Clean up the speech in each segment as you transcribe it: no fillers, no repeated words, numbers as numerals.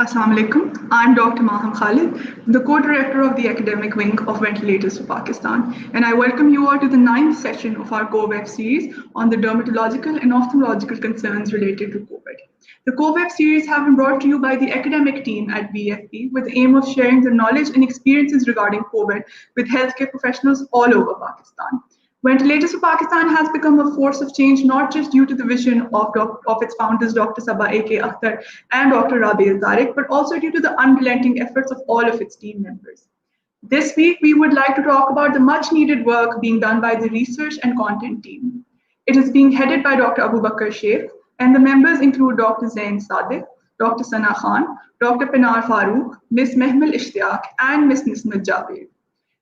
Assalamu alaikum. I'm Dr. Maham Khalid, the co-director of the academic wing of Ventilators for Pakistan, and I welcome you all to the 9th session of our COVEB series on the dermatological and ophthalmological concerns related to COVID. The COVEB series have been brought to you by the academic team at VFP with the aim of sharing the knowledge and experiences regarding COVID with healthcare professionals all over Pakistan. Ventilators for Pakistan has become a force of change not just due to the vision of its founders, Dr. Sabah A.K. Akhtar and Dr. Rabi al-Tariq, but also due to the unrelenting efforts of all of its team members. This week, we would like to talk about the much needed work being done by the research and content team. It is being headed by Dr. Abu Bakr Sheikh, and the members include Dr. Zain Sadiq, Dr. Hina Khan, Dr. Pinar Farooq, Ms. Mehmel Ishtiaq, and Ms. Nismat Javed.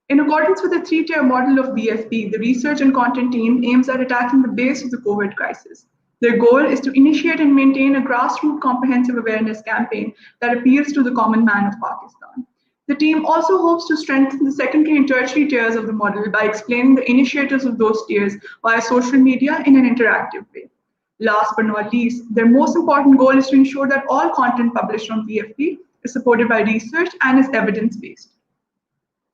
In accordance with the three-tier model of BFP, the research and content team aims at attacking the base of the COVID crisis. Their goal is to initiate and maintain a grassroots comprehensive awareness campaign that appeals to the common man of Pakistan. The team also hopes to strengthen the secondary and tertiary tiers of the model by explaining the initiatives of those tiers via social media in an interactive way. Last but not least, their most important goal is to ensure that all content published on BFP is supported by research and is evidence-based.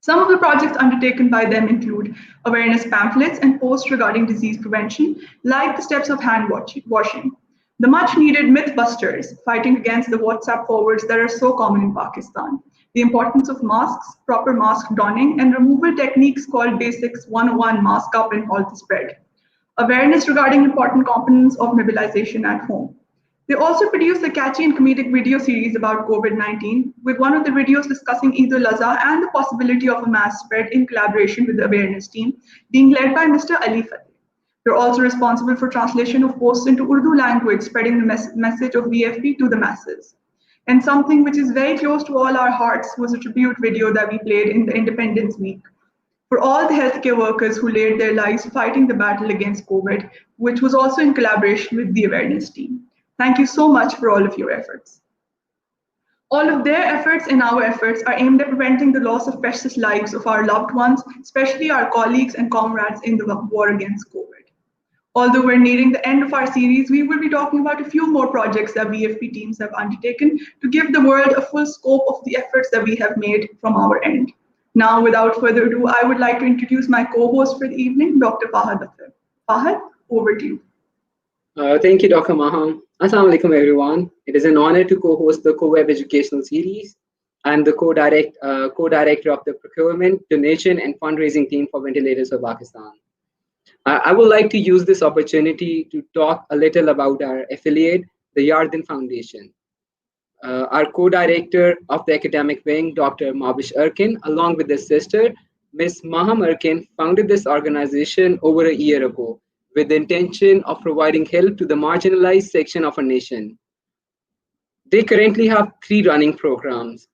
Some of the projects undertaken by them include awareness pamphlets and posts regarding disease prevention, like the steps of hand washing, the much needed mythbusters, fighting against the WhatsApp forwards that are so common in Pakistan, the importance of masks, proper mask donning, and removal techniques called Basics 101 Mask Up and Halt the Spread, awareness regarding important components of nebulization at home. They also produced a catchy and comedic video series about COVID-19, with one of the videos discussing Eid al-Adha and the possibility of a mass spread in collaboration with the awareness team, being led by Mr. Ali Fateh. They're also responsible for translation of posts into Urdu language, spreading the message of VFP to the masses. And something which is very close to all our hearts was a tribute video that we played in the Independence Week for all the healthcare workers who laid their lives fighting the battle against COVID, which was also in collaboration with the awareness team. Thank you so much for all of your efforts. All of their efforts and our efforts are aimed at preventing the loss of precious lives of our loved ones, especially our colleagues and comrades in the war against COVID. Although we're nearing the end of our series, we will be talking about a few more projects that VFP teams have undertaken to give the world a full scope of the efforts that we have made from our end. Now, without further ado, I would like to introduce my co-host for the evening, Dr. Fahad Akhtar. Fahad, over to you. Thank you, Dr. Maham. Assalamu alaikum, everyone. It is an honor to co-host the COVEB educational series. I'm the co-director of the procurement, donation, and fundraising team for Ventilators for Pakistan. I would like to use this opportunity to talk a little about our affiliate, the Yarden Foundation. Our co-director of the academic wing, Dr. Mabish Erkin, along with his sister, Ms. Maham Erkin, founded this organization over a year ago, with the intention of providing help to the marginalized section of our nation. They currently have 3 running programs: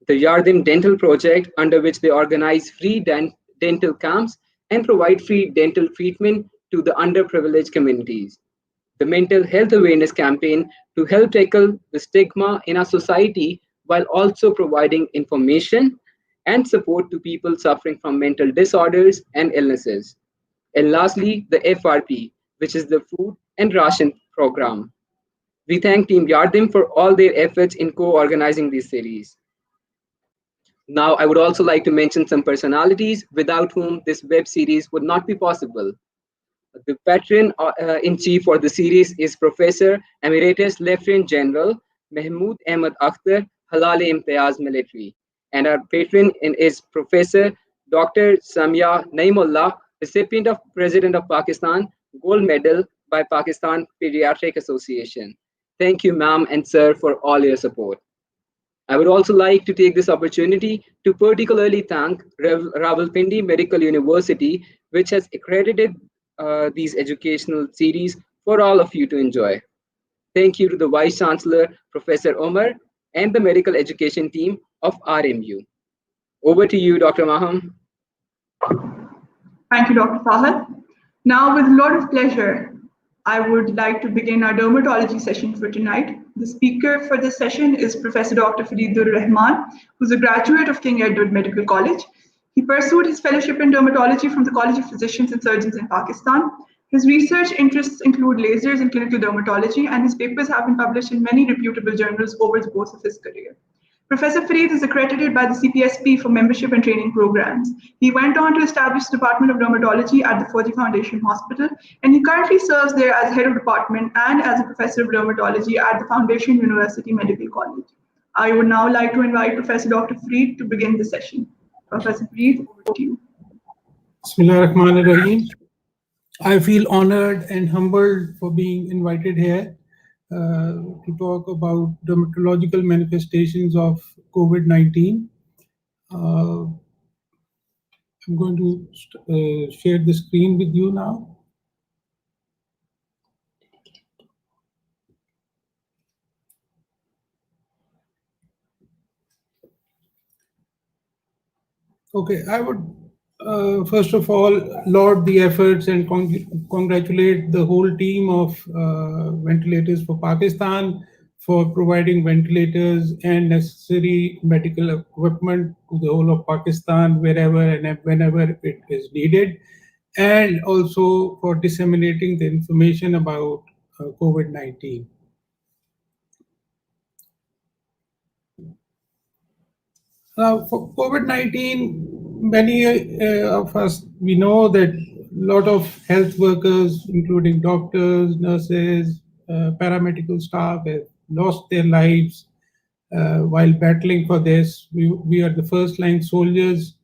the Yarden Dental Project, under which they organize free dental camps and provide free dental treatment to the underprivileged communities; the Mental Health Awareness Campaign, to help tackle the stigma in our society while also providing information and support to people suffering from mental disorders and illnesses; and lastly, the FRP, which is the Food and Ration Program. We thank Team Yarden for all their efforts in co-organizing this series. Now, I would also like to mention some personalities without whom this web series would not be possible. The patron-in-chief for the series is Professor Emeritus Lieutenant General Mahmood Ahmed Akhtar, Halal-e-Imtiyaz Military, and our patron is Professor Dr. Samia Naimullah, recipient of President of Pakistan Gold Medal by Pakistan Pediatric Association. Thank you, ma'am and sir, for all your support. I would also like to take this opportunity to particularly thank Rawalpindi Medical University, which has accredited these educational series for all of you to enjoy. Thank you to the Vice Chancellor, Professor Omar, and the medical education team of RMU. Over to you, Dr. Maham. Thank you, Dr. Fahad. Now, with a lot of pleasure, I would like to begin our dermatology session for tonight. The speaker for this session is Professor Dr. Farid Rehman, who's a graduate of King Edward Medical College. He pursued his fellowship in dermatology from the College of Physicians and Surgeons in Pakistan. His research interests include lasers and clinical dermatology, and his papers have been published in many reputable journals over the course of his career. Professor Farid is accredited by the CPSP for membership and training programs. He went on to establish the Department of Dermatology at the Fauji Foundation Hospital, and he currently serves there as head of department and as a professor of dermatology at the Foundation University Medical College. I would now like to invite Professor Dr. Farid to begin the session. Professor Farid, over to you. Bismillahirrahmanirrahim. I feel honored and humbled for being invited here to talk about dermatological manifestations of COVID-19. I'm going to share the screen with you now. Okay, I would first of all laud the efforts and congratulate the whole team of Ventilators for Pakistan for providing ventilators and necessary medical equipment to the whole of Pakistan wherever and whenever it is needed, and also for disseminating the information about COVID-19. Now, for COVID-19, many of us, we know that a lot of health workers, including doctors, nurses, paramedical staff, have lost their lives while battling for this. We are the first line soldiers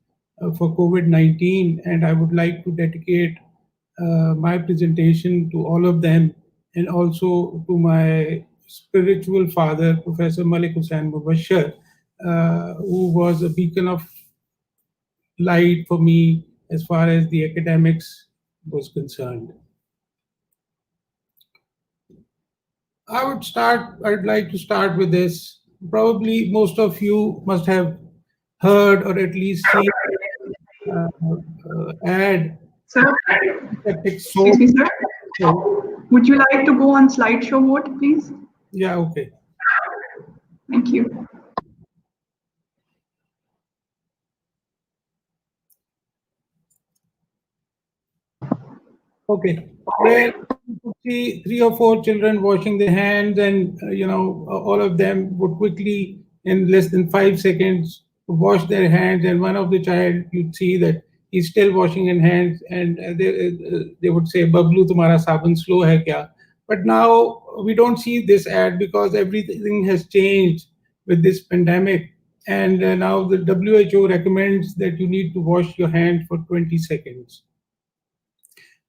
for COVID-19, and I would like to dedicate my presentation to all of them, and also to my spiritual father, Professor Malik Hussain Mubashir, who was a beacon of light for me as far as the academics was concerned. I'd like to start with this. Probably most of you must have heard or at least seen ad. Sir, excuse me, sir. Would you like to go on slideshow mode, please? Yeah, okay. Thank you. Okay, where you see 3 or 4 children washing their hands, and all of them would quickly, in less than 5 seconds, wash their hands, and one of the child, you'd see that he's still washing his hands, and they would say, "Bablu, tumhara sabun slow hai kya?" But now we don't see this ad because everything has changed with this pandemic, and now the WHO recommends that you need to wash your hands for 20 seconds.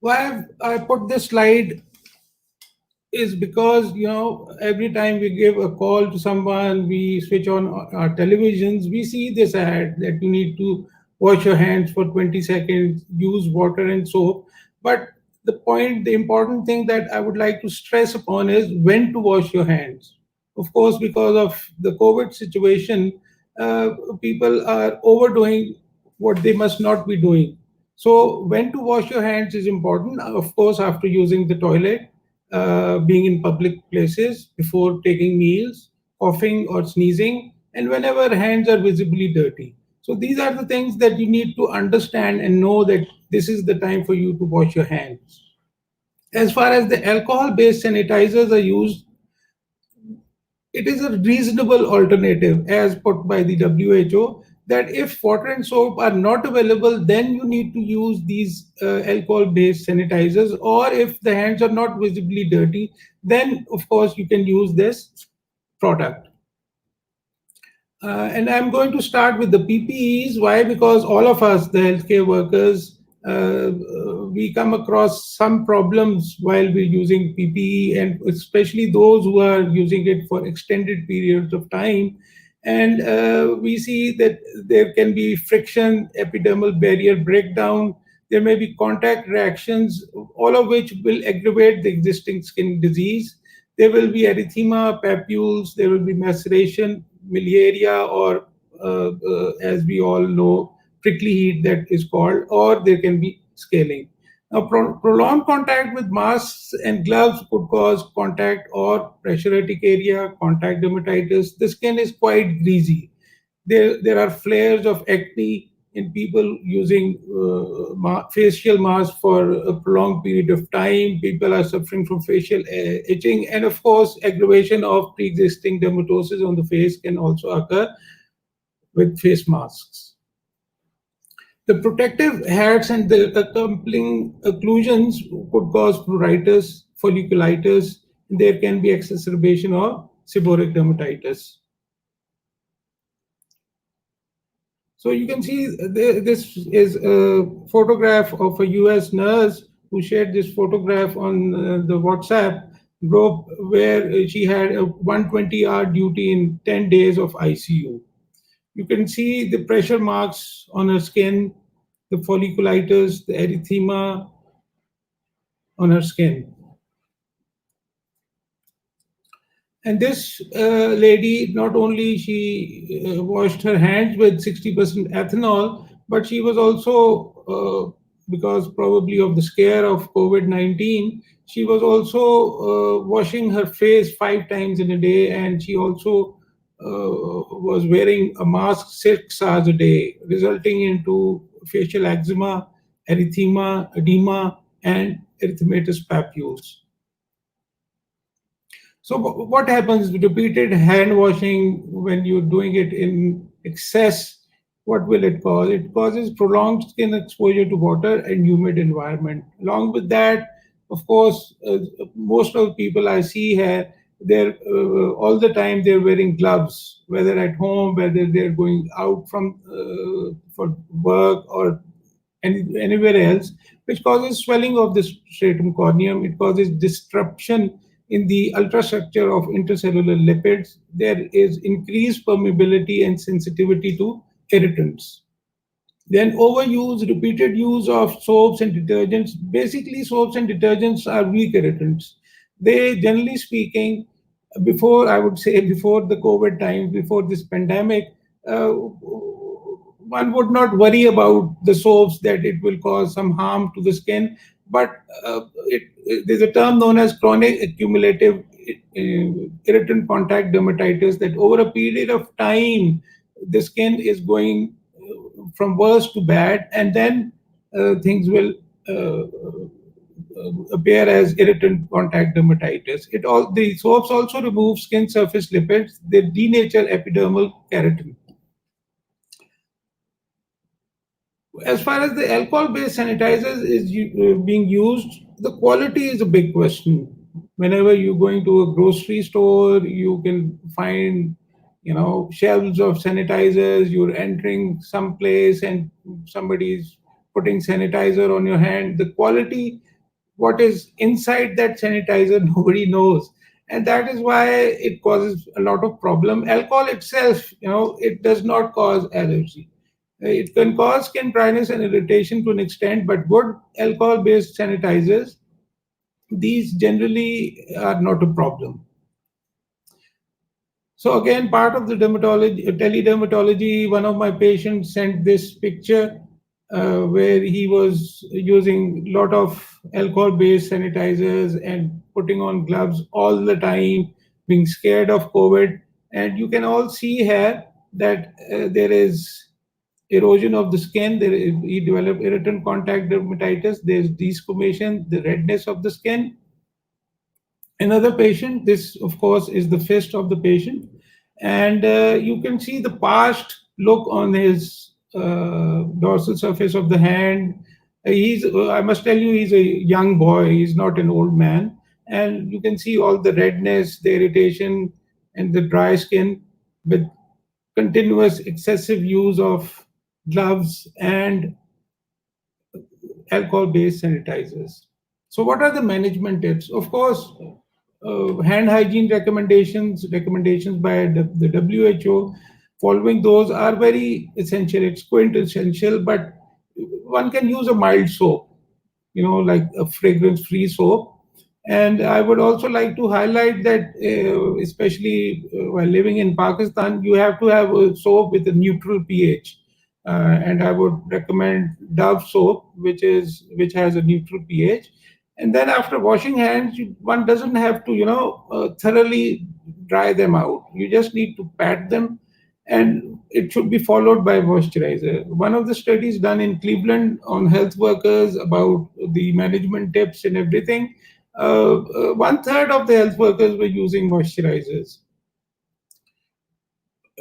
Why I put this slide is because, every time we give a call to someone, we switch on our televisions, we see this ad that you need to wash your hands for 20 seconds, use water and soap. But the important thing that I would like to stress upon is when to wash your hands. Of course, because of the COVID situation, people are overdoing what they must not be doing. So when to wash your hands is important. Of course, after using the toilet, being in public places, before taking meals, coughing or sneezing, and whenever hands are visibly dirty. So these are the things that you need to understand and know that this is the time for you to wash your hands. As far as the alcohol-based sanitizers are used, it is a reasonable alternative as put by the WHO, that if water and soap are not available, then you need to use these alcohol-based sanitizers, or if the hands are not visibly dirty, then of course you can use this product. And I'm going to start with the PPEs. Why? Because all of us, the healthcare workers, we come across some problems while we're using PPE, and especially those who are using it for extended periods of time. And we see that there can be friction, epidermal barrier breakdown, there may be contact reactions, all of which will aggravate the existing skin disease. There will be erythema, papules, there will be maceration, miliaria, or as we all know, prickly heat that is called, or there can be scaling. Now, prolonged contact with masks and gloves could cause contact or pressure urticaria, contact dermatitis. The skin is quite greasy. There are flares of acne in people using facial masks for a prolonged period of time. People are suffering from facial itching, and of course, aggravation of pre-existing dermatosis on the face can also occur with face masks. The protective hats and the accompanying occlusions could cause pruritus, folliculitis, and there can be exacerbation of seborrheic dermatitis. So you can see this is a photograph of a US nurse who shared this photograph on the WhatsApp group, where she had a 120-hour duty in 10 days of ICU. You can see the pressure marks on her skin, the folliculitis, the erythema on her skin. And this lady, not only she washed her hands with 60% ethanol, but she was also, because probably of the scare of COVID-19, she was also washing her face 5 times in a day, and she also was wearing a mask 6 hours a day, resulting into facial eczema, erythema, edema, and erythematous papules. So what happens with repeated hand washing when you're doing it in excess? What will it cause? It causes prolonged skin exposure to water and humid environment. Along with that, of course, most of the people I see here, they're all the time they're wearing gloves, whether at home, whether they're going out from for work or anywhere else, which causes swelling of the stratum corneum. It causes disruption in the ultrastructure of intercellular lipids. There is increased permeability and sensitivity to irritants. Then overuse, repeated use of soaps and detergents. Basically, soaps and detergents are weak irritants. They, generally speaking, before, I would say, before the COVID time, before this pandemic, one would not worry about the soaps that it will cause some harm to the skin. But there's a term known as chronic accumulative irritant contact dermatitis, that over a period of time, the skin is going from worse to bad, and then things will appear as irritant contact dermatitis. The soaps also remove skin surface lipids. They denature epidermal keratin. As far as the alcohol-based sanitizers is being used, the quality is a big question. Whenever you're going to a grocery store, you can find, shelves of sanitizers. You're entering some place and somebody's putting sanitizer on your hand. The quality, what is inside that sanitizer, nobody knows. And that is why it causes a lot of problem. Alcohol itself, it does not cause allergy. It can cause skin dryness and irritation to an extent, but good alcohol-based sanitizers, these generally are not a problem. So again, part of the teledermatology, one of my patients sent this picture where he was using a lot of alcohol-based sanitizers and putting on gloves all the time, being scared of COVID. And you can all see here that there is erosion of the skin. He developed irritant contact dermatitis. There's desquamation, the redness of the skin. Another patient, this of course is the fist of the patient, and you can see the parched look on his dorsal surface of the hand. I must tell you, he's a young boy. He's not an old man, and you can see all the redness, the irritation, and the dry skin with continuous excessive use of gloves and alcohol-based sanitizers. So what are the management tips? Of course, hand hygiene recommendations by the WHO, following those are very essential. It's quintessential, but one can use a mild soap, like a fragrance-free soap. And I would also like to highlight that, especially while living in Pakistan, you have to have a soap with a neutral pH. And I would recommend Dove soap, which has a neutral pH. And then after washing hands, one doesn't have to, thoroughly dry them out. You just need to pat them and it should be followed by moisturizer. One of the studies done in Cleveland on health workers about the management tips and everything, 1/3 of the health workers were using moisturizers.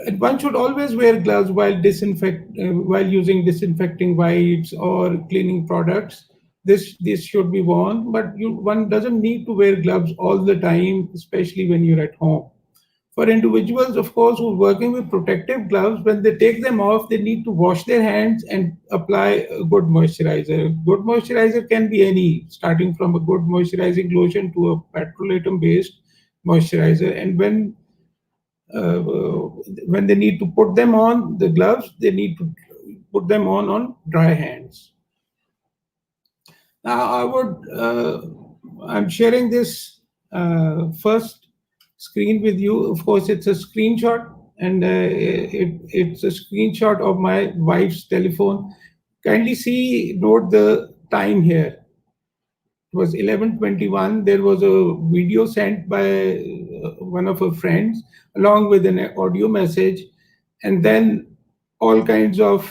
And one should always wear gloves while using disinfecting wipes or cleaning products. This should be worn, but one doesn't need to wear gloves all the time, especially when you're at home. For individuals, of course, who are working with protective gloves, when they take them off, they need to wash their hands and apply a good moisturizer. Good moisturizer can be any, starting from a good moisturizing lotion to a petrolatum-based moisturizer. And when they need to put them on, the gloves, they need to put them on dry hands. Now, I'm sharing this first screen with you. Of course, it's a screenshot, and it's a screenshot of my wife's telephone. Kindly note the time here. It was 11:21. There was a video sent by one of her friends along with an audio message, and then all kinds of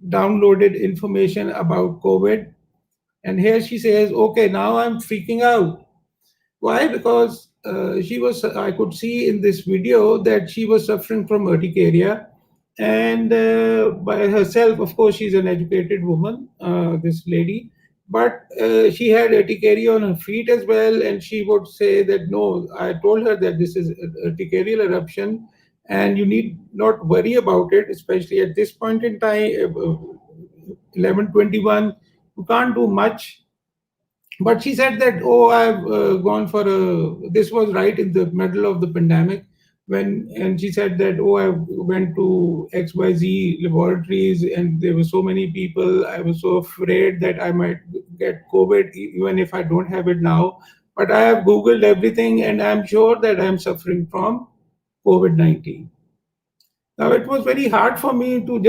downloaded information about COVID. And here she says, okay, now I'm freaking out. Why? Because I could see in this video that she was suffering from urticaria. And by herself, of course, she's an educated woman, this lady, but she had urticaria on her feet as well. And she would say that, no, I told her that this is urticarial eruption and you need not worry about it, especially at this point in time, 11:21, you can't do much. But she said that, oh, I've gone for this was right in the middle of the pandemic, and she said that, oh, I went to XYZ laboratories and there were so many people. I was so afraid that I might get COVID, even if I don't have it now. But I have Googled everything and I'm sure that I'm suffering from COVID-19. Now, it was very hard for me to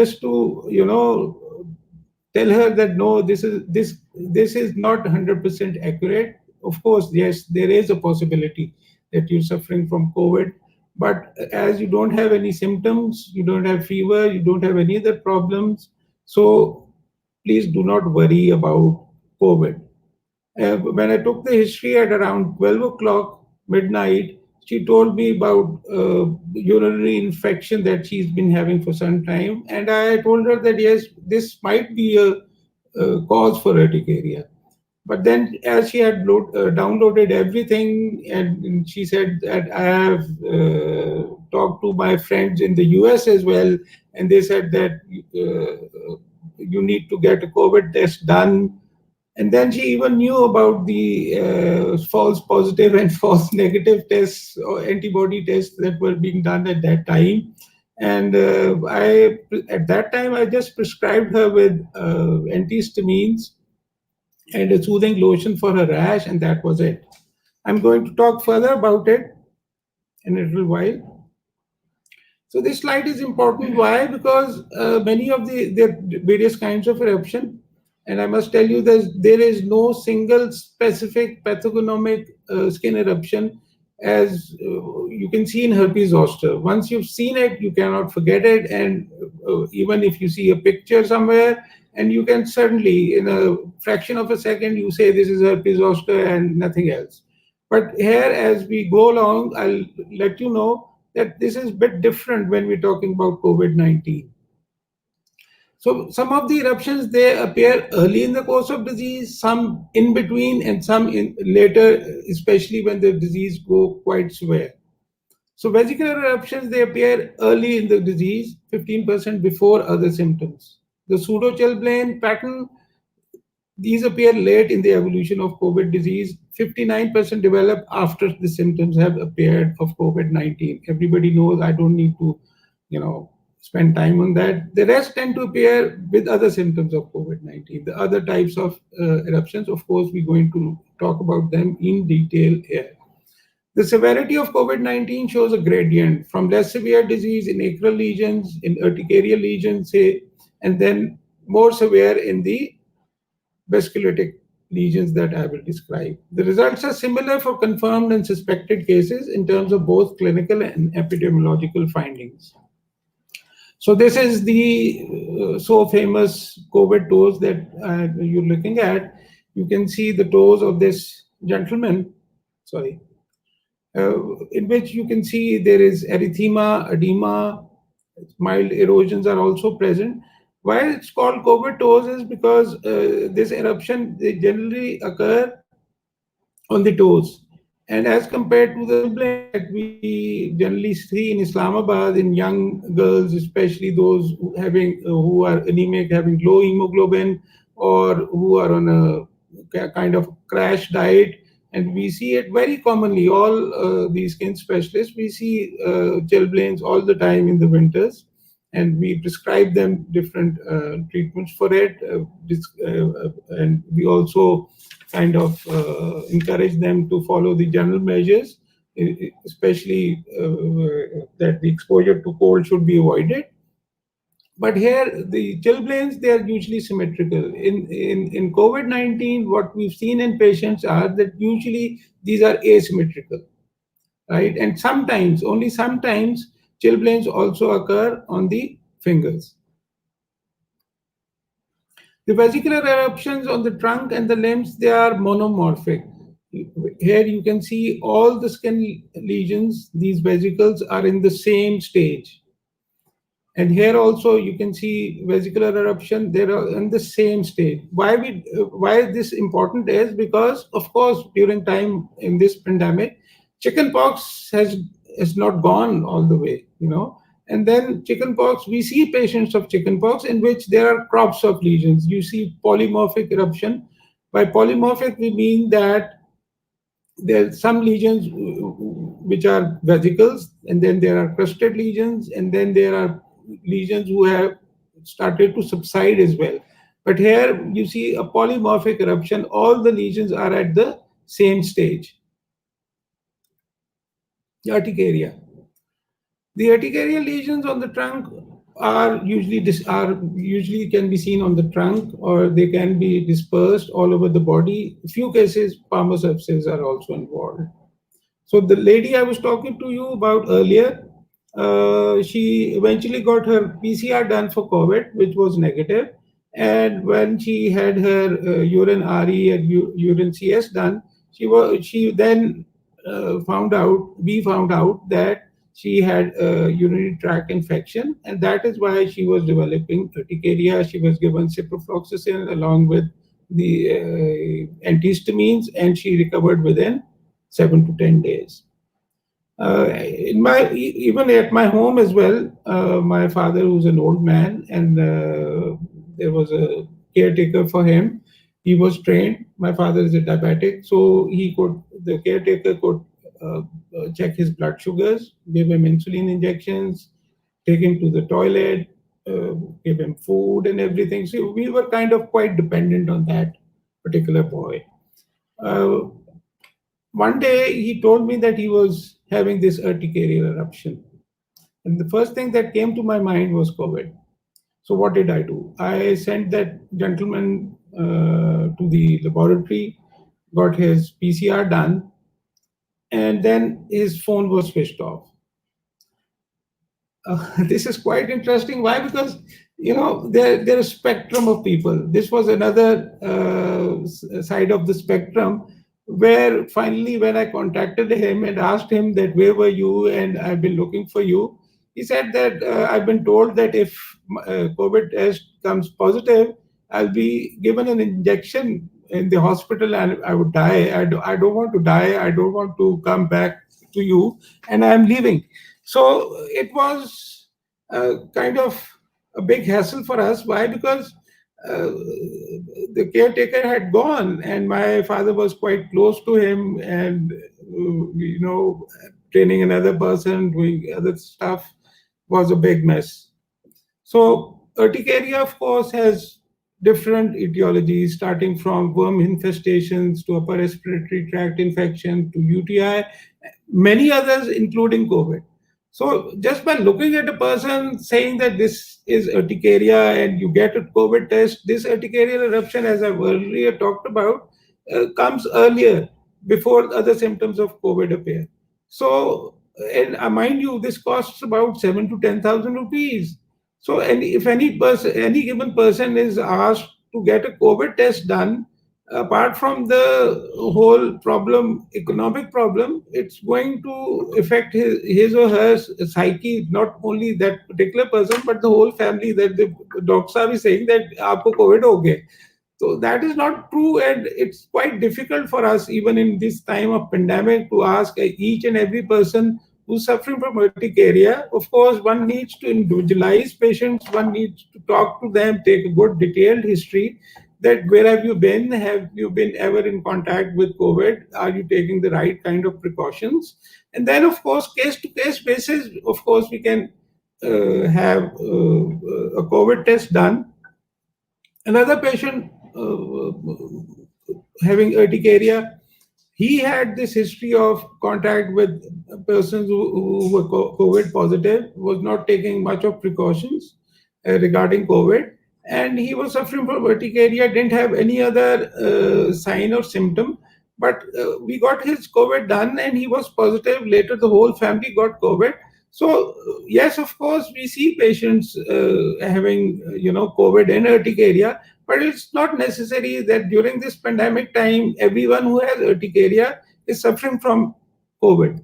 tell her that no, this is not 100% accurate. Of course, yes, there is a possibility that you're suffering from COVID, but as you don't have any symptoms, you don't have fever, you don't have any other problems, so please do not worry about COVID. When I took the history at around 12 o'clock midnight, she told me about urinary infection that she's been having for some time. And I told her that, yes, this might be a cause for urticaria. But then as she had downloaded everything, and she said that I have talked to my friends in the US as well, and they said that you need to get a COVID test done. And then she even knew about the false positive and false negative tests or antibody tests that were being done at that time. And at that time, I just prescribed her with antihistamines and a soothing lotion for her rash, and that was it. I'm going to talk further about it in a little while. So this slide is important. Why? Because many of the various kinds of eruption, and I must tell you that there is no single specific pathognomic skin eruption, as you can see in herpes zoster. Once you've seen it, you cannot forget it. And even if you see a picture somewhere, and you can certainly, in a fraction of a second, you say this is herpes zoster and nothing else. But here, as we go along, I'll let you know that this is a bit different when we're talking about COVID-19. So some of the eruptions, they appear early in the course of disease, some in between, and some later, especially when the disease go quite severe. So vesicular eruptions, they appear early in the disease, 15% before other symptoms. The pseudochilblain pattern, these appear late in the evolution of COVID disease. 59% develop after the symptoms have appeared of COVID-19. Everybody knows, I don't need to, spend time on that. The rest tend to appear with other symptoms of COVID-19. The other types of eruptions, of course, we're going to talk about them in detail here. The severity of COVID-19 shows a gradient from less severe disease in acral lesions, in urticarial lesions, say, and then more severe in the vasculitic lesions that I will describe. The results are similar for confirmed and suspected cases in terms of both clinical and epidemiological findings. So this is the so famous Covert toes that you're looking at. You can see the toes of this gentleman, sorry, in which you can see there is erythema, edema, mild erosions are also present. Why it's called Covert toes is because this eruption, they generally occur on the toes. And as compared to the chilblains that we generally see in Islamabad in young girls, especially those who are anemic, having low hemoglobin, or who are on a kind of crash diet, and we see it very commonly. All these skin specialists, we see chilblains all the time in the winters, and we prescribe them different treatments for it, and we also kind of encourage them to follow the general measures, especially that the exposure to cold should be avoided. But here, the chilblains, they are usually symmetrical. In COVID-19, what we've seen in patients are that usually these are asymmetrical, right? And sometimes, only sometimes, chilblains also occur on the fingers. The vesicular eruptions on the trunk and the limbs, they are monomorphic. Here you can see all the skin lesions, these vesicles are in the same stage. And here also you can see vesicular eruption, they are in the same stage. Why this important is because, of course, during time in this pandemic, chickenpox has not gone all the way, And then chickenpox, we see patients of chickenpox in which there are crops of lesions. You see polymorphic eruption. By polymorphic, we mean that there are some lesions which are vesicles, and then there are crusted lesions, and then there are lesions who have started to subside as well. But here you see a polymorphic eruption. All the lesions are at the same stage. The urticaria. The urticarial lesions on the trunk are usually can be seen on the trunk, or they can be dispersed all over the body. A few cases, palmar sepsis are also involved. So the lady I was talking to you about earlier, she eventually got her PCR done for COVID, which was negative. And when she had her urine RE and urine CS done, we found out that she had a urinary tract infection, and that is why she was developing urticaria. She was given ciprofloxacin along with the antihistamines, and she recovered within 7 to 10 days. Even at my home as well, my father, who's an old man, and there was a caretaker for him. He was trained. My father is a diabetic, so the caretaker could check his blood sugars, give him insulin injections, take him to the toilet, give him food and everything. So we were kind of quite dependent on that particular boy. One day he told me that he was having this urticarial eruption. And the first thing that came to my mind was COVID. So what did I do? I sent that gentleman to the laboratory, got his PCR done, and then his phone was switched off. This is quite interesting. Why? Because, there is a spectrum of people. This was another side of the spectrum, where finally when I contacted him and asked him that where were you and I've been looking for you, he said that I've been told that if COVID test comes positive, I'll be given an injection in the hospital and I would die. I don't want to die. I don't want to come back to you, and I'm leaving. So it was kind of a big hassle for us. Why? Because the caretaker had gone, and my father was quite close to him, and training another person, doing other stuff was a big mess. So urticaria, of course, has different etiologies, starting from worm infestations to upper respiratory tract infection to UTI, many others, including COVID. So just by looking at a person saying that this is urticaria and you get a COVID test, this urticarial eruption, as I've earlier talked about, comes earlier before other symptoms of COVID appear. So, and mind you, this costs about 7,000 to 10,000 rupees. So, if any given person is asked to get a COVID test done, apart from the whole problem, economic problem, it's going to affect his or her psyche, not only that particular person, but the whole family, that the doctor is saying that aapko COVID ho gaya. So that is not true, and it's quite difficult for us, even in this time of pandemic, to ask each and every person who's suffering from urticaria. Of course, one needs to individualize patients, one needs to talk to them, take a good detailed history, that where have you been? Have you been ever in contact with COVID? Are you taking the right kind of precautions? And then, of course, case-to-case basis, of course, we can have a COVID test done. Another patient having urticaria, he had this history of contact with persons who were COVID positive, was not taking much of precautions regarding COVID, and he was suffering from urticaria, didn't have any other sign or symptom. But we got his COVID done and he was positive. Later, the whole family got COVID. So, yes, of course, we see patients having, COVID and urticaria, but it's not necessary that during this pandemic time, everyone who has urticaria is suffering from COVID.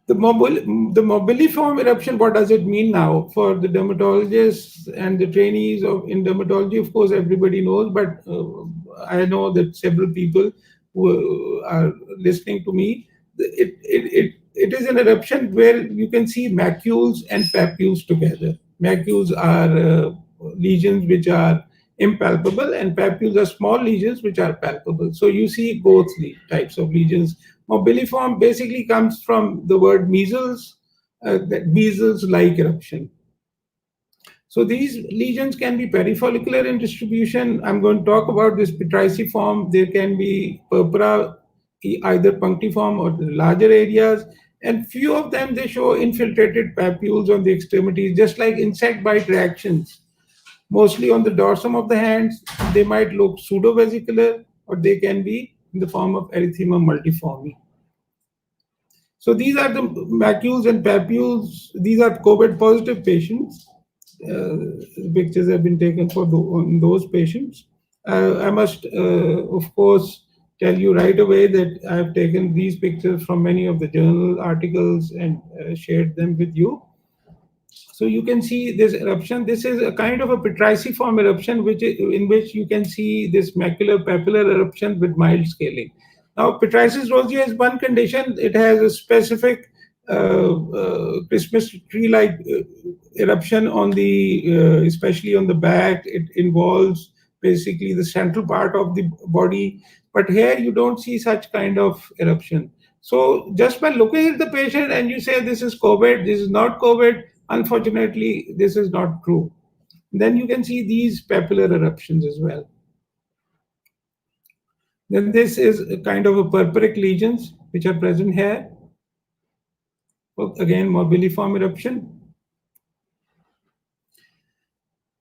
The mobiliform eruption, what does it mean now? For the dermatologists and the trainees in dermatology, of course, everybody knows, but I know that several people who are listening to me, it is an eruption where you can see macules and papules together. Macules are lesions which are impalpable, and papules are small lesions which are palpable. So you see both types of lesions. Mobiliform basically comes from the word measles, that measles-like eruption. So these lesions can be perifollicular in distribution. I'm going to talk about this petriciform. There can be purpura, either punctiform or the larger areas. And few of them, they show infiltrated papules on the extremities, just like insect bite reactions. Mostly on the dorsum of the hands, they might look pseudovesicular, or they can be in the form of erythema multiforme. So these are the macules and papules. These are COVID positive patients. Pictures have been taken on those patients. I must, of course, tell you right away that I have taken these pictures from many of the journal articles and shared them with you. So you can see this eruption. This is a kind of a petriciform eruption, in which you can see this macular papillary eruption with mild scaling. Now, petricis rosea is one condition. It has a specific Christmas tree-like eruption on the, especially on the back. It involves basically the central part of the body. But here you don't see such kind of eruption. So just by looking at the patient and you say this is COVID, this is not COVID, unfortunately, this is not true. Then you can see these papillary eruptions as well. Then this is a kind of a purpuric lesions which are present here. Again, mobiliform eruption.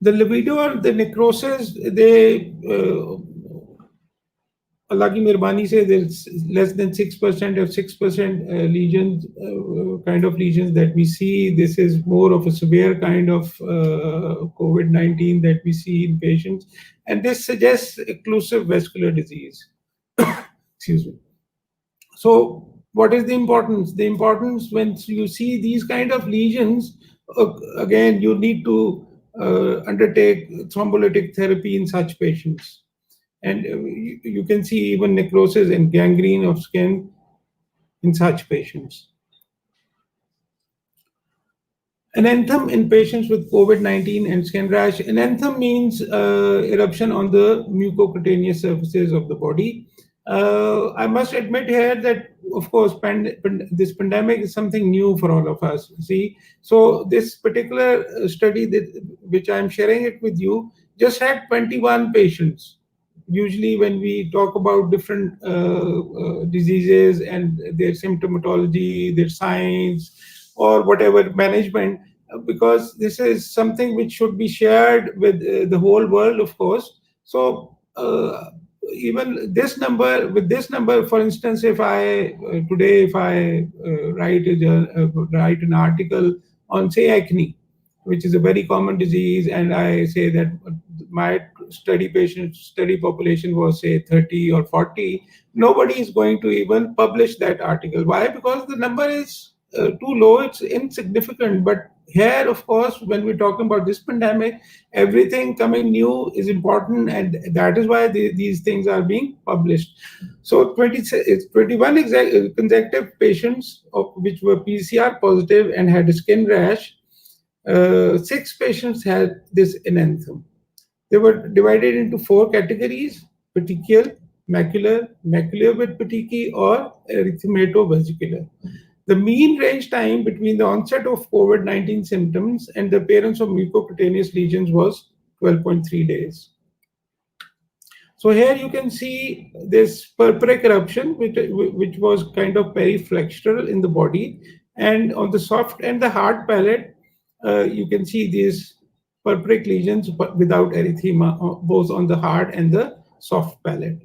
The libido or the necrosis, they, Allah ki mehrbani se, there's less than 6% or 6% lesions, kind of lesions that we see. This is more of a severe kind of COVID-19 that we see in patients. And this suggests occlusive vascular disease. Excuse me. So what is the importance? The importance, when you see these kind of lesions, again, you need to undertake thrombolytic therapy in such patients. And you can see even necrosis and gangrene of skin in such patients. Ananthem in patients with COVID-19 and skin rash. Ananthem means eruption on the mucocutaneous surfaces of the body. I must admit here that, of course, this pandemic is something new for all of us. See, so this particular study which I'm sharing it with you just had 21 patients. Usually when we talk about different diseases and their symptomatology, their signs, or whatever management, because this is something which should be shared with the whole world, of course. So even this number, with this number, for instance, if I today, if I write an article on, say, acne, which is a very common disease, and I say that my study population was say 30 or 40, nobody is going to even publish that article. Why? Because the number is too low, it's insignificant. But here, of course, when we're talking about this pandemic, everything coming new is important, and that is why these things are being published. So 21 consecutive patients which were PCR positive and had a skin rash. 6 patients had this enanthem. They were divided into 4 categories: petechial, macular, macular with petechiae, or erythematobasicular. The mean range time between the onset of COVID-19 symptoms and the appearance of mucocutaneous lesions was 12.3 days. So here you can see this purpuric eruption, which was kind of periflexural in the body, and on the soft and the hard palate, you can see these purpuric lesions but without erythema, both on the hard and the soft palate.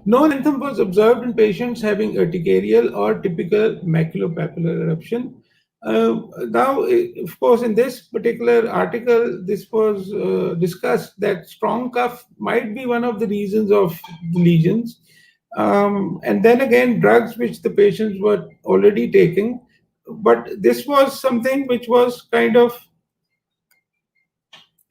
No enanthem was observed in patients having urticarial or typical maculopapular eruption. Now, of course, in this particular article, this was discussed that strong cough might be one of the reasons of the lesions. And then again, drugs which the patients were already taking. But this was something which was kind of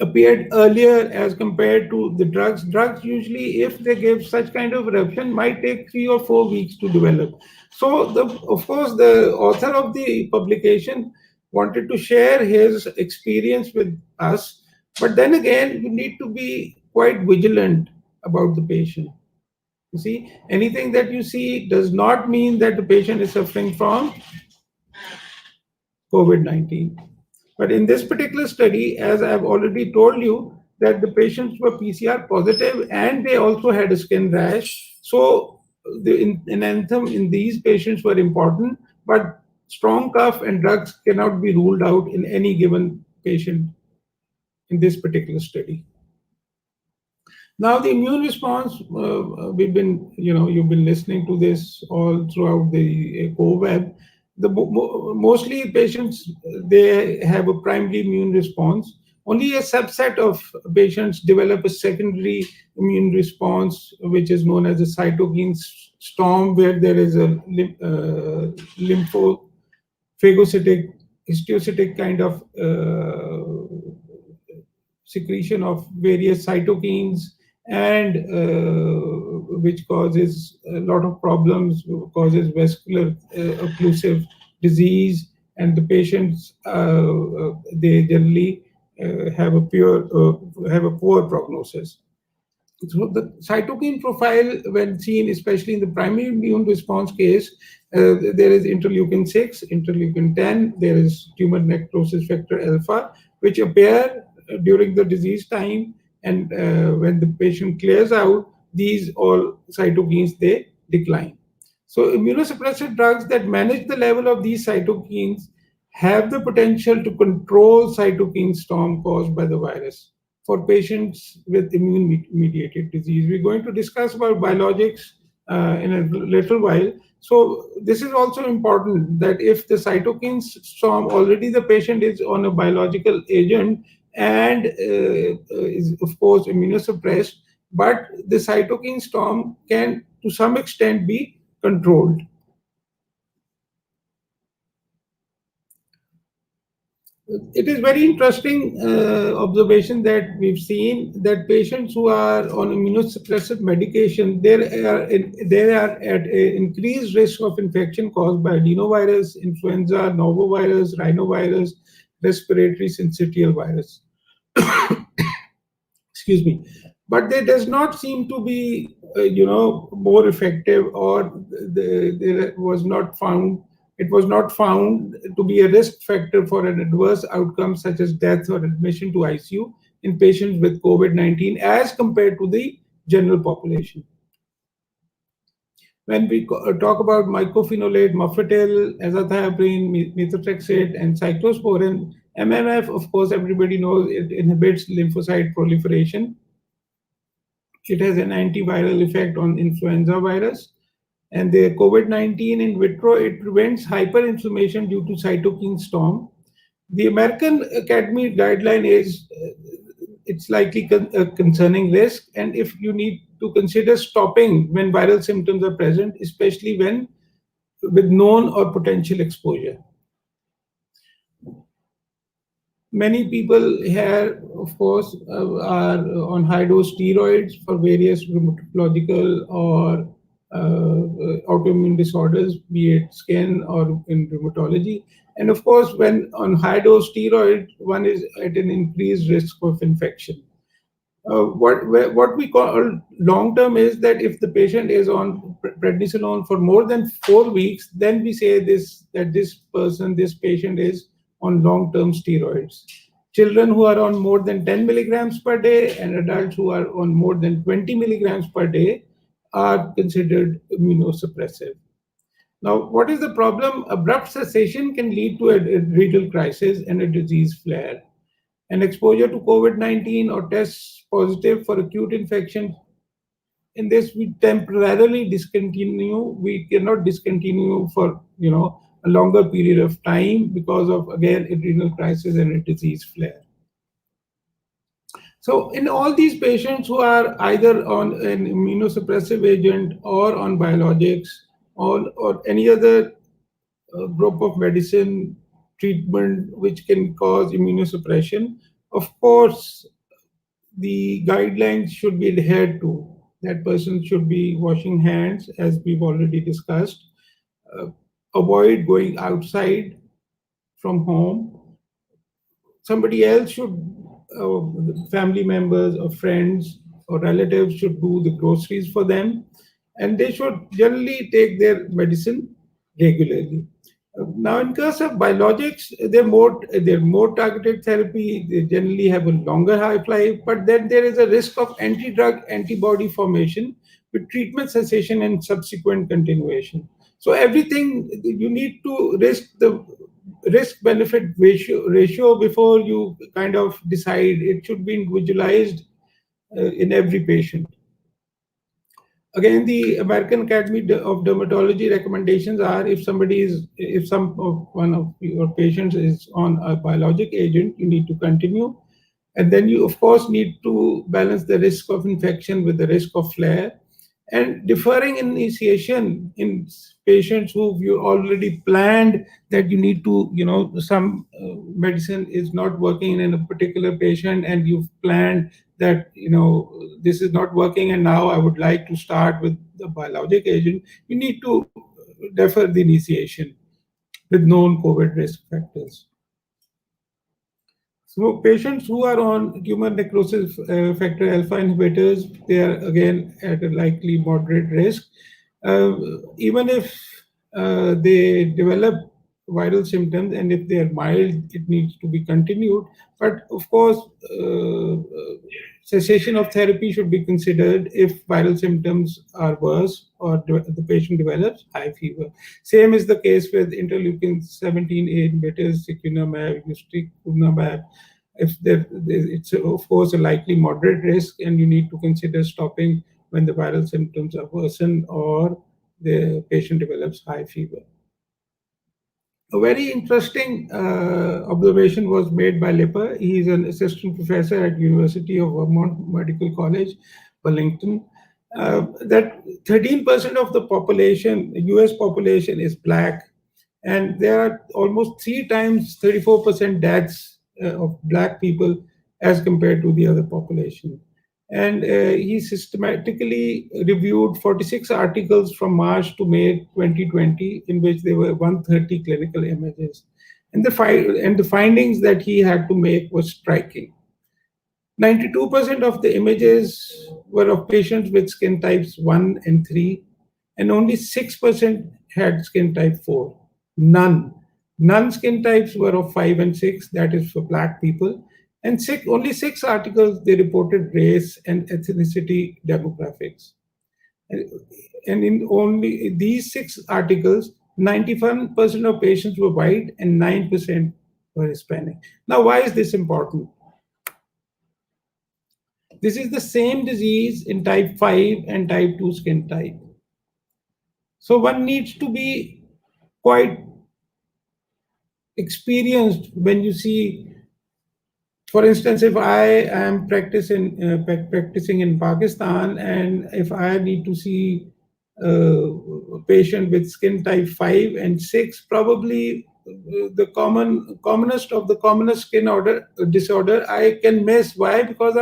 appeared earlier as compared to the drugs. Drugs usually, if they give such kind of eruption, might take 3 or 4 weeks to develop. So, of course, the author of the publication wanted to share his experience with us. But then again, we need to be quite vigilant about the patient. You see, anything that you see does not mean that the patient is suffering from COVID-19. But in this particular study, as I've already told you, that the patients were PCR positive and they also had a skin rash. So the enanthem in these patients were important, but strong cough and drugs cannot be ruled out in any given patient in this particular study. Now the immune response, you've been listening to this all throughout the COVEB. Mostly patients, they have a primary immune response. Only a subset of patients develop a secondary immune response, which is known as a cytokine storm, where there is a lymphophagocytic, histiocytic kind of secretion of various cytokines, and which causes a lot of problems, causes vascular occlusive disease, and the patients they generally have a poor prognosis. So the cytokine profile, when seen, especially in the primary immune response case, there is interleukin 6, interleukin 10, there is tumor necrosis factor alpha, which appear during the disease time, and when the patient clears out, these all cytokines, they decline. So immunosuppressive drugs that manage the level of these cytokines have the potential to control cytokine storm caused by the virus for patients with immune-mediated disease. We're going to discuss about biologics in a little while. So this is also important, that if the cytokine storm, already the patient is on a biological agent and is, of course, immunosuppressed, but the cytokine storm can, to some extent, be controlled. It is very interesting observation that we've seen that patients who are on immunosuppressive medication, they are at an increased risk of infection caused by adenovirus, influenza, norovirus, rhinovirus, respiratory syncytial virus. Excuse me. But there does not seem to be, more effective, or it was not found to be a risk factor for an adverse outcome such as death or admission to ICU in patients with COVID-19 as compared to the general population. When we talk about mycophenolate, mofetil, azathioprine, methotrexate, and cyclosporin, MMF, of course, everybody knows it inhibits lymphocyte proliferation. It has an antiviral effect on influenza virus. And the COVID-19 in vitro, it prevents hyperinflammation due to cytokine storm. The American Academy guideline is it's likely a concerning risk, and if you need to consider stopping when viral symptoms are present, especially when with known or potential exposure. Many people here, of course, are on high-dose steroids for various rheumatological or autoimmune disorders, be it skin or in rheumatology. And of course, when on high-dose steroid, one is at an increased risk of infection. What we call long-term is that if the patient is on prednisolone for more than 4 weeks, then we say that this patient is on long-term steroids. Children who are on more than 10 milligrams per day and adults who are on more than 20 milligrams per day are considered immunosuppressive. Now, what is the problem? Abrupt cessation can lead to a renal crisis and a disease flare. And exposure to COVID-19 or tests positive for acute infection, in this we temporarily discontinue. We cannot discontinue for a longer period of time because of, again, a renal crisis and a disease flare. So in all these patients who are either on an immunosuppressive agent or on biologics or any other group of medicine treatment which can cause immunosuppression, of course, the guidelines should be adhered to. That person should be washing hands, as we've already discussed. Avoid going outside from home. Somebody else should, family members or friends or relatives should do the groceries for them. And they should generally take their medicine regularly. Now, in case of biologics, they're more targeted therapy. They generally have a longer half-life, but then there is a risk of anti-drug antibody formation with treatment cessation and subsequent continuation. So everything you need to the risk-benefit ratio before you kind of decide. It should be individualized in every patient. Again, the American Academy of Dermatology recommendations are if one of your patients is on a biologic agent, you need to continue. And then you, of course, need to balance the risk of infection with the risk of flare. And deferring initiation in patients who you already planned that you need to, some medicine is not working in a particular patient and you've planned that, this is not working and now I would like to start with the biologic agent, you need to defer the initiation with known COVID risk factors. So patients who are on tumor necrosis factor alpha inhibitors, they are again at a likely moderate risk. Even if they develop viral symptoms and if they are mild, it needs to be continued. But of course, cessation of therapy should be considered if viral symptoms are worse or the patient develops high fever. Same is the case with interleukin-17 inhibitors, secukinumab, ustekinumab. It's of course a likely moderate risk, and you need to consider stopping when the viral symptoms are worsened or the patient develops high fever. A very interesting observation was made by Lipper. He is an assistant professor at University of Vermont Medical College, Burlington, that 13% of the population, US population, is Black, and there are almost 3 times 34% deaths of Black people as compared to the other population. And he systematically reviewed 46 articles from March to May 2020, in which there were 130 clinical images. And the findings that he had to make was striking. 92% of the images were of patients with skin types 1 and 3, and only 6% had skin type 4. None skin types were of 5 and 6, that is for Black people. And only 6 articles, they reported race and ethnicity demographics. And in only these 6 articles, 91% of patients were white and 9% were Hispanic. Now, why is this important? This is the same disease in type 5 and type 2 skin type. So one needs to be quite experienced when you see, for instance, if I am practicing in Pakistan, and if I need to see a patient with skin type 5 and 6, probably the commonest of the commonest skin disorder I can miss. Why? Because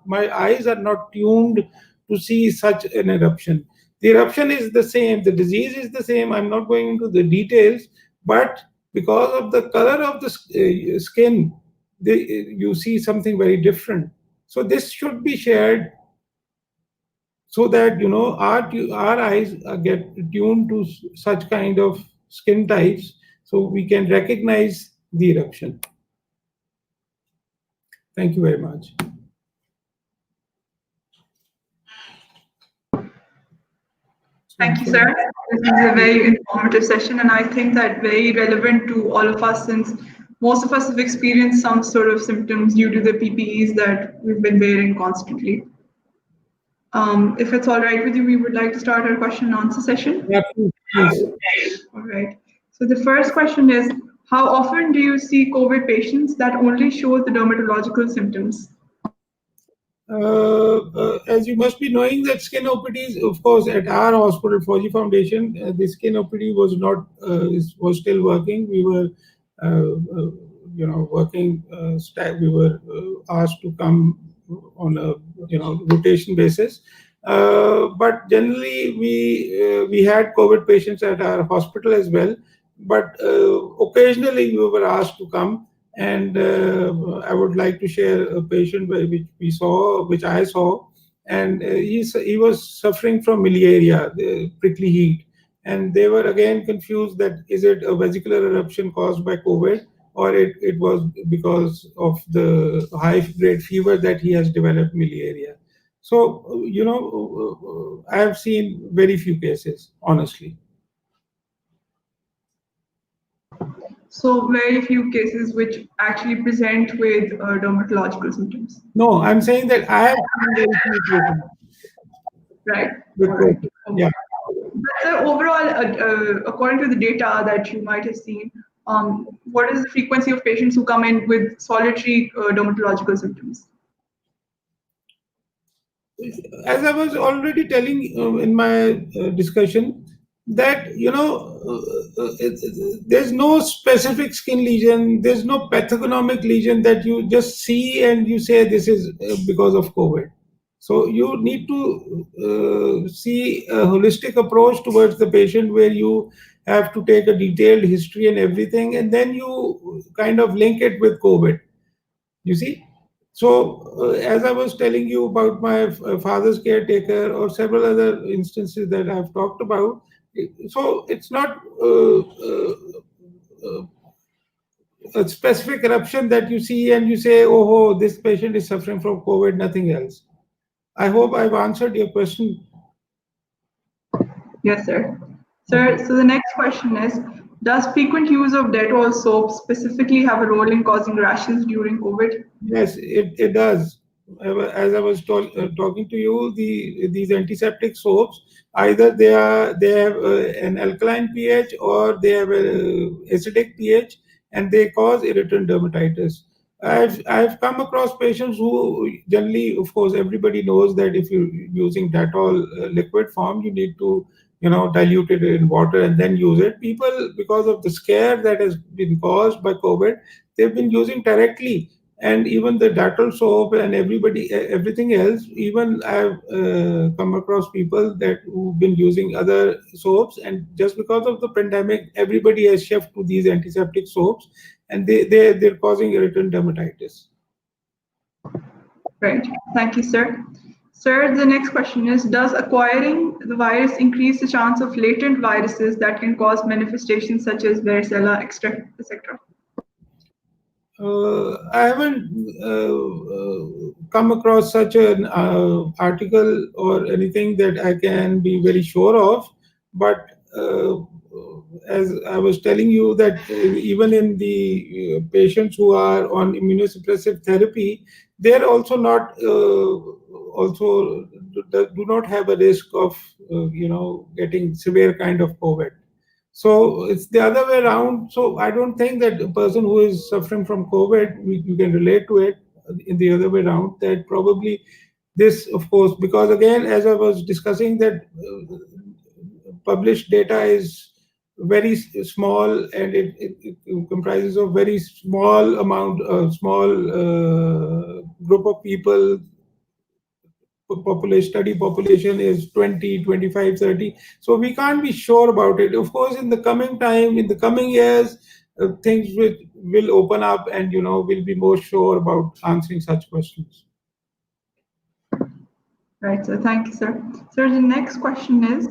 my eyes are not tuned to see such an eruption. The eruption is the same, the disease is the same. I'm not going into the details, but because of the color of the skin, you see something very different. So this should be shared so that our eyes get tuned to such kind of skin types, so we can recognize the eruption. Thank you very much. Thank you, sir. This is a very informative session, and I think that very relevant to all of us, since most of us have experienced some sort of symptoms due to the PPEs that we've been wearing constantly. If it's all right with you, we would like to start our question and answer session. Yeah, please. All right. So the first question is, how often do you see COVID patients that only show the dermatological symptoms? As you must be knowing that skin OPDs, of course, at our hospital, Fauji Foundation, the skin OPD was not was still working. We were, working. We were asked to come on a rotation basis. But generally, we had COVID patients at our hospital as well. But occasionally, we were asked to come. And I would like to share a patient which I saw, and he was suffering from miliaria, the prickly heat, and they were again confused that is it a vesicular eruption caused by COVID, or it was because of the high-grade fever that he has developed miliaria. So I have seen very few cases, honestly. So very few cases which actually present with dermatological symptoms. No, I'm saying that I have seen very few cases. Right. Right. Yeah. But overall, according to the data that you might have seen, what is the frequency of patients who come in with solitary dermatological symptoms? As I was already telling in my discussion, that there's no specific skin lesion, there's no pathognomic lesion that you just see and you say this is because of COVID. So you need to see a holistic approach towards the patient, where you have to take a detailed history and everything, and then you kind of link it with COVID. You see? So, as I was telling you about my father's caretaker or several other instances that I've talked about, so it's not a specific eruption that you see and you say, oh, this patient is suffering from COVID, nothing else. I hope I've answered your question. Yes, sir. Sir, so the next question is, does frequent use of Dettol soap specifically have a role in causing rashes during COVID? Yes, it does. As I was talking to you, these antiseptic soaps, either they have an alkaline pH or they have an acidic pH, and they cause irritant dermatitis. I've come across patients who generally, of course, everybody knows that if you're using Dettol liquid form, you need to dilute it in water and then use it. People, because of the scare that has been caused by COVID, they've been using directly. And even the Dettol soap and everything else, even I've come across people who've been using other soaps, and just because of the pandemic, everybody has shifted to these antiseptic soaps, and they're causing irritant dermatitis. Right. Thank you, sir. Sir, the next question is, does acquiring the virus increase the chance of latent viruses that can cause manifestations such as varicella, etc.? I haven't come across such an article or anything that I can be very sure of, but as I was telling you, that even in the patients who are on immunosuppressive therapy, they're also not do not have a risk of getting severe kind of COVID. So it's the other way around. So I don't think that a person who is suffering from COVID, you can relate to it in the other way around, that probably this, of course, because again, as I was discussing, that published data is very small, and it comprises of very small amount, small group of people. Study population is 20, 25, 30. So we can't be sure about it. Of course, in the coming time, in the coming years, things will open up, and we'll be more sure about answering such questions. Right, sir. Thank you, sir. Sir, the next question is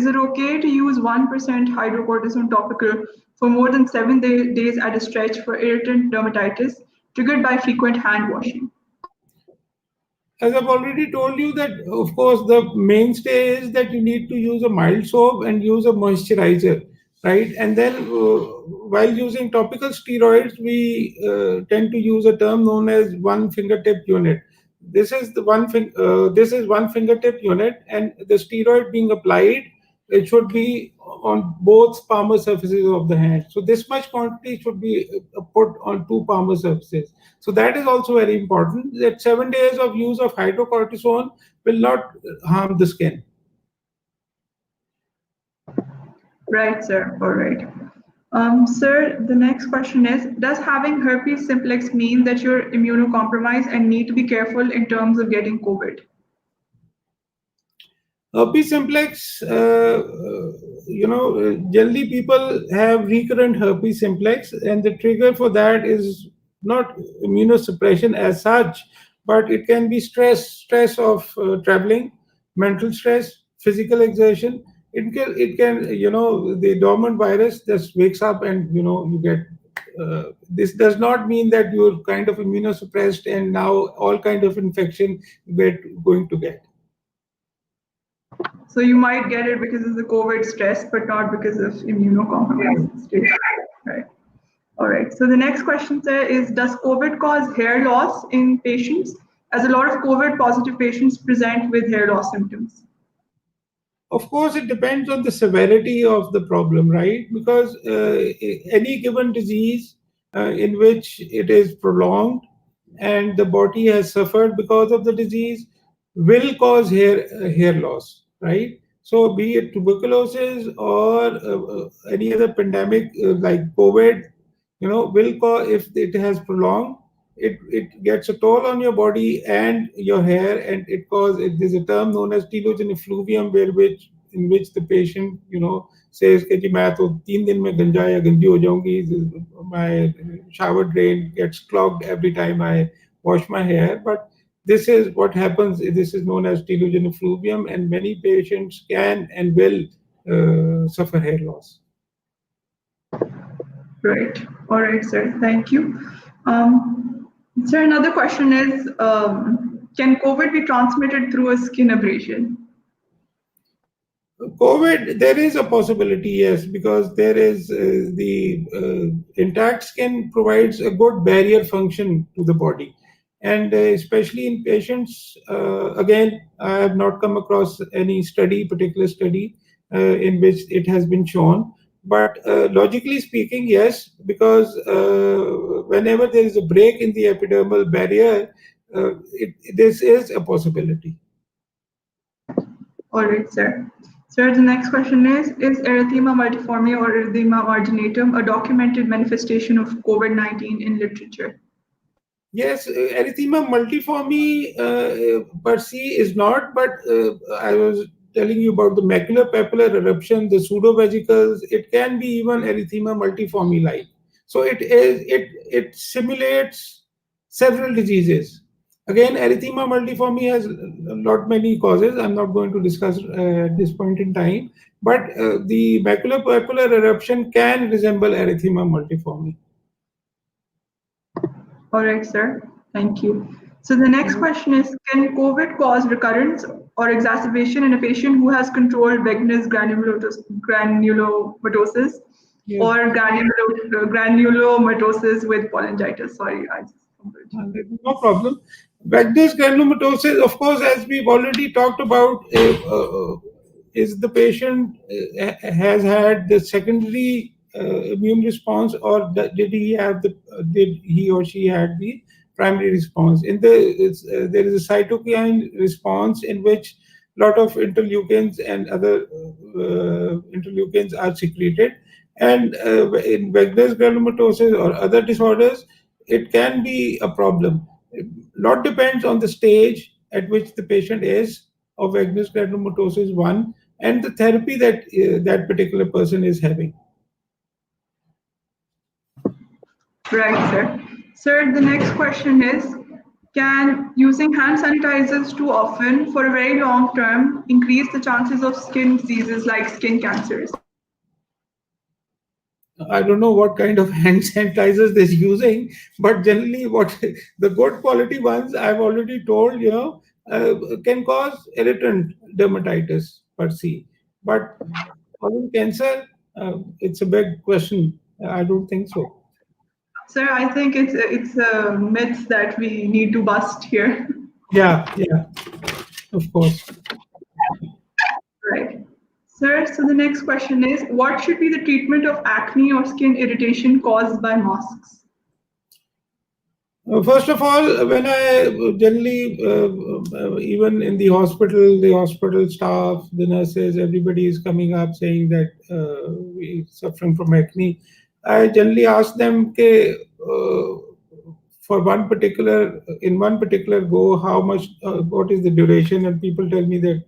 it okay to use 1% hydrocortisone topical for more than 7 days at a stretch for irritant dermatitis triggered by frequent hand washing? As I've already told you, that of course the mainstay is that you need to use a mild soap and use a moisturizer, right? And then while using topical steroids, we tend to use a term known as one fingertip unit. This is one fingertip unit, and the steroid being applied, it should be on both palmar surfaces of the hand. So this much quantity should be put on 2 palmar surfaces. So that is also very important, that 7 days of use of hydrocortisone will not harm the skin. Right, sir. All right. Sir, the next question is, does having herpes simplex mean that you're immunocompromised and need to be careful in terms of getting COVID? Herpes simplex, generally people have recurrent herpes simplex, and the trigger for that is not immunosuppression as such, but it can be stress of traveling, mental stress, physical exertion. It can the dormant virus just wakes up, and you get. This does not mean that you're kind of immunosuppressed and now all kind of infection you're going to get. So you might get it because of the COVID stress, but not because of immunocompromised state. Right. All right. So the next question, sir, is, does COVID cause hair loss in patients? As a lot of COVID positive patients present with hair loss symptoms. Of course, it depends on the severity of the problem, right? Because any given disease in which it is prolonged and the body has suffered because of the disease will cause hair loss, right? So be it tuberculosis or any other pandemic like COVID, will cause, if it has prolonged, it gets a toll on your body and your hair, and there's a term known as telogen effluvium, in which the patient says कि जी मैं तो 3 दिन में गंजा या गंजी हो जाऊंगी, my shower drain gets clogged every time I wash my hair. But this is what happens. This is known as telogen effluvium, and many patients can and will suffer hair loss. Right. All right, sir. Thank you. Sir, another question is, can COVID be transmitted through a skin abrasion? COVID, there is a possibility, yes, because there is the intact skin provides a good barrier function to the body. And especially in patients, again, I have not come across any particular study in which it has been shown. But logically speaking, yes, because whenever there is a break in the epidermal barrier, this is a possibility. All right, sir. Sir, the next question is erythema multiforme or erythema marginatum a documented manifestation of COVID-19 in literature? Yes, erythema multiforme per se is not, but I was telling you about the maculopapular eruption, the pseudovesicles. It can be even erythema multiforme-like. So it simulates several diseases. Again, erythema multiforme has many causes. I'm not going to discuss at this point in time, but the maculopapular eruption can resemble erythema multiforme. All right, sir. Thank you. So the next question is, can COVID cause recurrence or exacerbation in a patient who has controlled Wegener's granulomatosis or granulomatosis with polyangiitis? Sorry, I just no problem. Wegener's granulomatosis, of course, as we've already talked about, is the patient has had the secondary immune response, or did he or she had the primary response? There is a cytokine response in which a lot of interleukins and other interleukins are secreted, and in Wegener's granulomatosis or other disorders, it can be a problem. A lot depends on the stage at which the patient is of Wegener's granulomatosis 1 and the therapy that that particular person is having. Right, sir. Sir, the next question is, can using hand sanitizers too often for a very long term increase the chances of skin diseases like skin cancers? I don't know what kind of hand sanitizers they're using, but generally, what the good quality ones I've already told, can cause irritant dermatitis per se. But causing cancer, it's a big question. I don't think so. Sir, I think it's a myth that we need to bust here. Yeah, of course. Right. Sir, so the next question is, what should be the treatment of acne or skin irritation caused by masks? First of all, when I generally, even in the hospital staff, the nurses, everybody is coming up saying that we're suffering from acne. I generally ask them, okay, for one particular go, how much, what is the duration? And people tell me that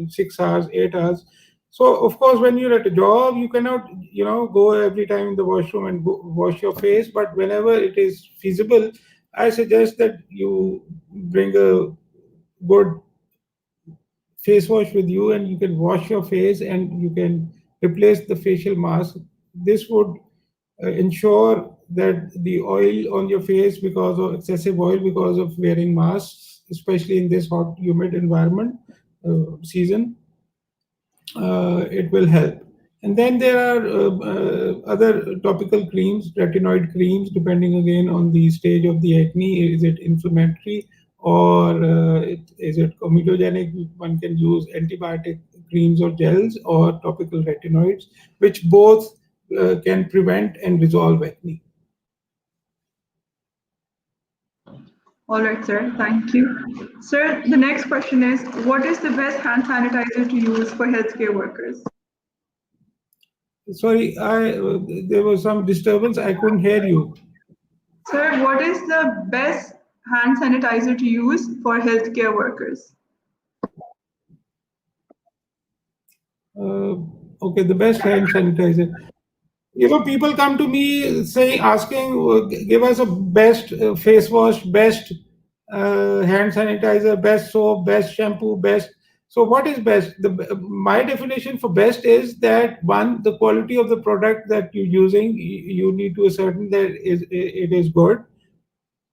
6 hours, 8 hours. So of course, when you're at a job, you cannot, go every time in the washroom and wash your face. But whenever it is feasible, I suggest that you bring a good face wash with you, and you can wash your face and you can replace the facial mask. This would ensure that the oil on your face, because of excessive oil, because of wearing masks, especially in this hot, humid environment season, it will help. And then there are other topical creams, retinoid creams, depending again on the stage of the acne. Is it inflammatory or is it comedogenic? One can use antibiotic creams or gels or topical retinoids, which both can prevent and resolve acne. All right, sir. Thank you. Sir, the next question is, what is the best hand sanitizer to use for healthcare workers? Sorry, there was some disturbance. I couldn't hear you. Sir, what is the best hand sanitizer to use for healthcare workers? Okay, the best hand sanitizer. People come to me asking, give us a best face wash, best hand sanitizer, best soap, best shampoo, best. So what is best? My definition for best is that, one, the quality of the product that you're using, you need to ascertain that it is good,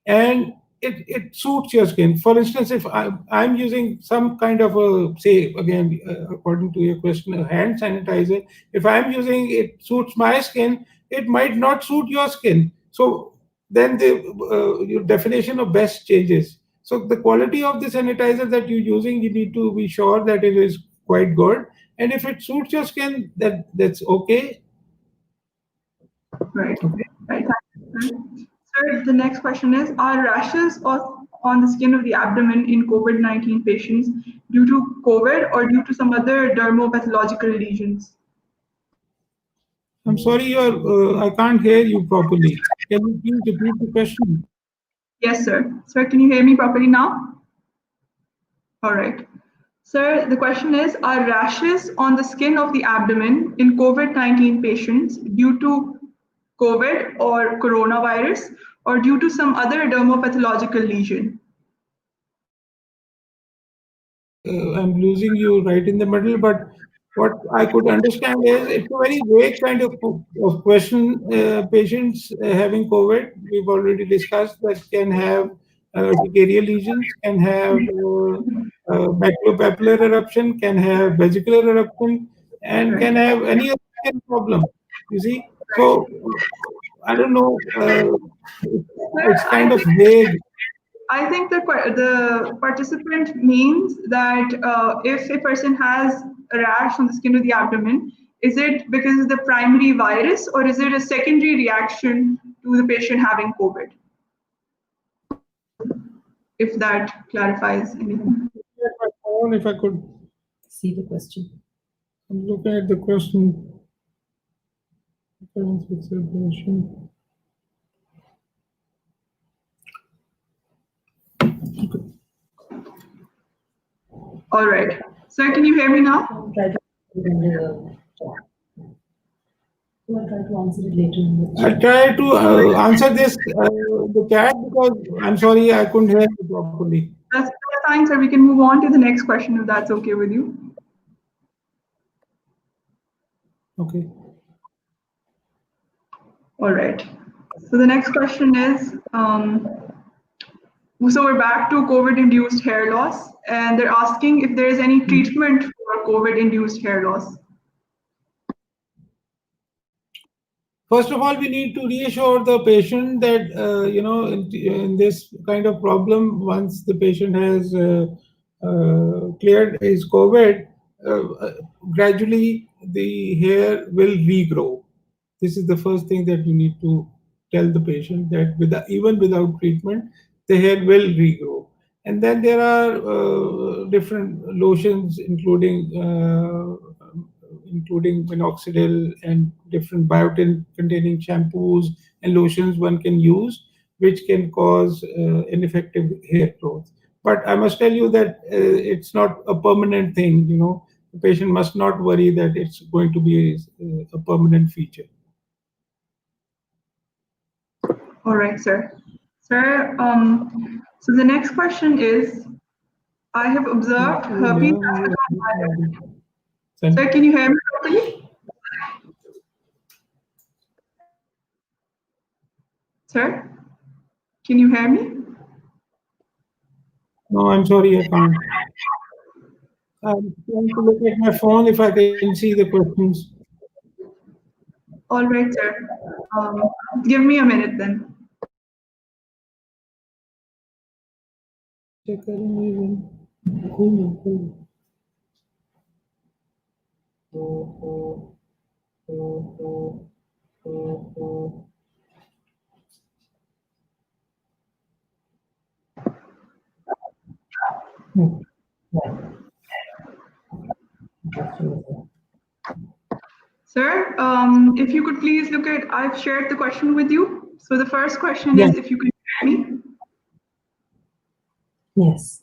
and it suits your skin. For instance, if I'm using some kind of a, say, again, according to your question, a hand sanitizer, if I'm using it suits my skin, it might not suit your skin. So then your definition of best changes. So the quality of the sanitizer that you're using, you need to be sure that it is quite good. And if it suits your skin, that's okay. Right. Right. Sir, the next question is, are rashes on the skin of the abdomen in COVID-19 patients due to COVID or due to some other dermopathological lesions? I'm sorry, I can't hear you properly. Can you please repeat the question? Yes, sir. Sir, can you hear me properly now? All right. Sir, the question is, are rashes on the skin of the abdomen in COVID-19 patients due to COVID or coronavirus or due to some other dermopathological lesion? I'm losing you right in the middle, but what I could understand is it's a very vague kind of question. Patients having COVID, we've already discussed, that can have urticarial lesions, can have maculopapular eruption, can have vesicular eruption, and can have any other skin problem. You see, so I don't know. It's kind of vague. I think the participant means that if a person has a rash on the skin of the abdomen, is it because of the primary virus or is it a secondary reaction to the patient having COVID? If that clarifies anything. If I could See the question. I'm looking at the question. All right. Sir, can you hear me now? Try to answer it later. I'll try to answer this the chat because I'm sorry I couldn't hear you properly. That's fine, sir. We can move on to the next question if that's okay with you. Okay. All right. So the next question is, so we're back to COVID-induced hair loss, and they're asking if there is any treatment for COVID-induced hair loss. First of all, we need to reassure the patient that, in this kind of problem, once the patient has cleared his COVID, gradually the hair will regrow. This is the first thing that you need to tell the patient, that even without treatment, the hair will regrow. And then there are different lotions, including minoxidil and different biotin-containing shampoos and lotions one can use, which can cause ineffective hair growth. But I must tell you that it's not a permanent thing. The patient must not worry that it's going to be a permanent feature. All right, sir. Sir, so the next question is, I have observed herpes. Sir, can you hear me properly? Sir, can you hear me? No, I'm sorry, I can't. I'm trying to look at my phone if I can see the questions. All right, sir. Give me a minute then. Sir, if you could please look at, I've shared the question with you. So the first question is, if you could hear me. Yes.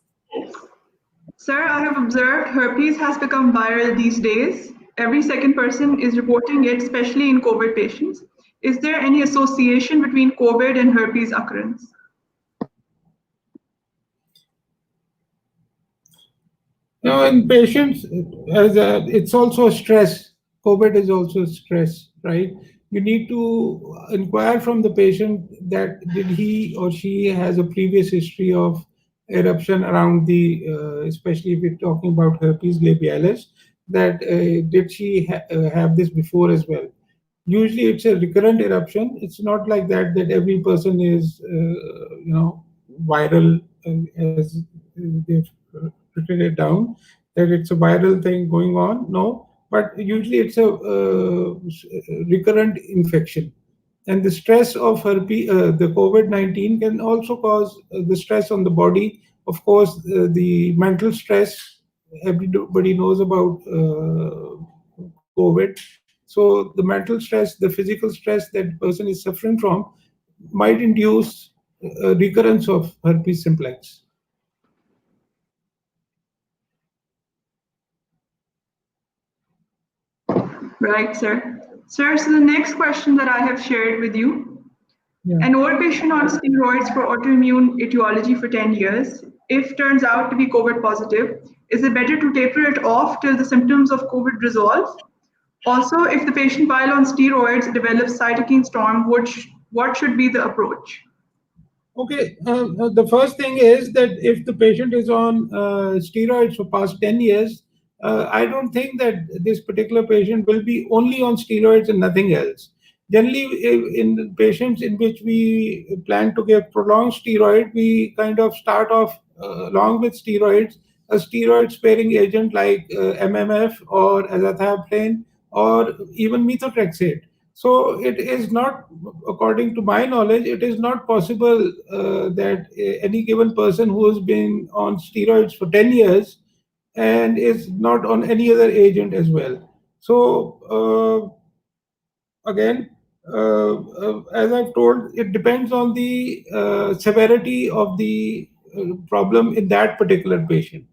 Sir, I have observed herpes has become viral these days. Every second person is reporting it, especially in COVID patients. Is there any association between COVID and herpes occurrence? In patients, it's also stress. COVID is also stress, right? You need to inquire from the patient that did he or she has a previous history of eruption around the, especially if we're talking about herpes labialis, that did she have this before as well? Usually it's a recurrent eruption. It's not like that every person is, viral as they've written it down, that it's a viral thing going on. No, but usually it's a recurrent infection. And the stress of herpes, the COVID-19 can also cause the stress on the body. Of course, the mental stress, everybody knows about COVID. So the mental stress, the physical stress that person is suffering from might induce a recurrence of herpes simplex. Right, sir. Sir, so the next question that I have shared with you, an old patient on steroids for autoimmune etiology for 10 years, if turns out to be COVID positive, is it better to taper it off till the symptoms of COVID resolve? Also, if the patient while on steroids develops cytokine storm, what should be the approach? Okay, the first thing is that if the patient is on steroids for past 10 years, I don't think that this particular patient will be only on steroids and nothing else. Generally, in patients in which we plan to give prolonged steroid, we kind of start off along with steroids, a steroid-sparing agent like MMF or azathioprine or even methotrexate. So it is not, according to my knowledge, it is not possible that any given person who has been on steroids for 10 years and is not on any other agent as well. So again, as I've told, it depends on the severity of the problem in that particular patient.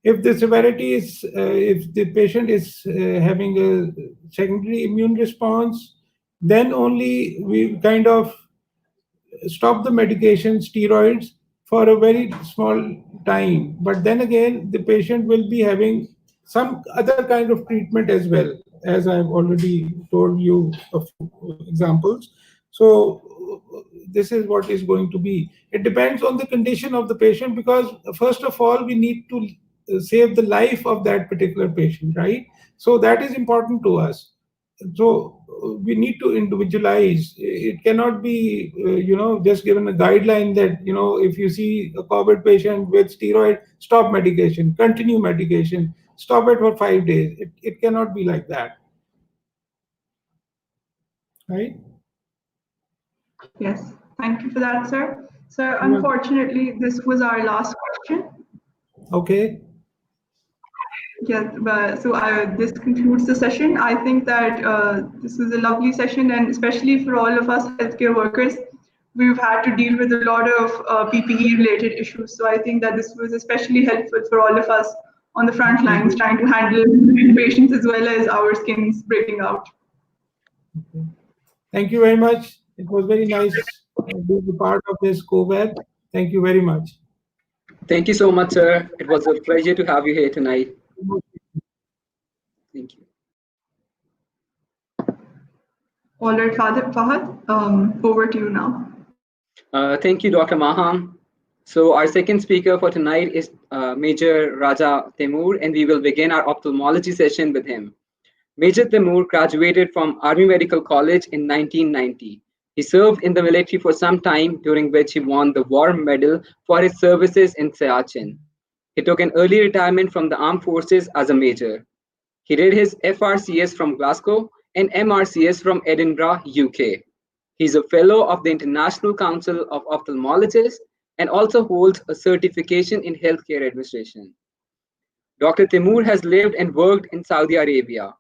If the severity is, if the patient is having a secondary immune response, then only we kind of stop the medication, steroids, for a very small time. But then again, the patient will be having some other kind of treatment as well, as I've already told you a few examples. So this is what is going to be. It depends on the condition of the patient, because first of all, we need to save the life of that particular patient, right? So that is important to us. So we need to individualize. It cannot be, just given a guideline that, if you see a COVID patient with steroid, stop medication, continue medication, stop it for 5 days. It cannot be like that, right? Yes, thank you for that, sir. So unfortunately, this was our last question. Okay. Yes, but so this concludes the session. I think that this was a lovely session, and especially for all of us healthcare workers, we've had to deal with a lot of PPE-related issues. So I think that this was especially helpful for all of us on the front lines trying to handle patients as well as our skins breaking out. Thank you very much. It was very nice to be part of this COVEB. Thank you very much. Thank you so much, sir. It was a pleasure to have you here tonight. Thank you. All right, Fahad, over to you now. Thank you, Dr. Maham. So our second speaker for tonight is Major Raja Taimoor, and we will begin our ophthalmology session with him. Major Taimoor graduated from RMU Medical College in 1990. He served in the military for some time, during which he won the War Medal for his services in Siachen. He took an early retirement from the armed forces as a major. He did his FRCS from Glasgow and MRCS from Edinburgh, UK. He's a fellow of the International Council of Ophthalmologists and also holds a certification in healthcare administration. Dr. Taimoor has lived and worked in Saudi Arabia.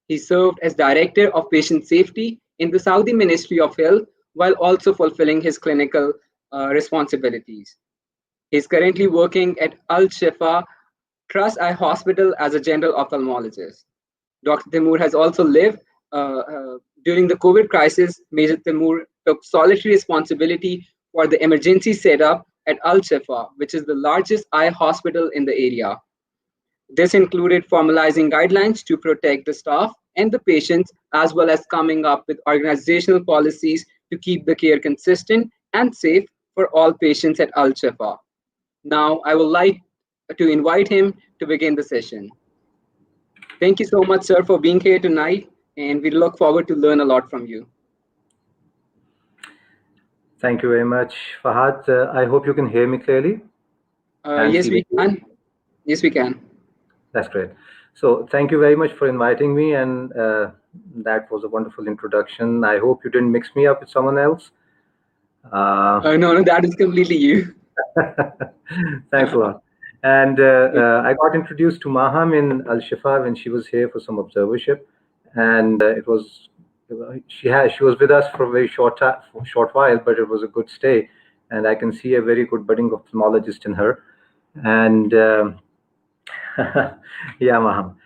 He served as Director of Patient Safety in the Saudi Ministry of Health while also fulfilling his clinical responsibilities. He's currently working at Al Shifa Trust Eye Hospital as a general ophthalmologist. Dr. Taimoor has also lived during the COVID crisis. Major Taimoor took solitary responsibility for the emergency setup at Al Shifa, which is the largest eye hospital in the area. This included formalizing guidelines to protect the staff and the patients, as well as coming up with organizational policies to keep the care consistent and safe for all patients at Al Shifa. Now, I would like to invite him to begin the session. Thank you so much, sir, for being here tonight, and we look forward to learn a lot from you. Thank you very much, Fahad. I hope you can hear me clearly. Yes, we can. Yes, we can. That's great. So thank you very much for inviting me, and that was a wonderful introduction. I hope you didn't mix me up with someone else. No, that is completely you. Thanks a lot. And I got introduced to Maham in Al Shifa when she was here for some observership, and it was she was with us for a very short while, but it was a good stay, and I can see a very good budding ophthalmologist in her. And yeah, Maham.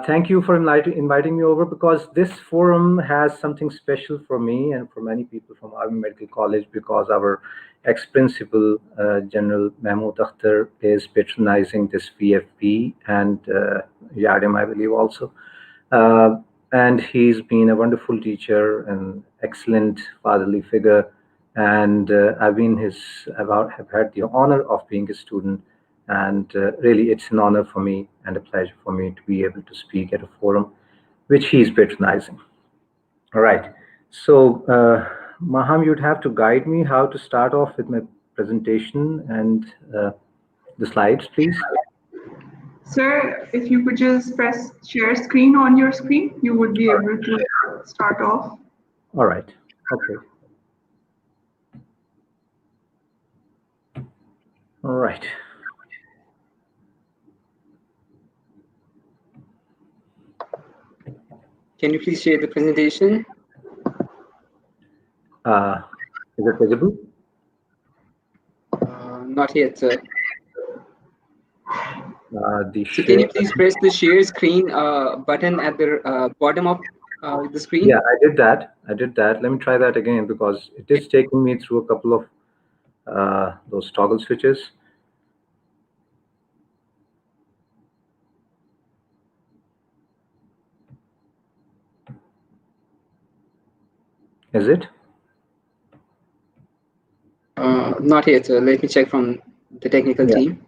Thank you for inviting me over, because this forum has something special for me and for many people from RMU Medical College, because our ex-principal, General Mahmood Akhtar, is patronizing this VFP, and Yadim, I believe, also. And he's been a wonderful teacher, an excellent fatherly figure, and I've had the honor of being a student. And really, it's an honor for me and a pleasure for me to be able to speak at a forum which he is patronizing. All right. So, Maham, you'd have to guide me how to start off with my presentation and the slides, please. Sir, if you could just press share screen on your screen, you would be able to start off. All right. Okay. All right. Can you please share the presentation? Is it visible? Not yet, sir. The Can you please press the share screen button at the bottom of the screen? Yeah, I did that. Let me try that again because it is taking me through a couple of those toggle switches. Is it? Not yet, sir. Let me check from the technical team.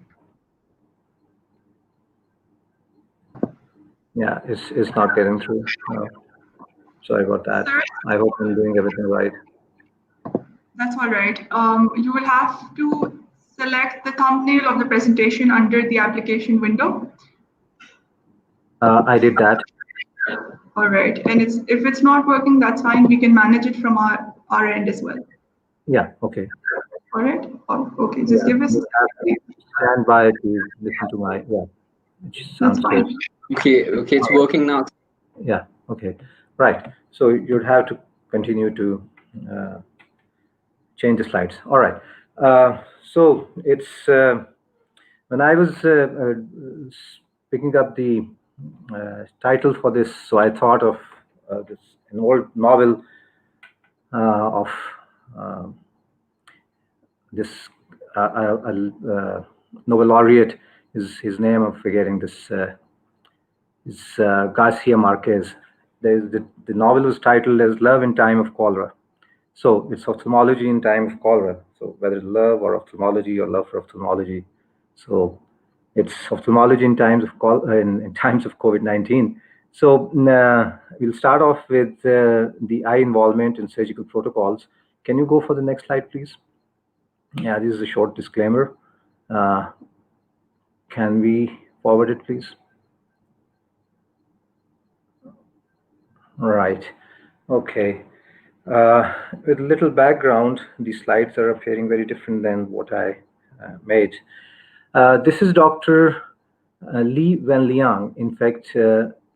Yeah, it's not getting through. No. Sorry about that. Sir? I hope I'm doing everything right. That's all right. You will have to select the thumbnail of the presentation under the application window. I did that. All right. And if it's not working, that's fine. We can manage it from our end as well. Yeah, okay. All right. Oh, okay. Just give us a second. Stand by to listen to my, That's fine. Okay, it's working now. Yeah, okay. Right. So you'd have to continue to change the slides. All right. So it's when I was picking up the title for this, so I thought of an old novel of this Nobel laureate. His name I'm forgetting. This is Garcia Marquez. The novel was titled as Love in Time of Cholera. So it's ophthalmology in time of cholera. So whether it's love or ophthalmology or love for ophthalmology. So it's ophthalmology in times of in times of COVID-19. So we'll start off with the eye involvement in surgical protocols. Can you go for the next slide, please? Yeah, this is a short disclaimer. Can we forward it, please? Right. Okay. With a little background, these slides are appearing very different than what I made. This is Dr. Li Wenliang. In fact,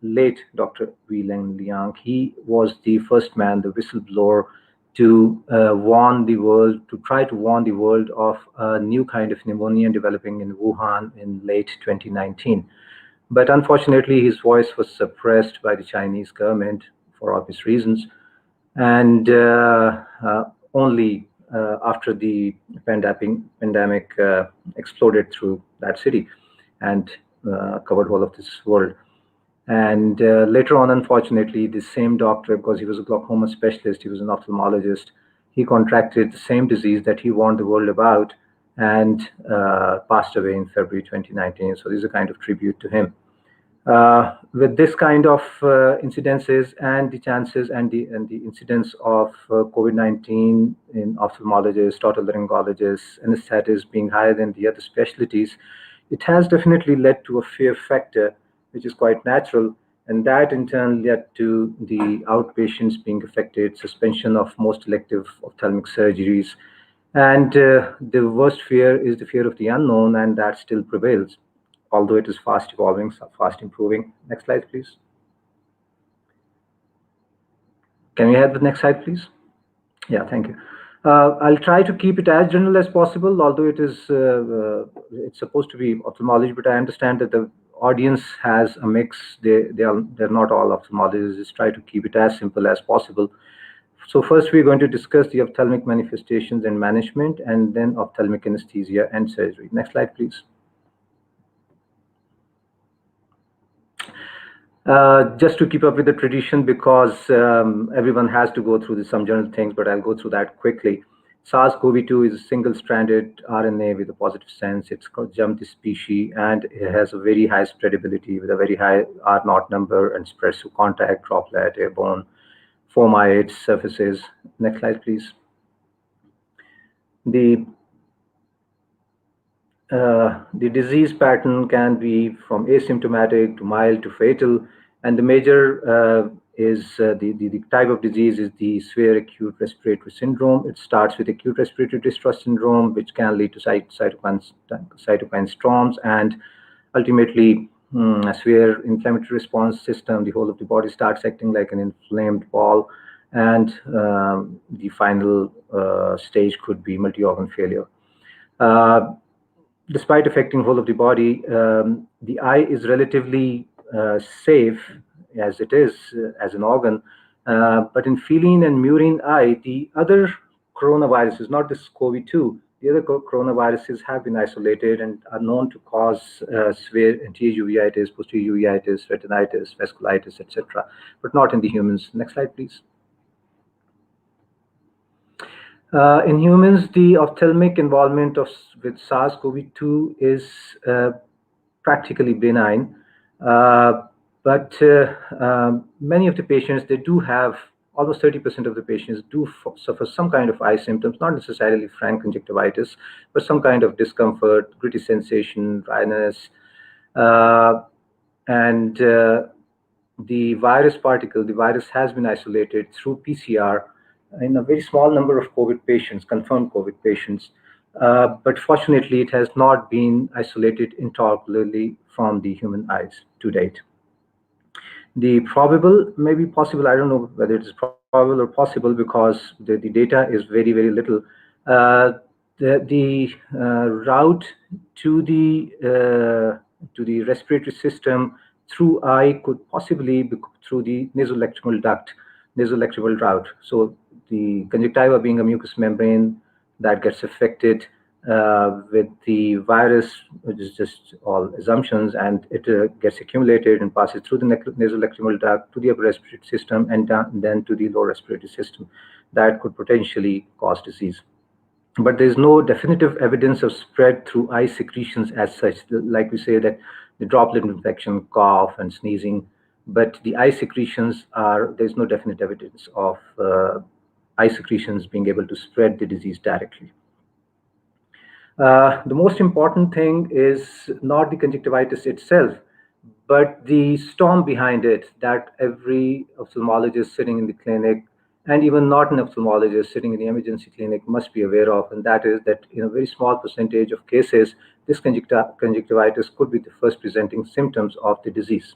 late Dr. Li Wenliang. He was the first man, the whistleblower, to warn the world, to try to warn the world of a new kind of pneumonia developing in Wuhan in late 2019. But unfortunately, his voice was suppressed by the Chinese government for obvious reasons. And only after the pandemic exploded through that city and covered all of this world. And later on, unfortunately, the same doctor, because he was a glaucoma specialist, he was an ophthalmologist, he contracted the same disease that he warned the world about and passed away in February 2019. So this is a kind of tribute to him. With this kind of incidences and the chances and the incidence of COVID-19 in ophthalmologists, otolaryngologists, anesthetists being higher than the other specialties, it has definitely led to a fear factor, which is quite natural, and that in turn led to the outpatients being affected, suspension of most elective ophthalmic surgeries, and the worst fear is the fear of the unknown, and that still prevails, although it is fast evolving, fast improving. Next slide, please. Can we have the next slide, please? Yeah, thank you. I'll try to keep it as general as possible, although it is it's supposed to be ophthalmology, but I understand that the audience has a mix. They're not all ophthalmologists. Just try to keep it as simple as possible. So first, we're going to discuss the ophthalmic manifestations and management, and then ophthalmic anesthesia and surgery. Next slide, please. Just to keep up with the tradition, because everyone has to go through some general things, but I'll go through that quickly. SARS-CoV-2 is a single-stranded RNA with a positive sense. It's called jumped species, and it has a very high spreadability with a very high R0 number and spreads through contact, droplet, airborne, fomites, surfaces. Next slide, please. The disease pattern can be from asymptomatic to mild to fatal, and the major the type of disease is the severe acute respiratory syndrome. It starts with acute respiratory distress syndrome, which can lead to cytokine storms, and ultimately a severe inflammatory response system. The whole of the body starts acting like an inflamed ball, and the final stage could be multi-organ failure. Despite affecting whole of the body, the eye is relatively safe as it is as an organ. But in feline and murine eye, the other coronaviruses, not this COVID-2, the other coronaviruses have been isolated and are known to cause severe anterior uveitis, posterior uveitis, retinitis, vasculitis, etc., but not in the humans. Next slide, please. In humans, the ophthalmic involvement with SARS-CoV-2 is practically benign, but many of the patients, they do have, almost 30% of the patients do suffer some kind of eye symptoms, not necessarily frank conjunctivitis, but some kind of discomfort, gritty sensation, dryness, and the virus particle, the virus has been isolated through PCR in a very small number of COVID patients, confirmed COVID patients, but fortunately it has not been isolated entirely from the human eyes to date. The probable, maybe possible, I don't know whether it is probable or possible because the data is very, very little. The route to the respiratory system through eye could possibly be through the nasolacrimal duct, nasolacrimal route. So the conjunctiva being a mucous membrane that gets affected with the virus, which is just all assumptions, and it gets accumulated and passes through the nasolacrimal duct to the upper respiratory system and then to the lower respiratory system. That could potentially cause disease. But there's no definitive evidence of spread through eye secretions as such. Like we say that the droplet infection, cough and sneezing, but the eye secretions there's no definite evidence of eye secretions being able to spread the disease directly. The most important thing is not the conjunctivitis itself, but the storm behind it that every ophthalmologist sitting in the clinic, and even not an ophthalmologist sitting in the emergency clinic, must be aware of, and that is that in a very small percentage of cases, this conjunctivitis could be the first presenting symptoms of the disease.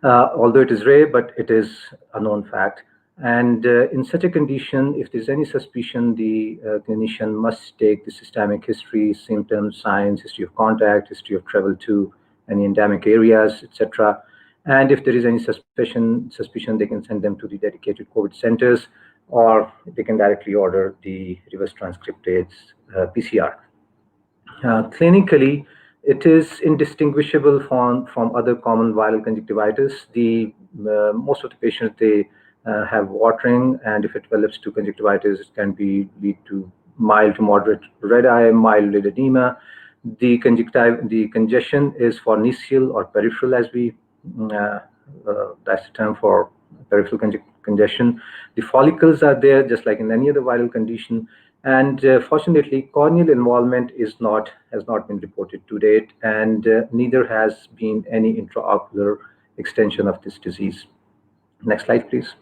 Although it is rare, but it is a known fact. And in such a condition, if there's any suspicion, the clinician must take the systemic history, symptoms, signs, history of contact, history of travel to any endemic areas, etc. And if there is any suspicion, they can send them to the dedicated COVID centers, or they can directly order the reverse transcriptase PCR. Clinically, it is indistinguishable from other common viral conjunctivitis. Most of the patients, they have watering, and if it develops to conjunctivitis, it can lead to mild to moderate red eye, mild lid edema. The congestion is for mesial or peripheral, as we that's the term for peripheral congestion. The follicles are there, just like in any other viral condition. And fortunately, corneal involvement has not been reported to date, and neither has been any intraocular extension of this disease. Next slide, please.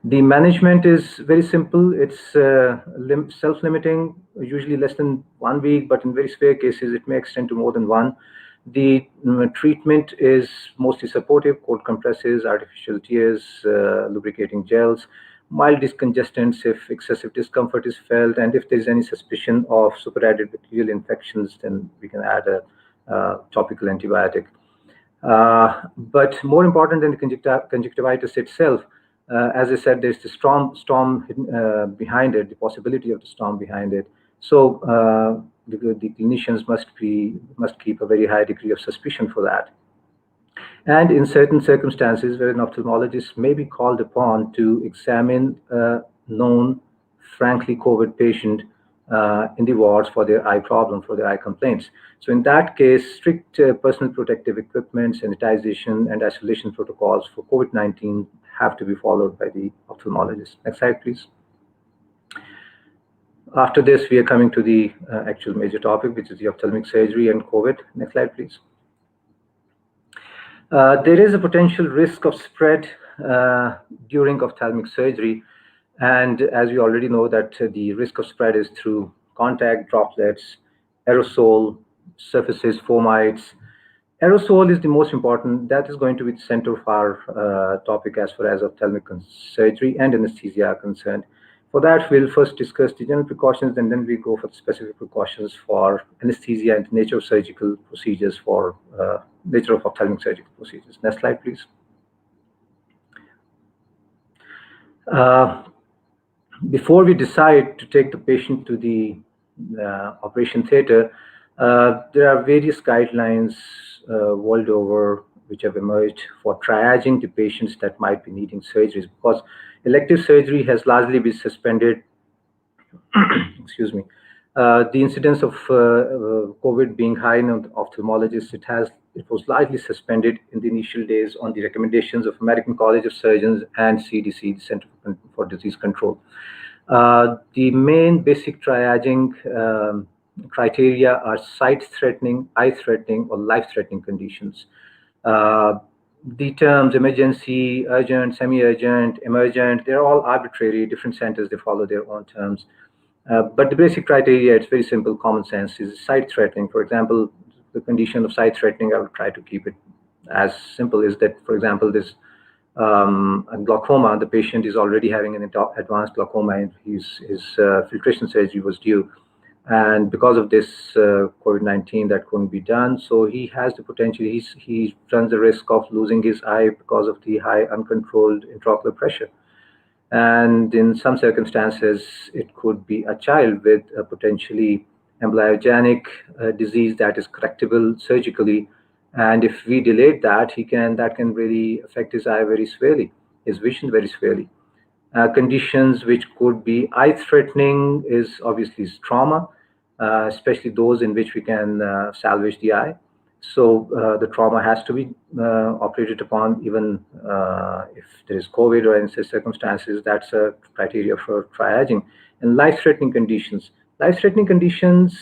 The management is very simple. It's self-limiting, usually less than 1 week, but in very severe cases, it may extend to more than one. The treatment is mostly supportive: cold compresses, artificial tears, lubricating gels, mild decongestants if excessive discomfort is felt, and if there is any suspicion of superadded bacterial infections, then we can add a topical antibiotic. But more important than the conjunctivitis itself, as I said, there's the storm behind it, the possibility of the storm behind it. So the clinicians must keep a very high degree of suspicion for that. And in certain circumstances where an ophthalmologist may be called upon to examine a known, frankly COVID patient in the wards for their eye problem, for their eye complaints. So in that case, strict personal protective equipment, sanitization, and isolation protocols for COVID-19 have to be followed by the ophthalmologist. Next slide, please. After this, we are coming to the actual major topic, which is the ophthalmic surgery and COVID. Next slide, please. There is a potential risk of spread during ophthalmic surgery. And as we already know that the risk of spread is through contact, droplets, aerosol, surfaces, fomites. Aerosol is the most important. That is going to be the center of our topic as far as ophthalmic surgery and anesthesia are concerned. For that, we'll first discuss the general precautions, and then we go for the specific precautions for anesthesia and nature of surgical procedures for nature of ophthalmic surgical procedures. Next slide, please. Before we decide to take the patient to the operation theater, there are various guidelines world over which have emerged for triaging the patients that might be needing surgeries, because elective surgery has largely been suspended. Excuse me. The incidence of COVID being high in ophthalmologists, it was largely suspended in the initial days on the recommendations of American College of Surgeons and CDC, the Center for Disease Control. The main basic triaging criteria are sight-threatening, eye-threatening, or life-threatening conditions. The terms emergency, urgent, semi-urgent, emergent, they're all arbitrary. Different centers, they follow their own terms. But the basic criteria, it's very simple, common sense, is sight-threatening. For example, the condition of sight-threatening, I would try to keep it as simple as that. For example, this a glaucoma, the patient is already having an advanced glaucoma, and his filtration surgery was due. And because of this COVID-19, that couldn't be done. So he has the potential, he runs the risk of losing his eye because of the high uncontrolled intraocular pressure. And in some circumstances, it could be a child with a potentially embryogenic disease that is correctable surgically. And if we delayed that, that can really affect his eye very severely, his vision very severely. Conditions which could be eye-threatening is obviously trauma, especially those in which we can salvage the eye. So the trauma has to be operated upon, even if there is COVID or any such circumstances. That's a criteria for triaging. And life-threatening conditions. Life-threatening conditions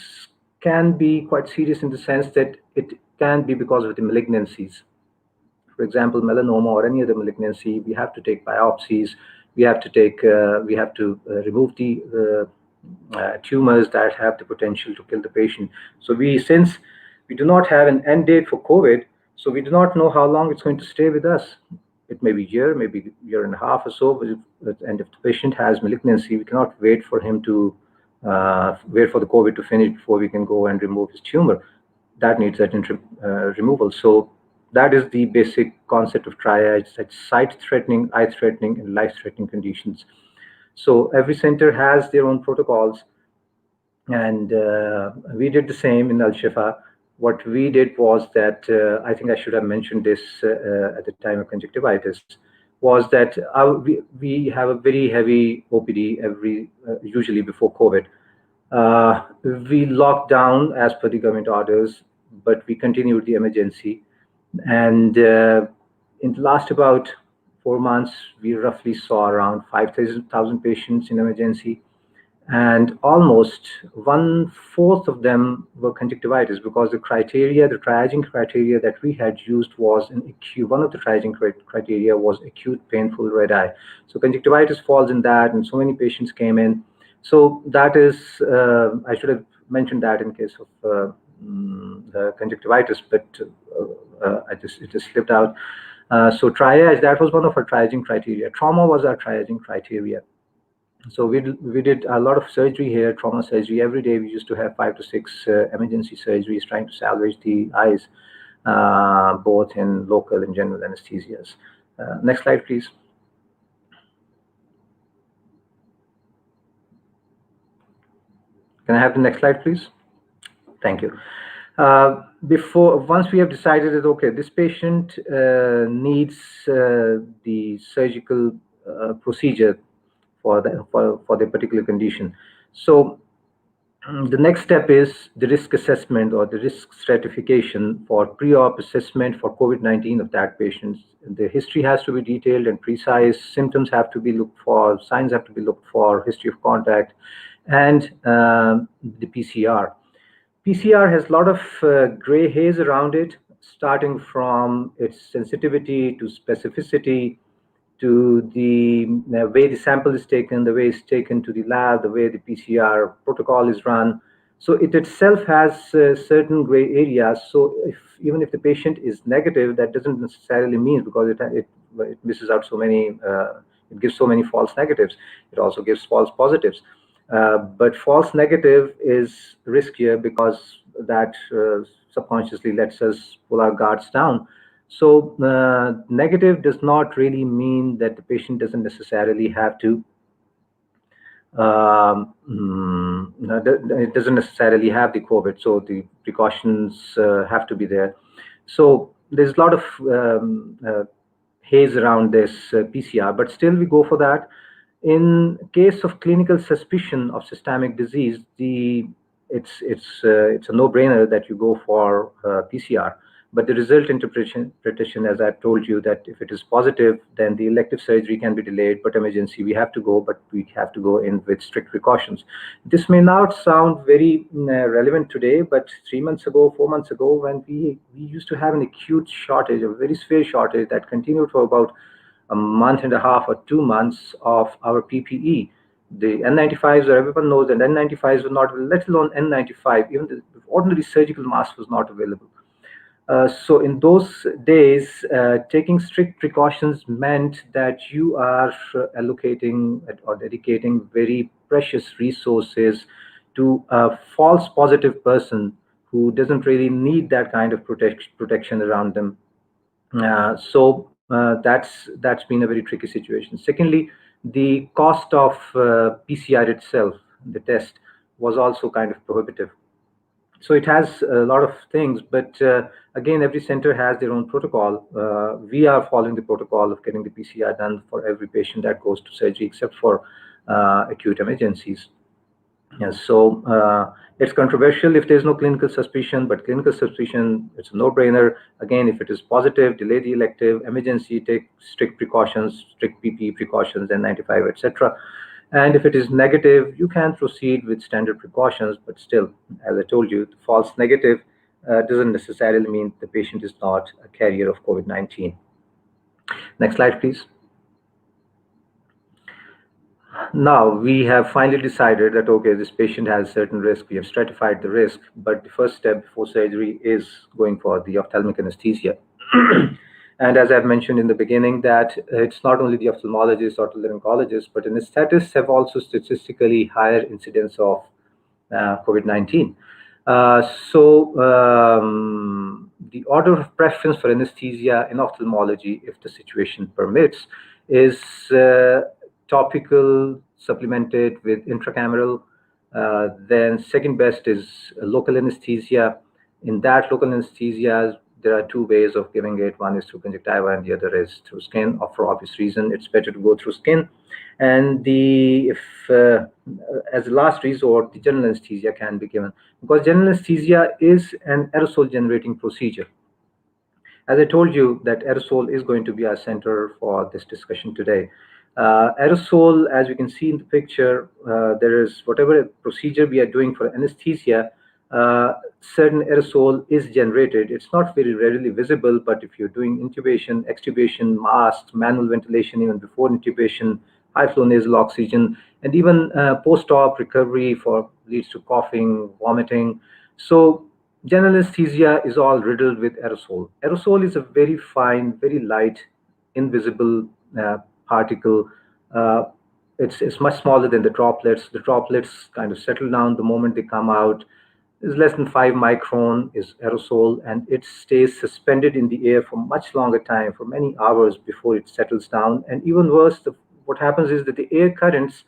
can be quite serious in the sense that it can be because of the malignancies. For example, melanoma or any other malignancy, we have to take biopsies. We have to remove the tumors that have the potential to kill the patient. So since we do not have an end date for COVID, so we do not know how long it's going to stay with us. It may be a year, maybe a year and a half or so. And if the patient has malignancy, we cannot wait for him to wait for the COVID to finish before we can go and remove his tumor. That needs urgent removal. So that is the basic concept of triage, that's sight-threatening, eye-threatening, and life-threatening conditions. So every center has their own protocols, and we did the same in Al-Shifa. What we did was that, I think I should have mentioned this at the time of conjunctivitis, was that we have a very heavy OPD usually before COVID. We locked down as per the government orders, but we continued the emergency. And in the last about 4 months, we roughly saw around 5,000 patients in emergency, and almost 1/4 of them were conjunctivitis, because the triaging criteria that we had used was an acute. One of the triaging criteria was acute painful red eye. So conjunctivitis falls in that, and so many patients came in. So that is, I should have mentioned that in case of the conjunctivitis, but it just slipped out. So triage, that was one of our triaging criteria. Trauma was our triaging criteria. So we did a lot of surgery here, trauma surgery. Every day we used to have 5 to 6 emergency surgeries trying to salvage the eyes, both in local and general anesthesias. Next slide, please. Can I have the next slide, please? Thank you. Once we have decided that, okay, this patient needs the surgical procedure for the particular condition. So The next step is the risk assessment or the risk stratification for pre-op assessment for COVID-19 of that patient. The history has to be detailed and precise. Symptoms have to be looked for. Signs have to be looked for. History of contact, and the PCR. PCR has a lot of gray haze around it, starting from its sensitivity to specificity, to the way the sample is taken, the way it's taken to the lab, the way the PCR protocol is run. So it itself has certain gray areas. So even if the patient is negative, that doesn't necessarily mean, because it misses out so many, it gives so many false negatives. It also gives false positives. But false negative is riskier because that subconsciously lets us pull our guards down. So negative does not really mean that the patient doesn't necessarily have to, it doesn't necessarily have the COVID, so the precautions have to be there. So there's a lot of haze around this PCR, but still we go for that. In case of clinical suspicion of systemic disease, it's a no-brainer that you go for PCR. But the result interpretation, as I've told you, that if it is positive, then the elective surgery can be delayed, but emergency we have to go, but we have to go in with strict precautions. This may not sound very relevant today, but 3 months ago, 4 months ago, when we used to have an acute shortage, a very severe shortage that continued for about a month and a half or 2 months of our PPE. The N95s, everyone knows that N95s were not, let alone N95, even the ordinary surgical mask was not available. So in those days, taking strict precautions meant that you are allocating or dedicating very precious resources to a false positive person who doesn't really need that kind of protection around them. So that's been a very tricky situation. Secondly, the cost of PCR itself, the test, was also kind of prohibitive. So it has a lot of things, but again, every center has their own protocol. We are following the protocol of getting the PCR done for every patient that goes to surgery, except for acute emergencies. Yeah, so it's controversial if there's no clinical suspicion, but clinical suspicion, it's a no-brainer. Again, if it is positive, delay the elective, emergency, take strict precautions, strict PPE precautions, N95, etc. And if it is negative, you can proceed with standard precautions, but still, as I told you, false negative doesn't necessarily mean the patient is not a carrier of COVID-19. Next slide, please. Now, we have finally decided that, okay, this patient has certain risk. We have stratified the risk, but the first step before surgery is going for the ophthalmic anesthesia. And as I've mentioned in the beginning, that it's not only the ophthalmologists or otolaryngologists, but anesthetists have also statistically higher incidence of COVID-19. The order of preference for anesthesia in ophthalmology, if the situation permits, is topical supplemented with intracameral. Then second best is local anesthesia. In that local anesthesia, there are two ways of giving it. One is through conjunctiva and the other is through skin. Or for obvious reason, it's better to go through skin. And as a last resort, the general anesthesia can be given, because general anesthesia is an aerosol generating procedure. As I told you, that aerosol is going to be our center for this discussion today. Aerosol, as you can see in the picture, there is whatever procedure we are doing for anesthesia, certain aerosol is generated. It's not very readily visible, but if you're doing intubation, extubation, masks, manual ventilation, even before intubation, high flow nasal oxygen, and even post-op recovery leads to coughing, vomiting. So general anesthesia is all riddled with aerosol. Aerosol is a very fine, very light, invisible particle. It's much smaller than the droplets. The droplets kind of settle down the moment they come out. Is less than 5 micron is aerosol, and it stays suspended in the air for much longer time, for many hours before it settles down. And even worse, what happens is that the air currents,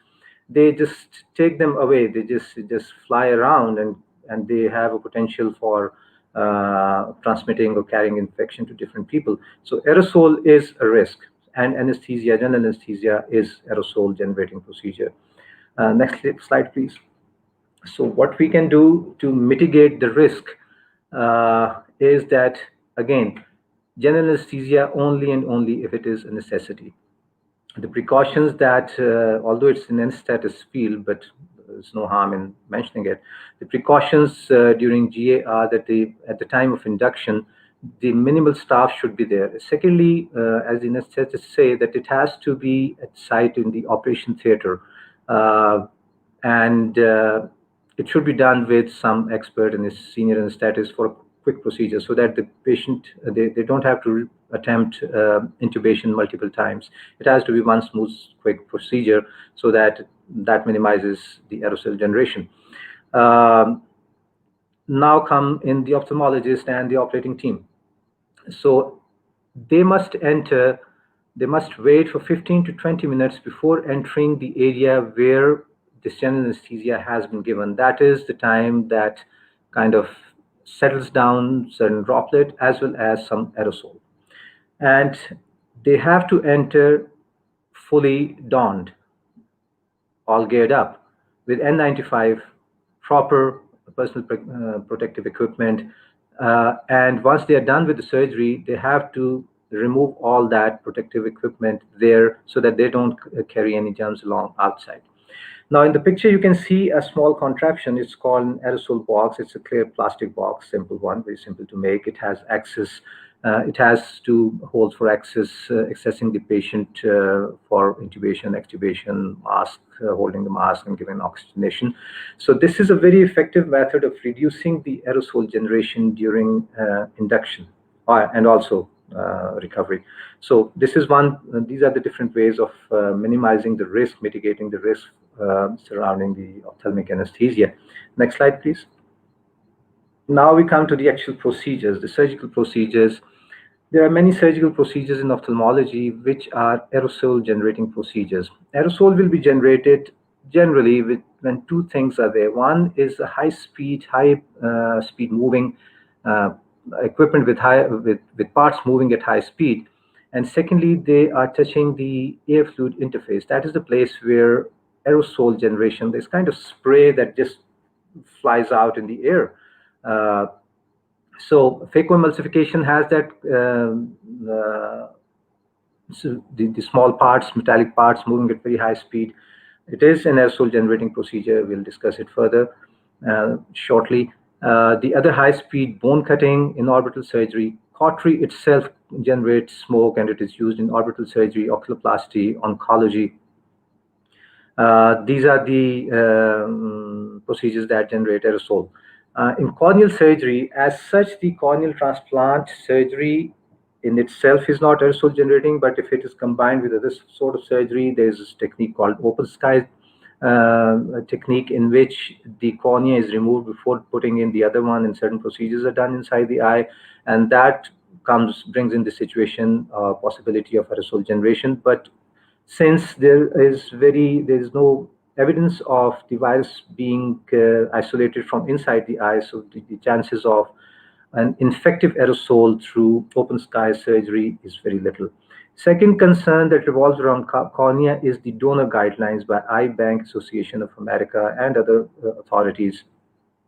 they just take them away. They just fly around, and they have a potential for transmitting or carrying infection to different people. So aerosol is a risk, and anesthesia, general anesthesia, is aerosol generating procedure. Next slide, please. So what we can do to mitigate the risk is that, again, general anesthesia only and only if it is a necessity. The precautions that, although it's an anesthetist field, but there's no harm in mentioning it, the precautions during GA are that at the time of induction, the minimal staff should be there. Secondly, as the anesthetists say, that it has to be at site in the operation theater. And it should be done with some expert and a senior anesthetist for a quick procedure, so that the patient, they don't have to attempt intubation multiple times. It has to be one smooth, quick procedure, so that minimizes the aerosol generation. Now come in the ophthalmologist and the operating team. So they must wait for 15 to 20 minutes before entering the area where this general anesthesia has been given. That is the time that kind of settles down certain droplet as well as some aerosol. And they have to enter fully donned, all geared up with N95, proper personal protective equipment. And once they are done with the surgery, they have to remove all that protective equipment there so that they don't carry any germs along outside. Now, in the picture, you can see a small contraption. It's called an aerosol box. It's a clear plastic box, simple one, very simple to make. It has access. It has two holes for accessing the patient for intubation, extubation, mask, holding the mask and giving oxygenation. So this is a very effective method of reducing the aerosol generation during induction and also recovery. So this is one. These are the different ways of minimizing the risk, mitigating the risk surrounding the ophthalmic anesthesia. Next slide, please. Now we come to the actual procedures, the surgical procedures. There are many surgical procedures in ophthalmology which are aerosol generating procedures. Aerosol will be generated generally when two things are there. One is a high speed moving equipment with parts moving at high speed. And secondly, they are touching the air fluid interface. That is the place where aerosol generation, this kind of spray that just flies out in the air. So phacoemulsification has that, so the small parts, metallic parts moving at very high speed. It is an aerosol generating procedure. We'll discuss it further shortly. The other high speed bone cutting in orbital surgery. Cautery itself generates smoke and it is used in orbital surgery, oculoplasty, oncology. These are the procedures that generate aerosol. In corneal surgery, as such, the corneal transplant surgery in itself is not aerosol generating, but if it is combined with other sort of surgery, there's this technique called open sky technique, in which the cornea is removed before putting in the other one, and certain procedures are done inside the eye, and that brings in the situation possibility of aerosol generation. But since there is no evidence of the virus being isolated from inside the eye, so the chances of an infective aerosol through open sky surgery is very little. Second concern that revolves around cornea is the donor guidelines by Eye Bank Association of America and other authorities.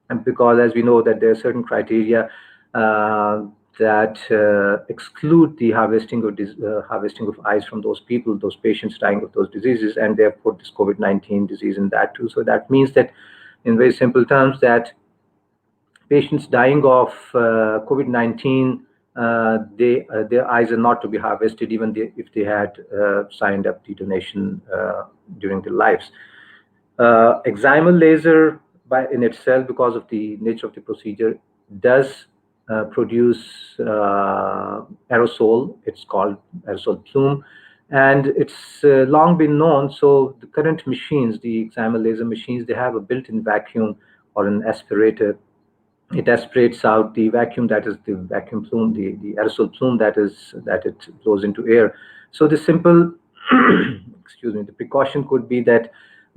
And because, as we know, that there are certain criteria that exclude the harvesting of eyes from those people, those patients dying of those diseases, and they have put this COVID-19 disease in that too. So that means that, in very simple terms, that patients dying of COVID-19, their eyes are not to be harvested, even if they had signed up the donation during their lives. Excimer laser, in itself, because of the nature of the procedure, does produce aerosol. It's called aerosol plume, and it's long been known. So the current machines, the excimer laser machines, they have a built-in vacuum or an aspirator. It aspirates out the vacuum, that is the vacuum plume, the aerosol plume that it blows into air. So the simple, excuse me, the precaution could be that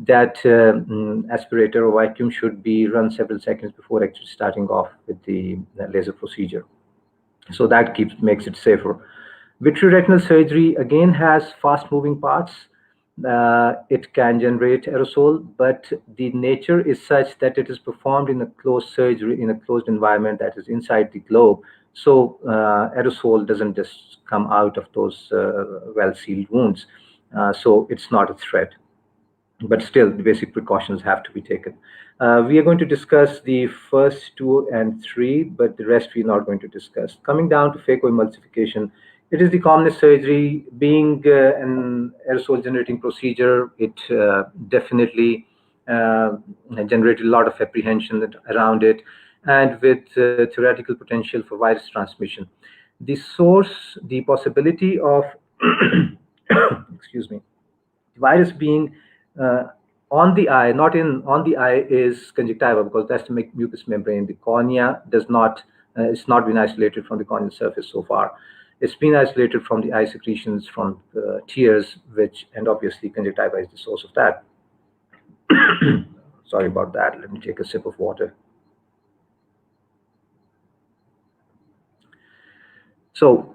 aspirator or vacuum should be run several seconds before actually starting off with the laser procedure. So that makes it safer. Vitreoretinal surgery again has fast-moving parts. It can generate aerosol, but the nature is such that it is performed in a closed surgery, in a closed environment that is inside the globe. So aerosol doesn't just come out of those well-sealed wounds. So it's not a threat. But still, the basic precautions have to be taken. We are going to discuss the first 2 and 3, but the rest we're not going to discuss. Coming down to phacoemulsification, it is the commonest surgery. Being an aerosol generating procedure, it definitely generated a lot of apprehension around it, and with theoretical potential for virus transmission. The source, the possibility of, excuse me, virus being on the eye, not on the eye, is conjunctiva, because that's the mucous membrane. The cornea does not, it's not been isolated from the corneal surface so far. It's been isolated from the eye secretions, from tears, and obviously conjunctiva is the source of that. Sorry about that. Let me take a sip of water. So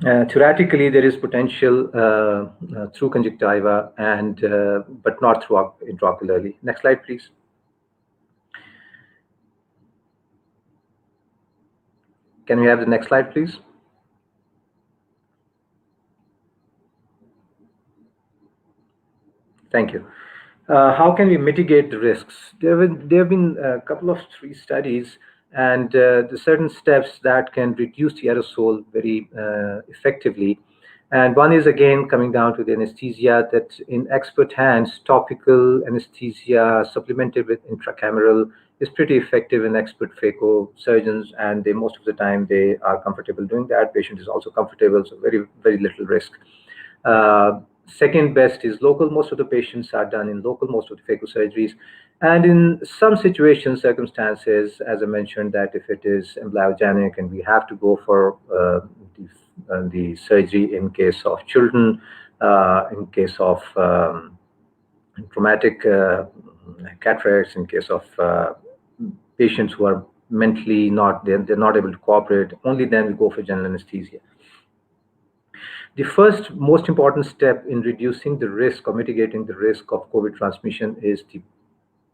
theoretically, there is potential through conjunctiva, and but not through intraocularly. Next slide, please. Can we have the next slide, please? Thank you. How can we mitigate the risks? There have been a couple of 3 studies, and the certain steps that can reduce the aerosol very effectively. And one is, again, coming down to the anesthesia, that in expert hands, topical anesthesia supplemented with intracameral is pretty effective in expert phaco surgeons, and most of the time they are comfortable doing that. Patient is also comfortable, so very, very little risk. Second best is local. Most of the patients are done in local, most of the phaco surgeries. And in some situations, circumstances, as I mentioned, that if it is embryogenic and we have to go for the surgery in case of children, in case of traumatic cataracts, in case of patients who are mentally they're not able to cooperate, only then we go for general anesthesia. The first most important step in reducing the risk or mitigating the risk of COVID transmission is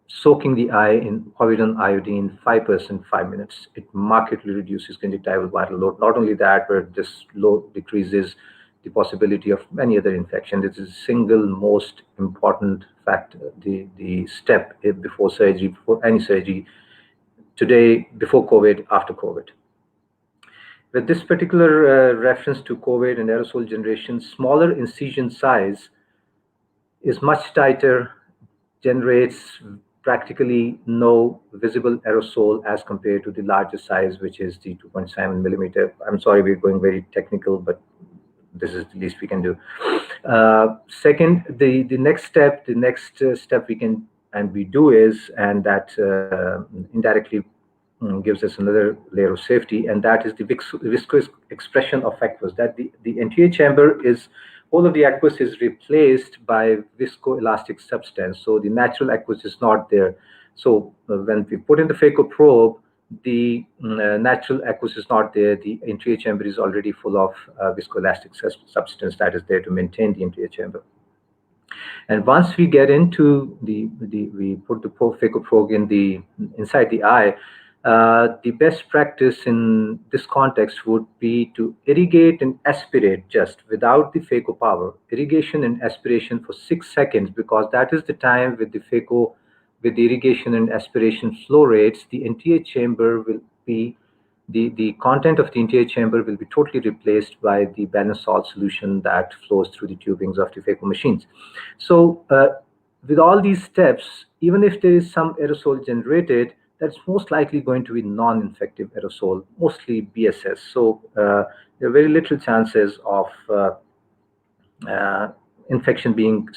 soaking the eye in povidone iodine 5% 5 minutes. It markedly reduces conjunctival viral load. Not only that, but this load decreases the possibility of many other infections. This is the single most important factor, the step before surgery, before any surgery, today, before COVID, after COVID. With this particular reference to COVID and aerosol generation, smaller incision size is much tighter, generates practically no visible aerosol as compared to the larger size, which is the 2.7 millimeter. I'm sorry, we're going very technical, but this is the least we can do. Second, the next step we can and we do is, and that indirectly gives us another layer of safety, and that is the viscous expression of aqueous. That the anterior chamber is, all of the aqueous is replaced by viscoelastic substance. So the natural aqueous is not there. So when we put in the phaco probe, the natural aqueous is not there. The anterior chamber is already full of viscoelastic substance that is there to maintain the anterior chamber. And once we get into we put the phaco probe inside the eye, the best practice in this context would be to irrigate and aspirate just without the phaco power. Irrigation and aspiration for 6 seconds, because that is the time with the phaco, with the irrigation and aspiration flow rates, the anterior chamber will be, the content of the anterior chamber will be totally replaced by the balanced salt solution that flows through the tubings of the phaco machines. So with all these steps, even if there is some aerosol generated, that's most likely going to be non-infective aerosol, mostly BSS. So there are very little chances of infection being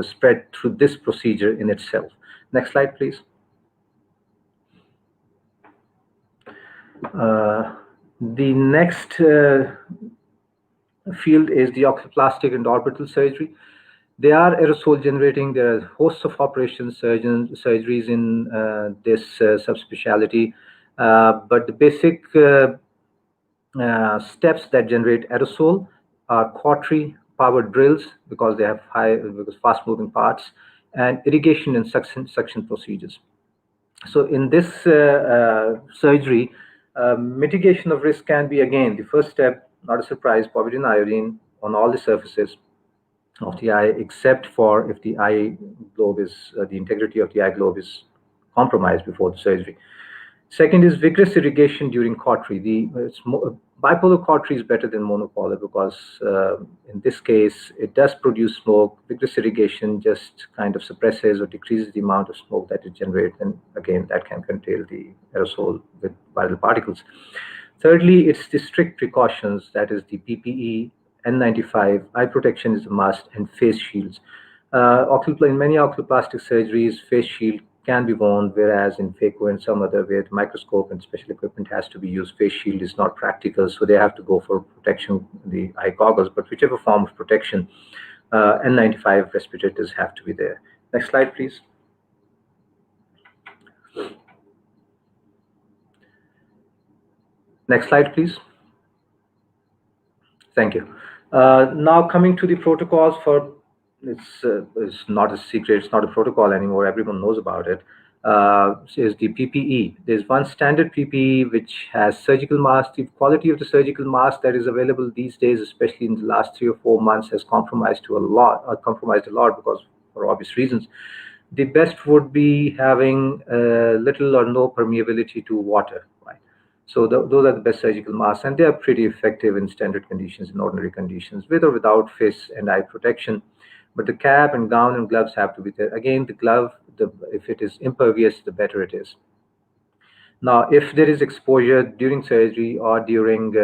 spread through this procedure in itself. Next slide, please. The next field is the oculoplastic and orbital surgery. They are aerosol generating. There are hosts of surgeries in this subspecialty, but the basic steps that generate aerosol are cautery, power drills because they have fast-moving parts, and irrigation and suction procedures. So in this surgery, mitigation of risk can be, again, the first step, not a surprise, povidone iodine on all the surfaces of the eye, except for if the eye globe is, the integrity of the eye globe is compromised before the surgery. Second is vigorous irrigation during cautery. Bipolar cautery is better than monopolar because in this case, it does produce smoke. Vigorous irrigation just kind of suppresses or decreases the amount of smoke that is generated. And again, that can contain the aerosol with viral particles. Thirdly, it's the strict precautions, that is the PPE, N95, eye protection is a must, and face shields. In many oculoplastic surgeries, face shield can be worn, whereas in phaco and some other where the microscope and special equipment has to be used, face shield is not practical, so they have to go for protection, the eye goggles. But whichever form of protection, N95 respirators have to be there. Next slide, please. Next slide, please. Thank you. Now coming to the protocols for, it's not a secret, it's not a protocol anymore, everyone knows about it, is the PPE. There's one standard PPE which has surgical mask. The quality of the surgical mask that is available these days, especially in the last 3 or 4 months, has compromised a lot because for obvious reasons. The best would be having little or no permeability to water, right? So those are the best surgical masks, and they are pretty effective in standard conditions, in ordinary conditions, with or without face and eye protection. But the cap and gown and gloves have to be there. Again, the glove, if it is impervious, the better it is. Now, if there is exposure during surgery or during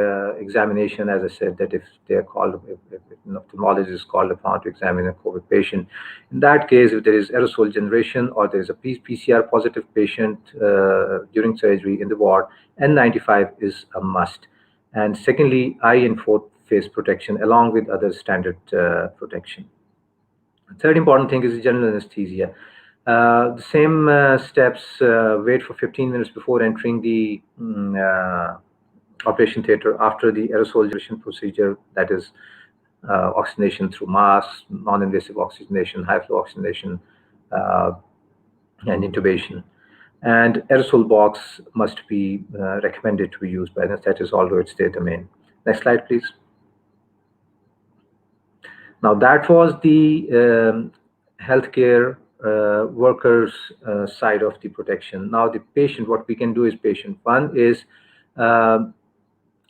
examination, as I said, that if they are called, if an ophthalmologist is called upon to examine a COVID patient, in that case, if there is aerosol generation or there is a PCR positive patient during surgery in the ward, N95 is a must. And secondly, eye and face protection along with other standard protection. The third important thing is general anesthesia. The same steps, wait for 15 minutes before entering the operation theater after the aerosol generation procedure, that is oxygenation through masks, non-invasive oxygenation, high-flow oxygenation, and intubation. And aerosol box must be recommended to be used by anesthetists, although it's their domain. Next slide, please. Now that was the healthcare workers side of the protection. Now the patient, what we can do is patient. One is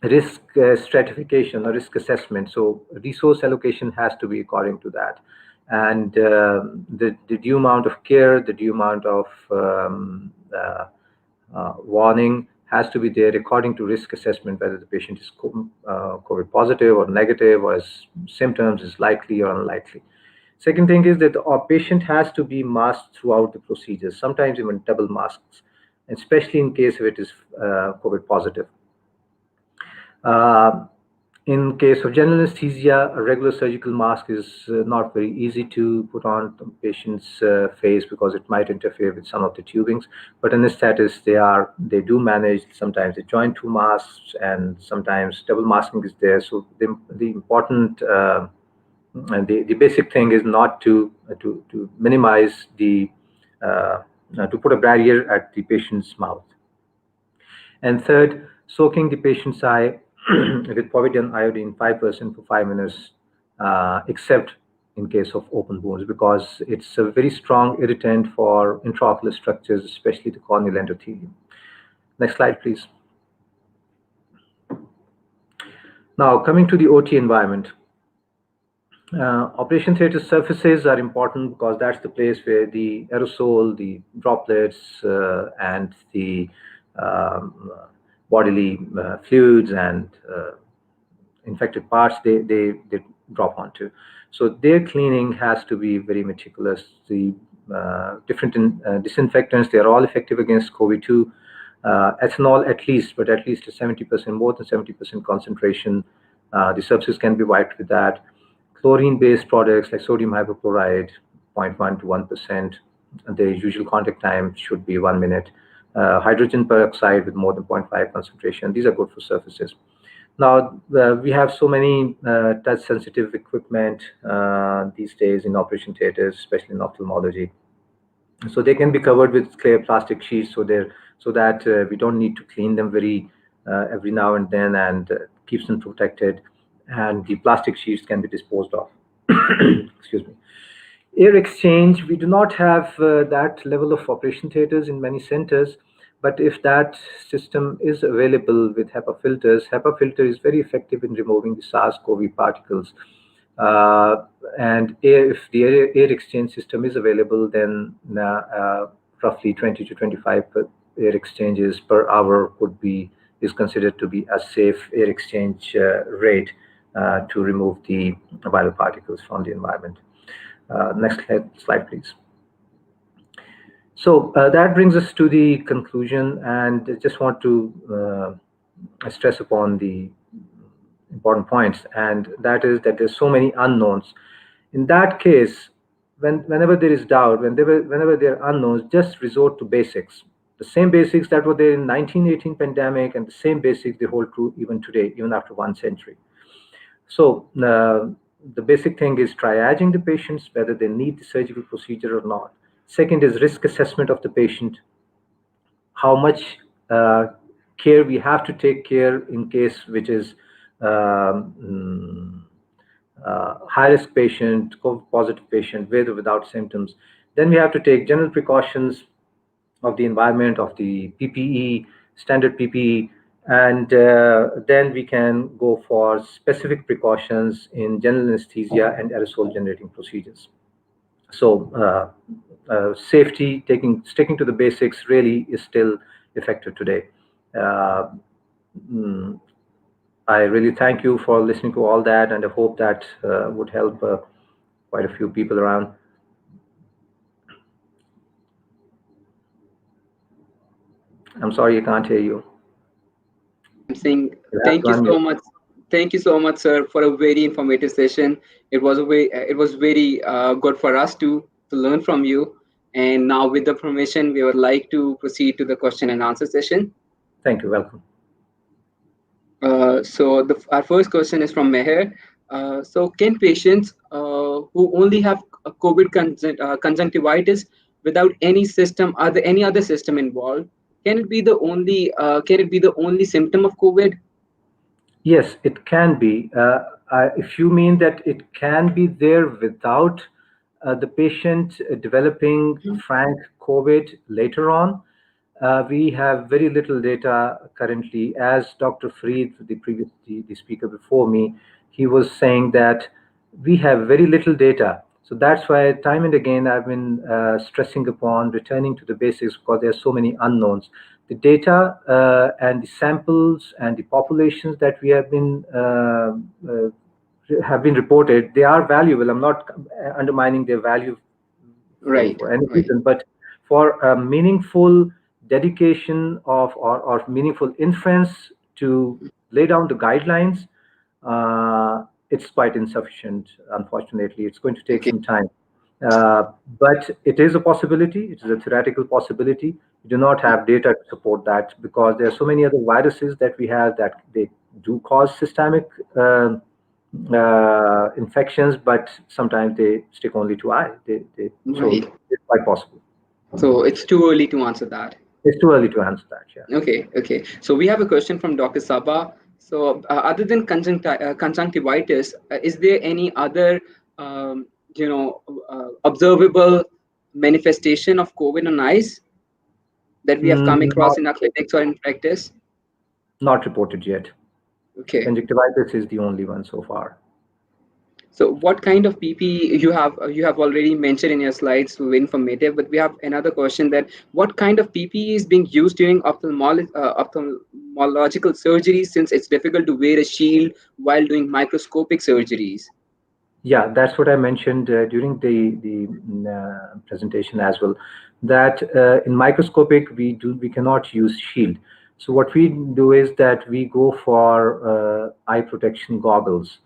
risk stratification or risk assessment. So resource allocation has to be according to that. And the due amount of care, the due amount of warning has to be there according to risk assessment, whether the patient is COVID positive or negative, or has symptoms, is likely or unlikely. Second thing is that our patient has to be masked throughout the procedure, sometimes even double masks, especially in case if it is COVID positive. In case of general anesthesia, a regular surgical mask is not very easy to put on the patient's face because it might interfere with some of the tubings. But anesthetists, they do manage. Sometimes they join 2 masks, and sometimes double masking is there. So the important and the basic thing is not to minimize the to put a barrier at the patient's mouth. And third, soaking the patient's eye with povidone iodine 5% for 5 minutes, except in case of open wounds, because it's a very strong irritant for intraocular structures, especially the corneal endothelium. Next slide, please. Now, coming to the OT environment. Operation theater surfaces are important because that's the place where the aerosol, the droplets, and the bodily fluids and infected parts, they drop onto. So their cleaning has to be very meticulous. The different disinfectants, they are all effective against COVID-2. Ethanol at least, but at least a 70%, more than 70% concentration. The surfaces can be wiped with that. Chlorine-based products like sodium hypochlorite, 0.1 to 1%. The usual contact time should be 1 minute. Hydrogen peroxide with more than 0.5 concentration. These are good for surfaces. Now, we have so many touch-sensitive equipment these days in operation theaters, especially in ophthalmology. So they can be covered with clear plastic sheets, so that we don't need to clean them every now and then, and keeps them protected. And the plastic sheets can be disposed of. Excuse me. Air exchange, we do not have that level of operation theaters in many centers, but if that system is available with HEPA filters, HEPA filter is very effective in removing the SARS-CoV particles. And if the air exchange system is available, then roughly 20 to 25 air exchanges per hour is considered to be a safe air exchange rate to remove the viral particles from the environment. Next slide, please. So that brings us to the conclusion, and I just want to stress upon the important points, and that is that there's so many unknowns. In that case, whenever there is doubt, whenever there are unknowns, just resort to basics. The same basics that were there in 1918 pandemic, and the same basics they hold true even today, even after 1 century. So the basic thing is triaging the patients, whether they need the surgical procedure or not. Second is risk assessment of the patient, how much care we have to take care in case which is high-risk patient, COVID-positive patient with or without symptoms. Then we have to take general precautions of the environment, of the PPE, standard PPE, and then we can go for specific precautions in general anesthesia and aerosol generating procedures. So safety, sticking to the basics really is still effective today. I really thank you for listening to all that, and I hope that would help quite a few people around. I'm sorry, I can't hear you. I'm saying thank you so much. Thank you so much, sir, for a very informative session. It was very good for us to learn from you. And now, with the permission, we would like to proceed to the question and answer session. Thank you. Welcome. So our first question is from Meher. So can patients who only have a COVID conjunctivitis without any system, are there any other system involved? Can it be the only symptom of COVID? Yes, it can be. If you mean that it can be there without the patient developing frank COVID later on, we have very little data currently. As Dr. Farid, the speaker before me, he was saying that we have very little data. So that's why time and again I've been stressing upon returning to the basics, because there are so many unknowns. The data and the samples and the populations that we have been reported, they are valuable. I'm not undermining their value for any reason, but for a meaningful dedication of or meaningful inference to lay down the guidelines, it's quite insufficient. Unfortunately, it's going to take some time, but it is a possibility. It is a theoretical possibility. We do not have data to support that, because there are so many other viruses that we have that they do cause systemic infections, but sometimes they stick only to eye. So it's quite possible. So it's too early to answer that. It's too early to answer that, yeah. Okay. So we have a question from Dr. Sabha. So other than conjunctivitis, is there any other, observable manifestation of COVID on eyes that we have come across in our clinics or in practice? Not reported yet. Okay. Conjunctivitis is the only one so far. So what kind of PPE you have already mentioned in your slides, very informative, but we have another question that what kind of PPE is being used during ophthalmological surgeries, since it's difficult to wear a shield while doing microscopic surgeries? Yeah, that's what I mentioned during the presentation as well, that in microscopic we cannot use shield. So what we do is that we go for eye protection goggles.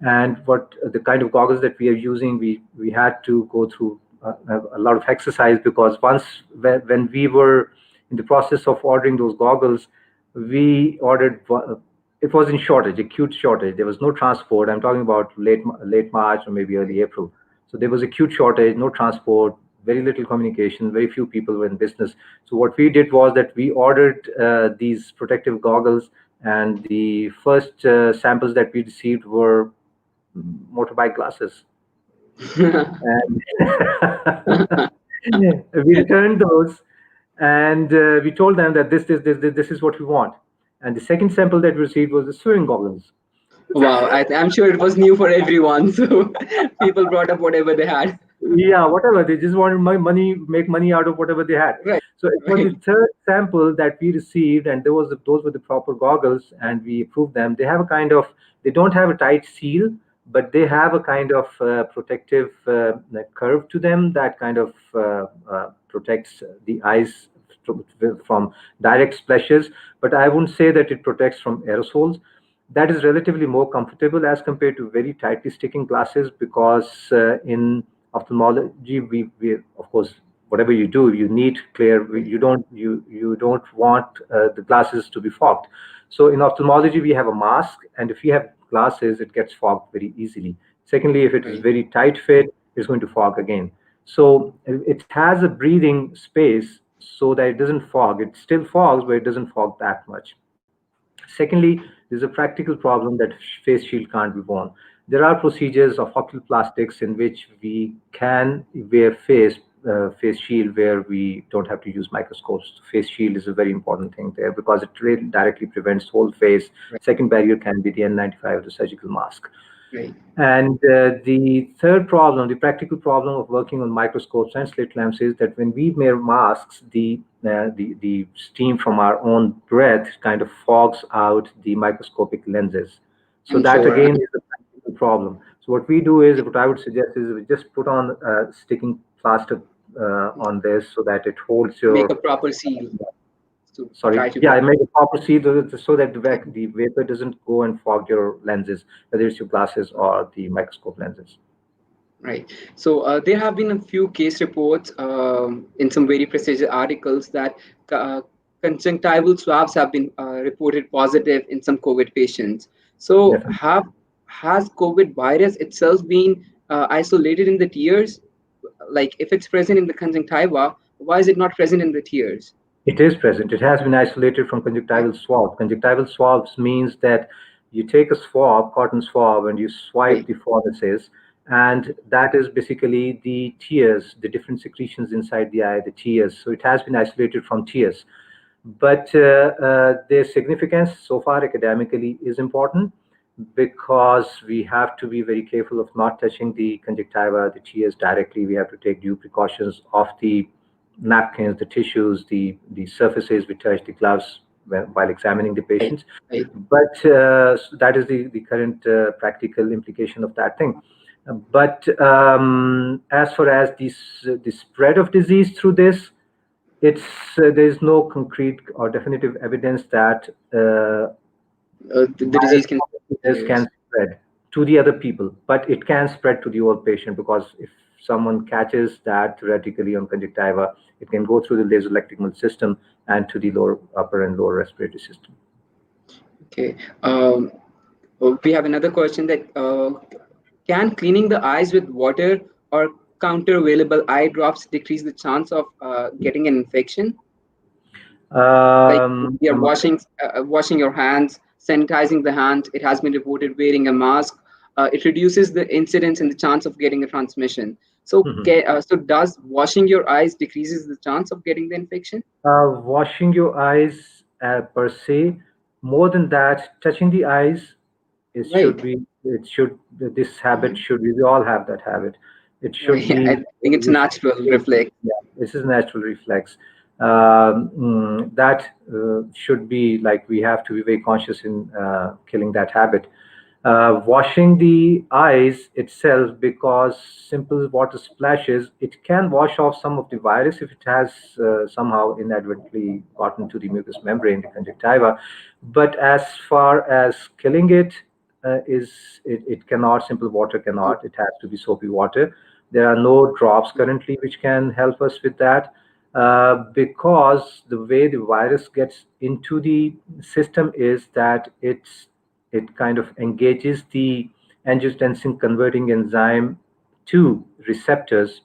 And what the kind of goggles that we are using, we had to go through a lot of exercise, because when we were in the process of ordering those goggles, we ordered it was in shortage, acute shortage. There was no transport. I'm talking about late March or maybe early April. So there was acute shortage, no transport, very little communication, very few people were in business. So what we did was that we ordered these protective goggles, and the first samples that we received were motorbike glasses. And we returned those, and we told them that this is what we want. And the second sample that we received was the swimming goggles. Wow, I'm sure it was new for everyone. So people brought up whatever they had. Yeah, whatever. They just wanted make money out of whatever they had. Right. So it was the third sample that we received, and those were the proper goggles, and we approved them. They have a kind of, they don't have a tight seal, but they have a kind of protective curve to them that kind of protects the eyes from direct splashes. But I wouldn't say that it protects from aerosols. That is relatively more comfortable as compared to very tightly sticking glasses, because in ophthalmology, we of course, whatever you do, you need clear. You don't want the glasses to be fogged. So in ophthalmology, we have a mask, and if you have glasses, it gets fogged very easily. Secondly, if it is very tight fit, it's going to fog again. So it has a breathing space so that it doesn't fog. It still fogs, but it doesn't fog that much. Secondly, there's a practical problem that face shield can't be worn. There are procedures of oculoplastics in which we can wear face shield where we don't have to use microscopes. Face shield is a very important thing there because it really directly prevents whole face. Right. Second barrier can be the N95, the surgical mask. Right. And the third problem, the practical problem of working on microscopes and slit lamps is that when we wear masks, the steam from our own breath kind of fogs out the microscopic lenses. So that again is a practical problem. So what we do is, what I would suggest is we just put on sticking plaster on this so that it holds your... Make a proper seal. Sorry, yeah, make a proper seal so that the vapor doesn't go and fog your lenses, whether it's your glasses or the microscope lenses. Right. So there have been a few case reports in some very prestigious articles that conjunctival swabs have been reported positive in some COVID patients. So has COVID virus itself been isolated in the tears? Like if it's present in the conjunctiva, why is it not present in the tears? It is present. It has been isolated from conjunctival swab. Conjunctival swabs means that you take a swab, cotton swab, and you swipe the fornices, and that is basically the tears, the different secretions inside the eye, the tears. So it has been isolated from tears. But their significance so far academically is important because we have to be very careful of not touching the conjunctiva, the tears directly. We have to take due precautions of the napkins, the tissues, the surfaces we touch, the gloves while examining the patients. But that is the current practical implication of that thing. But as far as the spread of disease through this, there's no concrete or definitive evidence that the disease can spread to the other people, but it can spread to the old patient because if someone catches that theoretically on conjunctiva, it can go through the nasolacrimal system and to the upper and lower respiratory system. Okay. We have another question that can cleaning the eyes with water or counter-available eye drops decrease the chance of getting an infection? Like you're washing your hands, sanitizing the hand. It has been reported wearing a mask. It reduces the incidence and the chance of getting a transmission. So, so does washing your eyes decreases the chance of getting the infection? Washing your eyes per se, more than that, touching the eyes, this habit should be, we all have that habit. It should be. I think it's natural reflex. Yeah, this is natural reflex. That should be like, we have to be very conscious in killing that habit. Washing the eyes itself, because simple water splashes, it can wash off some of the virus if it has somehow inadvertently gotten to the mucous membrane, the conjunctiva. But as far as killing it, it cannot, simple water cannot, it has to be soapy water. There are no drops currently which can help us with that. because the way the virus gets into the system is that it kind of engages the angiotensin converting enzyme to receptors,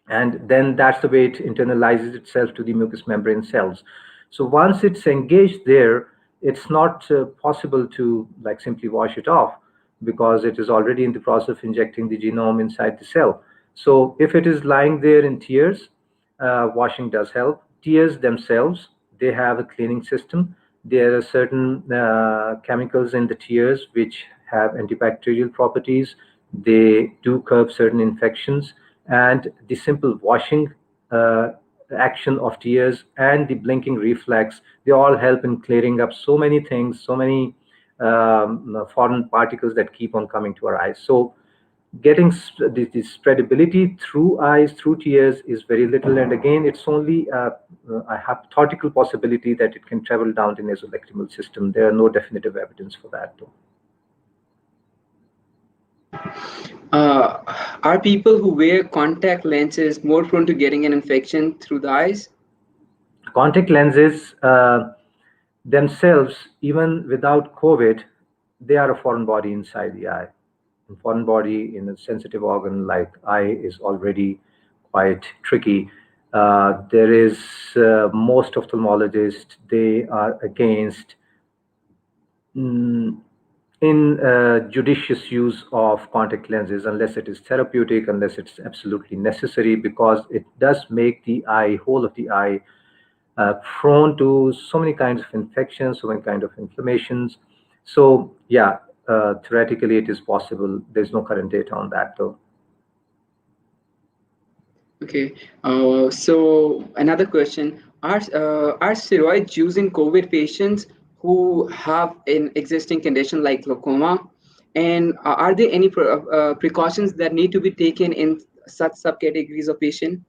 and then that's the way it internalizes itself to the mucous membrane cells. So once it's engaged there, it's not possible to like simply wash it off, because it is already in the process of injecting the genome inside the cell. So if it is lying there in tears, washing does help. Tears themselves, they have a cleaning system. There are certain chemicals in the tears which have antibacterial properties. They do curb certain infections, and the simple washing action of tears and the blinking reflex, they all help in clearing up so many things, so many foreign particles that keep on coming to our eyes. So getting the spreadability through eyes, through tears is very little. And again, it's only a hypothetical possibility that it can travel down the nasolacrimal system. There are no definitive evidence for that though. Are people who wear contact lenses more prone to getting an infection through the eyes? Contact lenses themselves, even without COVID, they are a foreign body inside the eye. A foreign body in a sensitive organ like eye is already quite tricky. There is most ophthalmologists, they are against judicious use of contact lenses unless it is therapeutic, unless it's absolutely necessary, because it does make the eye, whole of the eye, prone to so many kinds of infections, so many kinds of inflammations. So yeah, theoretically it is possible. There's no current data on that though. Okay, so another question, are steroids used in COVID patients who have an existing condition like glaucoma? And are there any precautions that need to be taken in such subcategories of patient?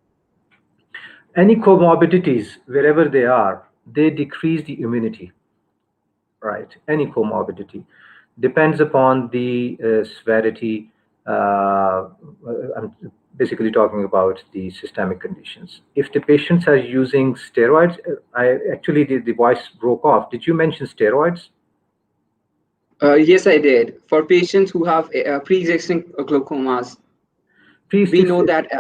Any comorbidities, wherever they are, they decrease the immunity, right? Any comorbidity depends upon the severity. I'm basically talking about the systemic conditions. If the patients are using steroids, the voice broke off. Did you mention steroids? Yes, I did. For patients who have pre-existing glaucomas, we know that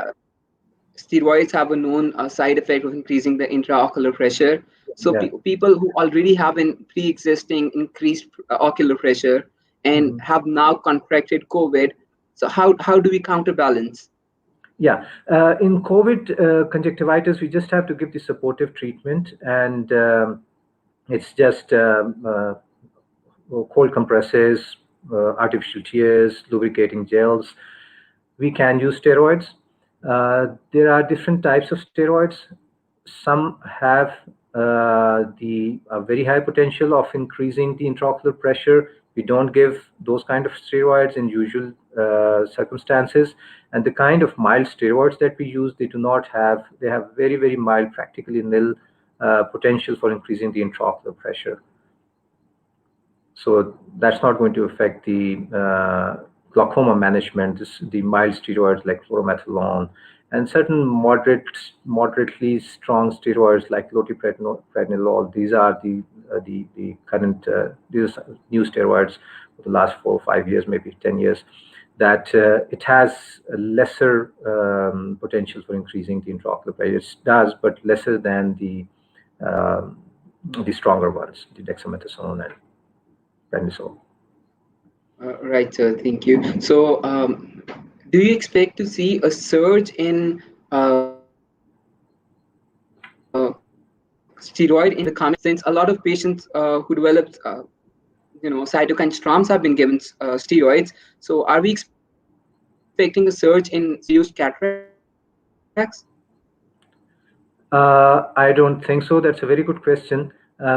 steroids have a known side effect of increasing the intraocular pressure. So Yeah. People who already have an pre-existing increased ocular pressure and have now contracted COVID, so how do we counterbalance? Yeah, in COVID conjunctivitis, we just have to give the supportive treatment, and it's just cold compresses, artificial tears, lubricating gels. We can use steroids. There are different types of steroids. Some have the very high potential of increasing the intraocular pressure. We don't give those kind of steroids in usual circumstances. And the kind of mild steroids that we use, they have very, very mild, practically nil potential for increasing the intraocular pressure. So that's not going to affect the glaucoma management. The mild steroids like fluorometholone and certain moderately strong steroids like loteprednisolone. These are the current these are new steroids for the last 4 or 5 years, maybe 10 years. That it has a lesser potential for increasing the intraocular pressure. It does, but lesser than the stronger ones, the dexamethasone and prednisone. Right, sir. Thank you. So, do you expect to see a surge in steroid in the coming? Since a lot of patients who developed, cytokine storms have been given steroids. So, are we expecting a surge in used cataracts? I don't think so. That's a very good question,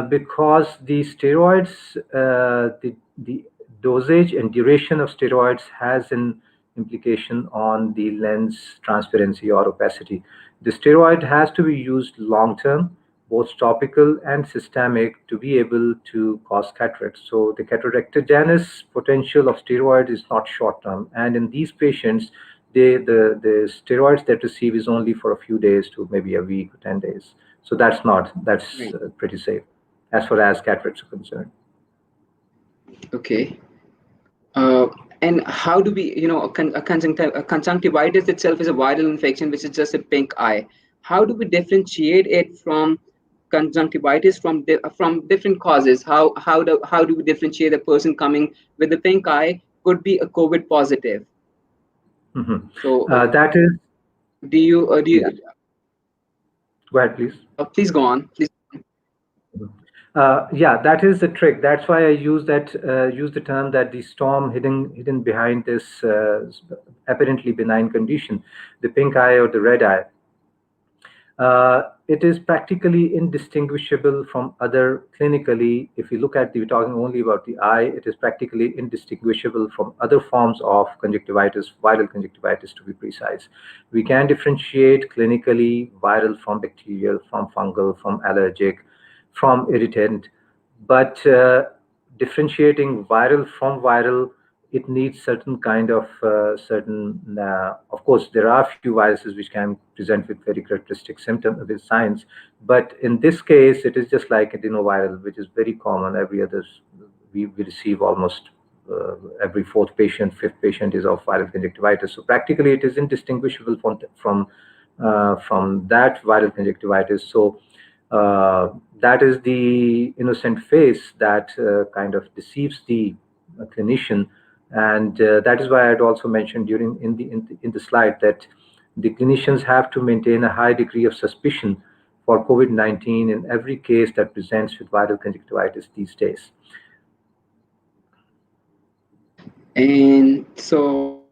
because the steroids, the dosage and duration of steroids has an implication on the lens transparency or opacity. The steroid has to be used long term, both topical and systemic, to be able to cause cataracts. So the cataractogenous potential of steroid is not short term, and in these patients, the steroids they receive is only for a few days to maybe a week or 10 days. So that's Right. pretty safe as far as cataracts are concerned. Okay. And how do we, conjunctivitis itself is a viral infection, which is just a pink eye. How do we differentiate it from conjunctivitis from different causes? How do we differentiate a person coming with a pink eye could be a COVID positive? So That is, do you yeah. Go ahead, please. Please go on. Please. Yeah, that is the trick. That's why I use the term that the storm hidden behind this apparently benign condition, the pink eye or the red eye. It is practically indistinguishable from other clinically. If you look at we're talking only about the eye, it is practically indistinguishable from other forms of conjunctivitis, viral conjunctivitis to be precise. We can differentiate clinically viral from bacterial, from fungal, from allergic, from irritant, but differentiating viral from viral, it needs certain kind of of course there are few viruses which can present with very characteristic symptoms with signs, but in this case it is just like adenoviral, which is very common. Every other we receive almost every fourth patient, fifth patient is of viral conjunctivitis. So practically it is indistinguishable from that viral conjunctivitis. So that is the innocent face that kind of deceives the clinician, and that is why I'd also mentioned in the slide that the clinicians have to maintain a high degree of suspicion for COVID-19 in every case that presents with viral conjunctivitis these days. And so,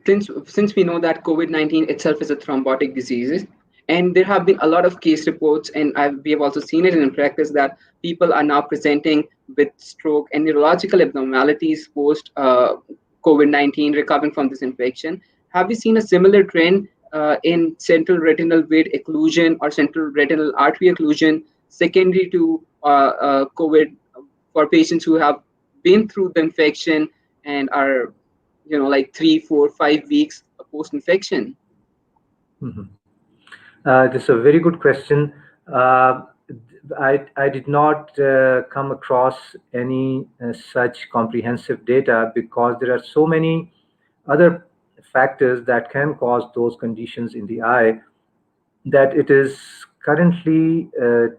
since we know that COVID-19 itself is a thrombotic disease, and there have been a lot of case reports, and we have also seen it in practice that people are now presenting with stroke and neurological abnormalities post COVID-19, recovering from this infection. Have we seen a similar trend in central retinal vein occlusion or central retinal artery occlusion secondary to COVID for patients who have been through the infection and are, like 3, 4, 5 weeks post-infection? This is a very good question. I did not come across any such comprehensive data because there are so many other factors that can cause those conditions in the eye that it is currently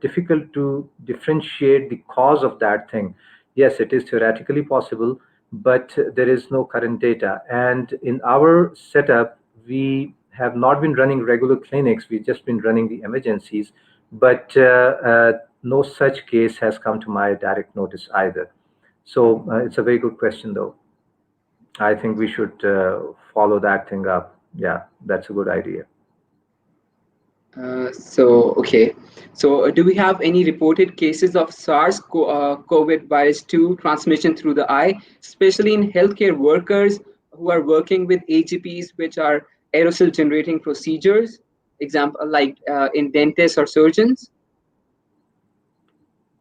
difficult to differentiate the cause of that thing. Yes, it is theoretically possible, but there is no current data. And in our setup, we have not been running regular clinics. We've just been running the emergencies, but no such case has come to my direct notice either. So it's a very good question, though. I think we should follow that thing up. Yeah, that's a good idea. Okay. So do we have any reported cases of SARS-CoV-2 transmission through the eye, especially in healthcare workers who are working with AGPs, which are aerosol generating procedures, example like in dentists or surgeons?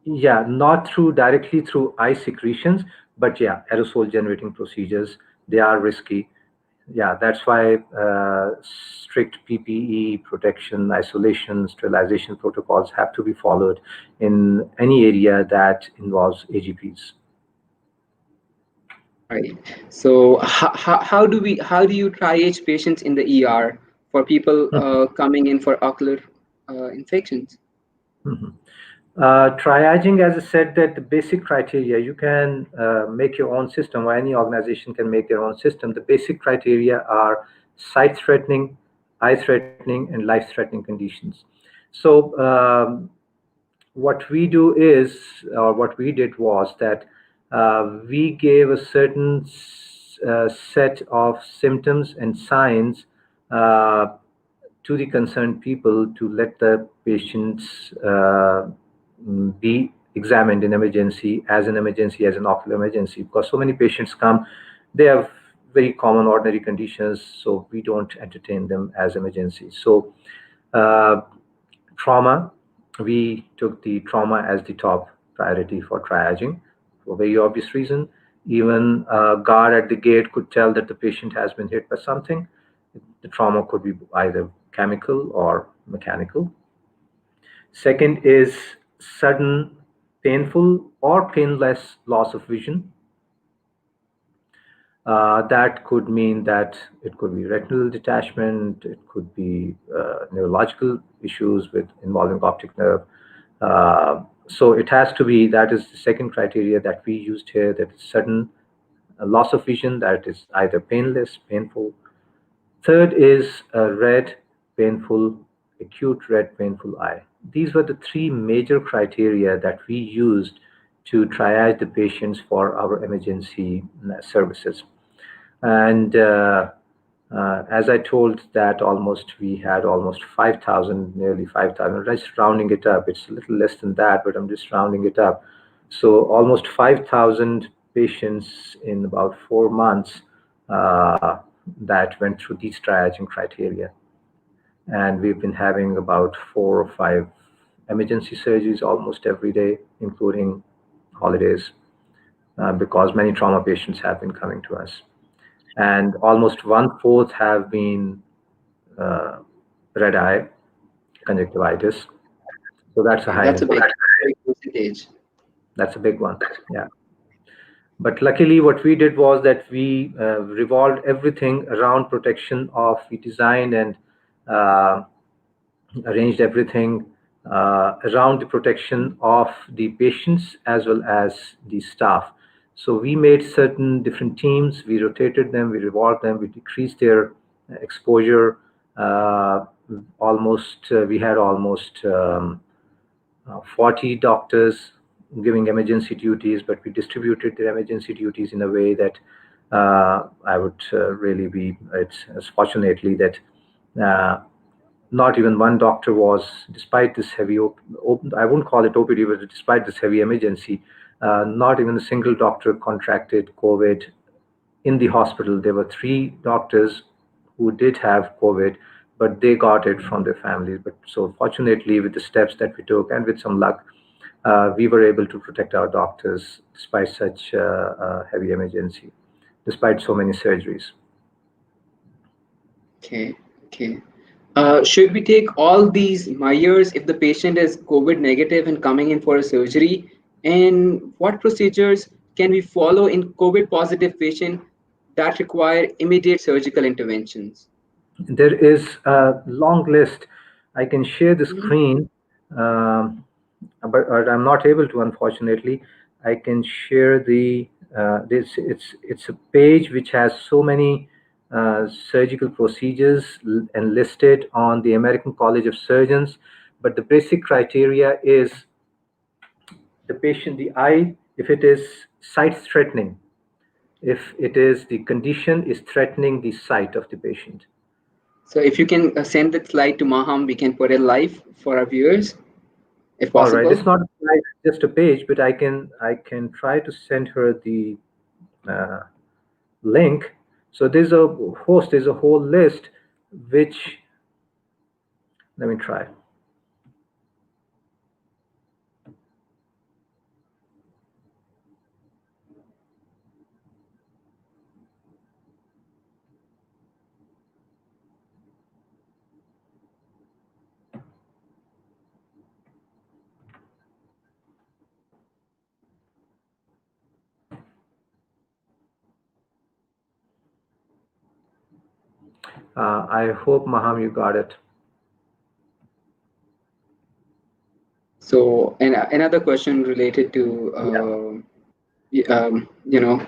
Yeah, not directly through eye secretions, but yeah, aerosol generating procedures, they are risky. Yeah, that's why strict PPE protection, isolation, sterilization protocols have to be followed in any area that involves AGPs. Right. So how do you triage patients in the ER for people coming in for ocular infections? Triaging, as I said, that the basic criteria, you can make your own system, or any organization can make their own system. The basic criteria are sight-threatening, eye-threatening, and life-threatening conditions. So what we do is, or what we did was that we gave a certain set of symptoms and signs to the concerned people to let the patients be examined in emergency, as an ocular emergency, because so many patients come, they have very common ordinary conditions, so we don't entertain them as emergencies. So trauma, we took the trauma as the top priority for triaging for very obvious reason. Even a guard at the gate could tell that the patient has been hit by something. The trauma could be either chemical or mechanical. Second is sudden painful or painless loss of vision. That could mean that it could be retinal detachment, it could be neurological issues involving optic nerve. So it has to be, that is the second criteria that we used here, that is sudden loss of vision, that is either painless, painful. Third is red, painful, acute red, painful eye. These were the three major criteria that we used to triage the patients for our emergency services. And as I told that we had almost 5,000, nearly 5,000, just rounding it up. It's a little less than that, but I'm just rounding it up. So almost 5,000 patients in about 4 months that went through these triaging criteria. And we've been having about 4 or 5 emergency surgeries almost every day, including holidays, because many trauma patients have been coming to us. And almost 1/4 have been red eye conjunctivitis. So that's a high. That's a big percentage. That's a big one, yeah. But luckily, what we did was that we revolved everything around protection we designed and arranged everything around the protection of the patients as well as the staff. So we made certain different teams, we rotated them, we revolved them, we decreased their exposure. We had almost 40 doctors giving emergency duties, but we distributed their emergency duties in a way that I would really be, it's fortunately that not even one doctor was, despite this heavy, I wouldn't call it OPD, but despite this heavy emergency, not even a single doctor contracted COVID in the hospital. There were 3 doctors who did have COVID, but they got it from their families. But so fortunately, with the steps that we took and with some luck, we were able to protect our doctors despite such a heavy emergency, despite so many surgeries. Okay. Should we take all these measures if the patient is COVID negative and coming in for a surgery? And what procedures can we follow in COVID positive patient that require immediate surgical interventions? There is a long list. I can share the screen, but I'm not able to, unfortunately. I can share the it's a page which has so many surgical procedures and listed on the American College of Surgeons, but the basic criteria is the patient, the eye, if it is sight threatening, if it is the condition is threatening the sight of the patient. So if you can send that slide to Maham, we can put it live for our viewers, if possible. All right, it's not just a page, but I can try to send her the link. So there's a whole list, which, let me try. I hope, Maham, you got it. So, another question related to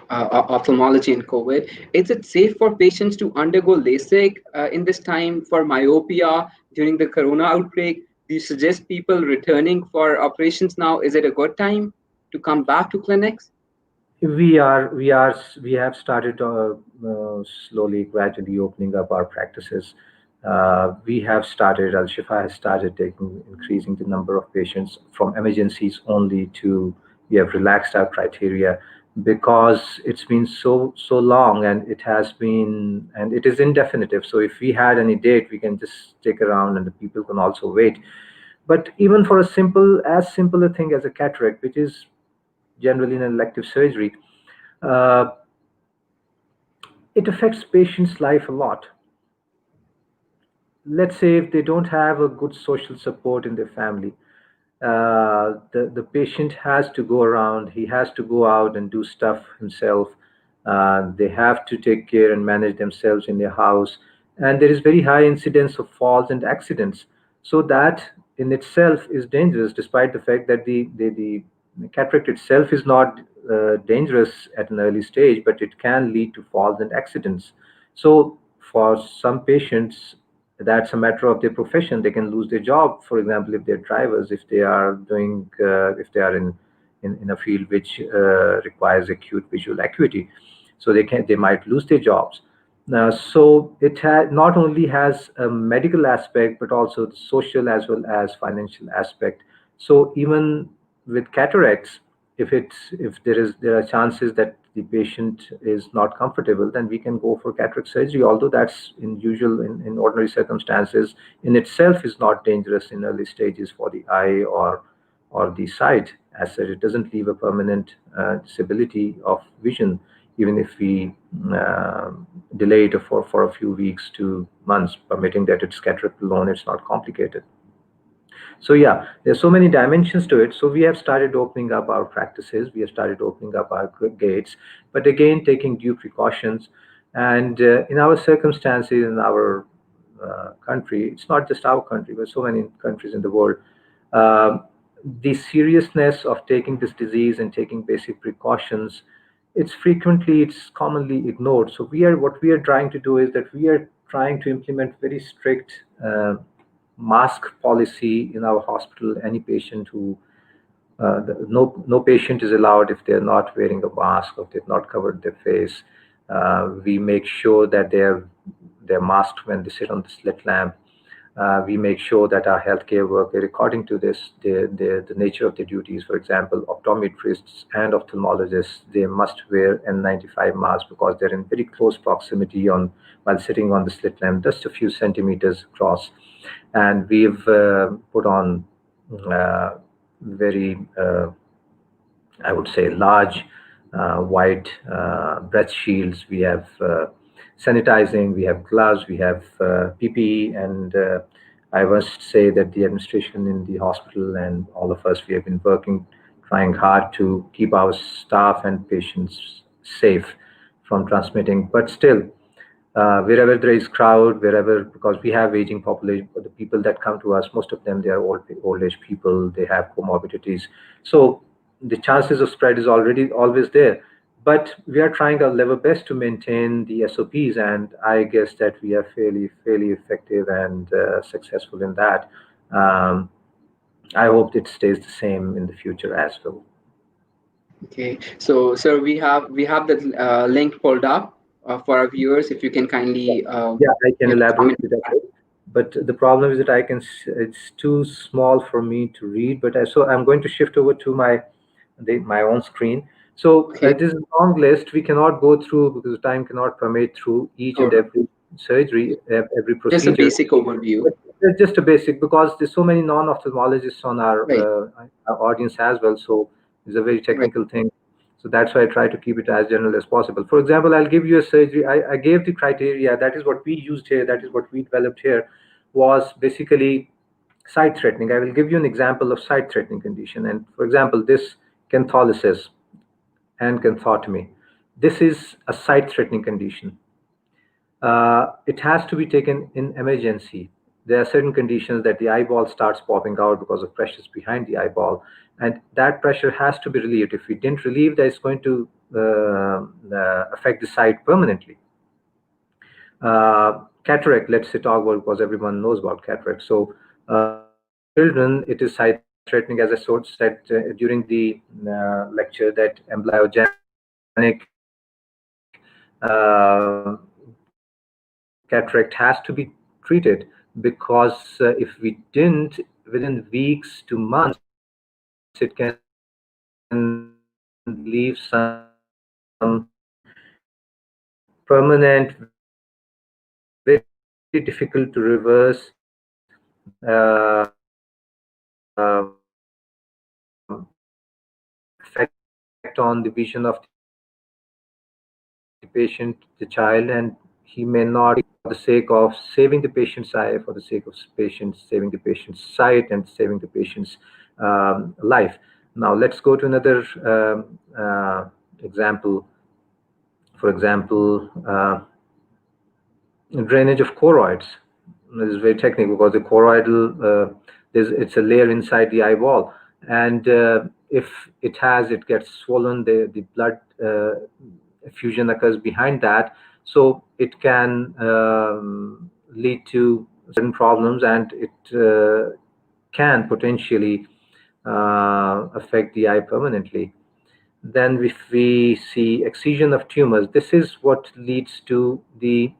ophthalmology and COVID. Is it safe for patients to undergo LASIK in this time for myopia during the corona outbreak? Do you suggest people returning for operations now? Is it a good time to come back to clinics? We have started slowly, gradually opening up our practices. We have started, Al Shifa has started increasing the number of patients from emergencies only to, we have relaxed our criteria because it's been so long and it is indefinite. So if we had any date, we can just stick around and the people can also wait. But even for as simple a thing as a cataract, which is generally an elective surgery, it affects patients' life a lot. Let's say if they don't have a good social support in their family, the patient has to go around, he has to go out and do stuff himself. They have to take care and manage themselves in their house. And there is very high incidence of falls and accidents. So that in itself is dangerous, despite the fact that the cataract itself is not dangerous at an early stage, but it can lead to falls and accidents. So for some patients, that's a matter of their profession. They can lose their job, for example, if they're drivers, if they are doing if they are in a field which requires acute visual acuity, so they might lose their jobs. So it not only has a medical aspect but also the social as well as financial aspect. So even with cataracts, if there are chances that the patient is not comfortable, then we can go for cataract surgery, although that's in ordinary circumstances in itself is not dangerous in early stages for the eye or the sight. As such, it doesn't leave a permanent disability of vision, even if we delay it for a few weeks to months, permitting that it's cataract alone, it's not complicated. So yeah, there's so many dimensions to it. So we have started opening up our practices, we have started opening up our gates, but again, taking due precautions. And in our circumstances, in our country, it's not just our country, but so many countries in the world, the seriousness of taking this disease and taking basic precautions, it's commonly ignored. So what we are trying to do is that we are trying to implement very strict mask policy in our hospital. Any patient who no patient is allowed if they're not wearing a mask or they've not covered their face. We make sure that they're masked when they sit on the slit lamp. We make sure that our healthcare worker, according to this, the nature of the duties, for example, optometrists and ophthalmologists, they must wear N95 masks because they're in very close proximity while sitting on the slit lamp, just a few centimeters across. And we've put on very, I would say, large white breath shields. We have sanitizing, we have gloves, we have PPE, and I must say that the administration in the hospital and all of us, we have been trying hard to keep our staff and patients safe from transmitting. But still, wherever there is crowd, because we have aging population, the people that come to us, most of them, they are old age people, they have comorbidities. So the chances of spread is always there. But we are trying our level best to maintain the SOPs, and I guess that we are fairly effective and successful in that. I hope it stays the same in the future as well. Okay, so sir, we have the link pulled up for our viewers. If you can kindly yeah, I can elaborate with that. But the problem is that it's too small for me to read. But so I'm going to shift over to my own screen. So Okay. this is a long list. We cannot go through because time cannot permit through each and every surgery, every procedure. Just a basic overview. But just a basic, because there's so many non-ophthalmologists on our audience as well. So it's a very technical thing. So that's why I try to keep it as general as possible. For example, I'll give you a surgery. I gave the criteria. That is what we used here. That is what we developed here, was basically sight-threatening. I will give you an example of sight-threatening condition. And for example, this cantholysis and canthotomy. This is a sight-threatening condition. It has to be taken in emergency. There are certain conditions that the eyeball starts popping out because of pressures behind the eyeball, and that pressure has to be relieved. If we didn't relieve that, it's going to affect the sight permanently. Cataract, let's say talk about, because everyone knows about cataract. So children, it is sight threatening, as I said during the lecture, that embryogenic cataract has to be treated, because if we didn't, within weeks to months, it can leave some permanent, very difficult to reverse effect on the vision of patient, the child, and he may not, for the sake of saving the patient's eye, for the sake of saving the patient's sight and saving the patient's life. Now let's go to another example. For example, drainage of choroids. This is very technical because the choroidal, it's a layer inside the eyeball, and if it gets swollen, the blood effusion occurs behind that, so it can lead to certain problems, and it can potentially affect the eye permanently. Then if we see excision of tumors, this is what leads to the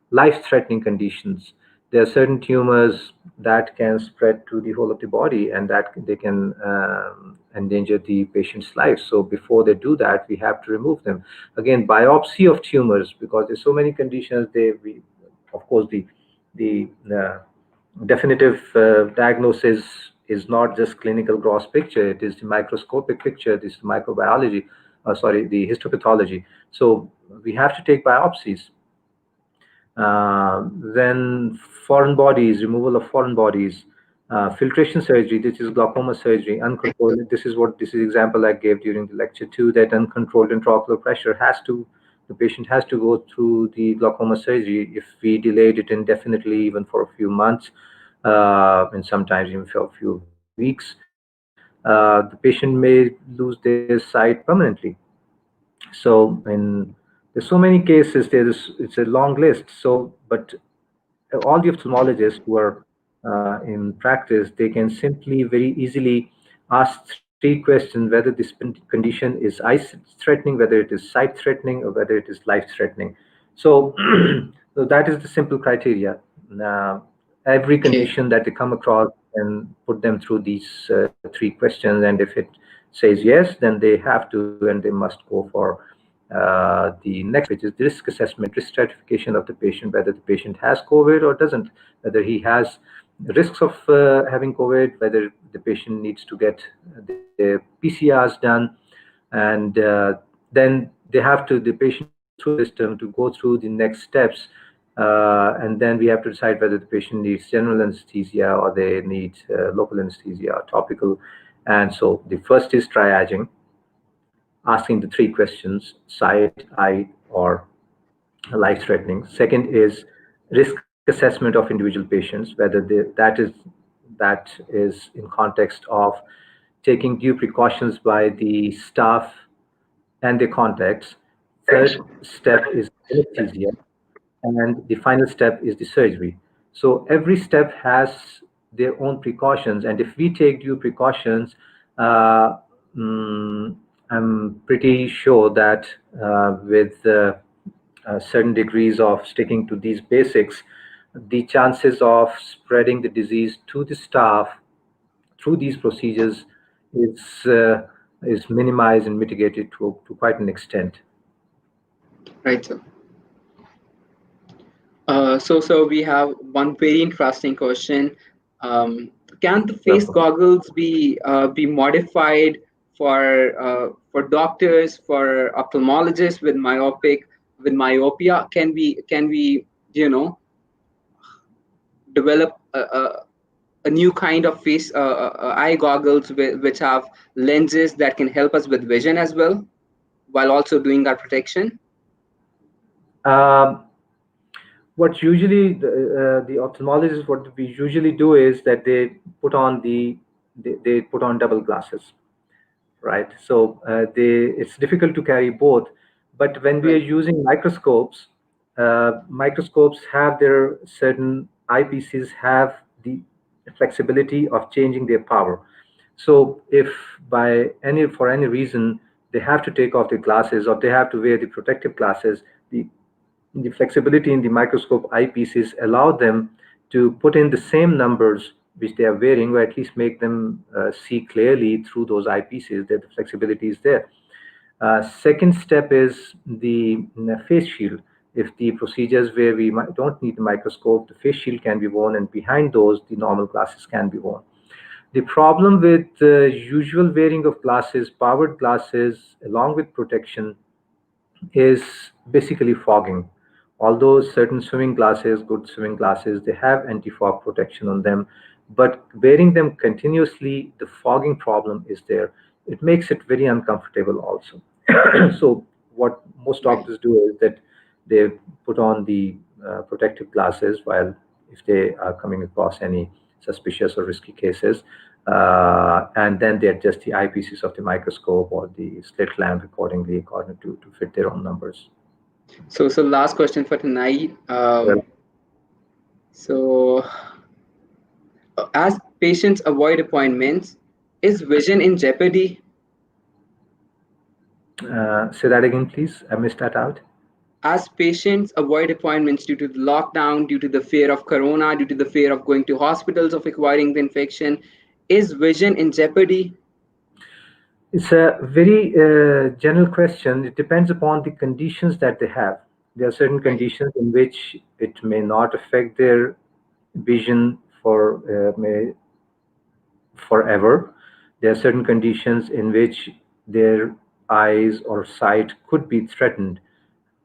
life-threatening conditions. There are certain tumors that can spread to the whole of the body, and that they can endanger the patient's life. So before they do that, we have to remove them. Again, biopsy of tumors, because there's so many conditions. Of course, the definitive diagnosis is not just clinical gross picture. It is the microscopic picture. This is microbiology. The histopathology. So we have to take biopsies. Then foreign bodies, removal of foreign bodies, filtration surgery. This is glaucoma surgery, uncontrolled. This is example I gave during the lecture too, that uncontrolled intraocular pressure the patient has to go through the glaucoma surgery. If we delayed it indefinitely, even for a few months, and sometimes even for a few weeks, the patient may lose their sight permanently. So there's so many cases. It's a long list. So, but all the ophthalmologists who are in practice, they can simply very easily ask 3 questions: whether this condition is eye-threatening, whether it is sight-threatening, or whether it is life-threatening. So, so that is the simple criteria. Every condition that they come across, and put them through these 3 questions, and if it says yes, then they have to, and they must go for the next, which is the risk assessment, risk stratification of the patient, whether the patient has COVID or doesn't, whether he has risks of having COVID, whether the patient needs to get the PCRs done, and then the patient through the system to go through the next steps, and then we have to decide whether the patient needs general anesthesia or they need local anesthesia or topical. And so the first is triaging, asking the 3 questions: sight, eye, or life-threatening. Second is risk assessment of individual patients, whether that is in context of taking due precautions by the staff and their contacts. Third step is anesthesia, and the final step is the surgery. So every step has their own precautions, and if we take due precautions, I'm pretty sure that with certain degrees of sticking to these basics, the chances of spreading the disease to the staff through these procedures is minimized and mitigated to quite an extent. Right, sir. So we have one very interesting question. Can the face goggles be modified for doctors, for ophthalmologists with myopia? Can we develop a new kind of face eye goggles which have lenses that can help us with vision as well, while also doing our protection? What usually the ophthalmologists, what we usually do is that they put on they put on double glasses, right? So it's difficult to carry both, but when we are using microscopes, microscopes have their certain eyepieces have the flexibility of changing their power. So if for any reason they have to take off their glasses or they have to wear the protective glasses, the flexibility in the microscope eyepieces allow them to put in the same numbers which they are wearing, or at least make them see clearly through those eyepieces, that the flexibility is there. Second step is the face shield. If the procedures where we don't need the microscope, the face shield can be worn, and behind those, the normal glasses can be worn. The problem with the usual wearing of glasses, powered glasses, along with protection, is basically fogging. Although certain swimming glasses, good swimming glasses, they have anti-fog protection on them, but wearing them continuously, the fogging problem is there. It makes it very uncomfortable also. So what most doctors do is that they put on the protective glasses while if they are coming across any suspicious or risky cases, and then they adjust the eyepieces of the microscope or the slit lamp accordingly according to fit their own numbers. So last question for tonight. Well, So as patients avoid appointments, is vision in jeopardy? say that again, please. I missed that out. As patients avoid appointments due to the lockdown, due to the fear of corona, due to the fear of going to hospitals, of acquiring the infection, is vision in jeopardy? It's a very general question. It depends upon the conditions that they have. There are certain conditions in which it may not affect their vision forever. There are certain conditions in which their eyes or sight could be threatened.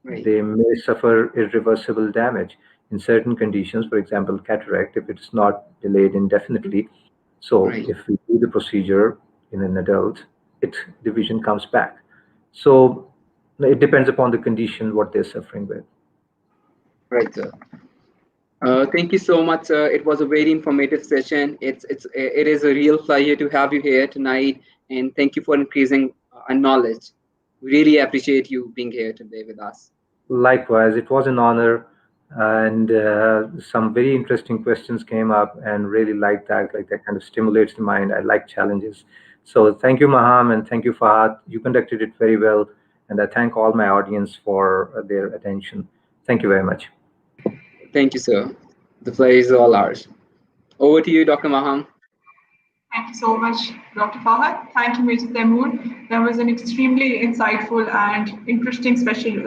Right. They may suffer irreversible damage in certain conditions, for example, cataract, if it's not delayed indefinitely. So Right. if we do the procedure in an adult, the vision comes back. So it depends upon the condition, what they're suffering with. Right, sir. Thank you so much, sir. It was a very informative session. It is a real pleasure to have you here tonight, and thank you for increasing our knowledge. We really appreciate you being here today with us. Likewise, it was an honor, and some very interesting questions came up, and really like that kind of stimulates the mind. I like challenges. So thank you, Maham, and thank you, Fahad. You conducted it very well, and I thank all my audience for their attention. Thank you very much. Thank you, sir. The pleasure is all ours. Over to you, Dr. Maham. Thank you so much, Dr. Fahad. Thank you, Mr. Temur. That was an extremely insightful and interesting session,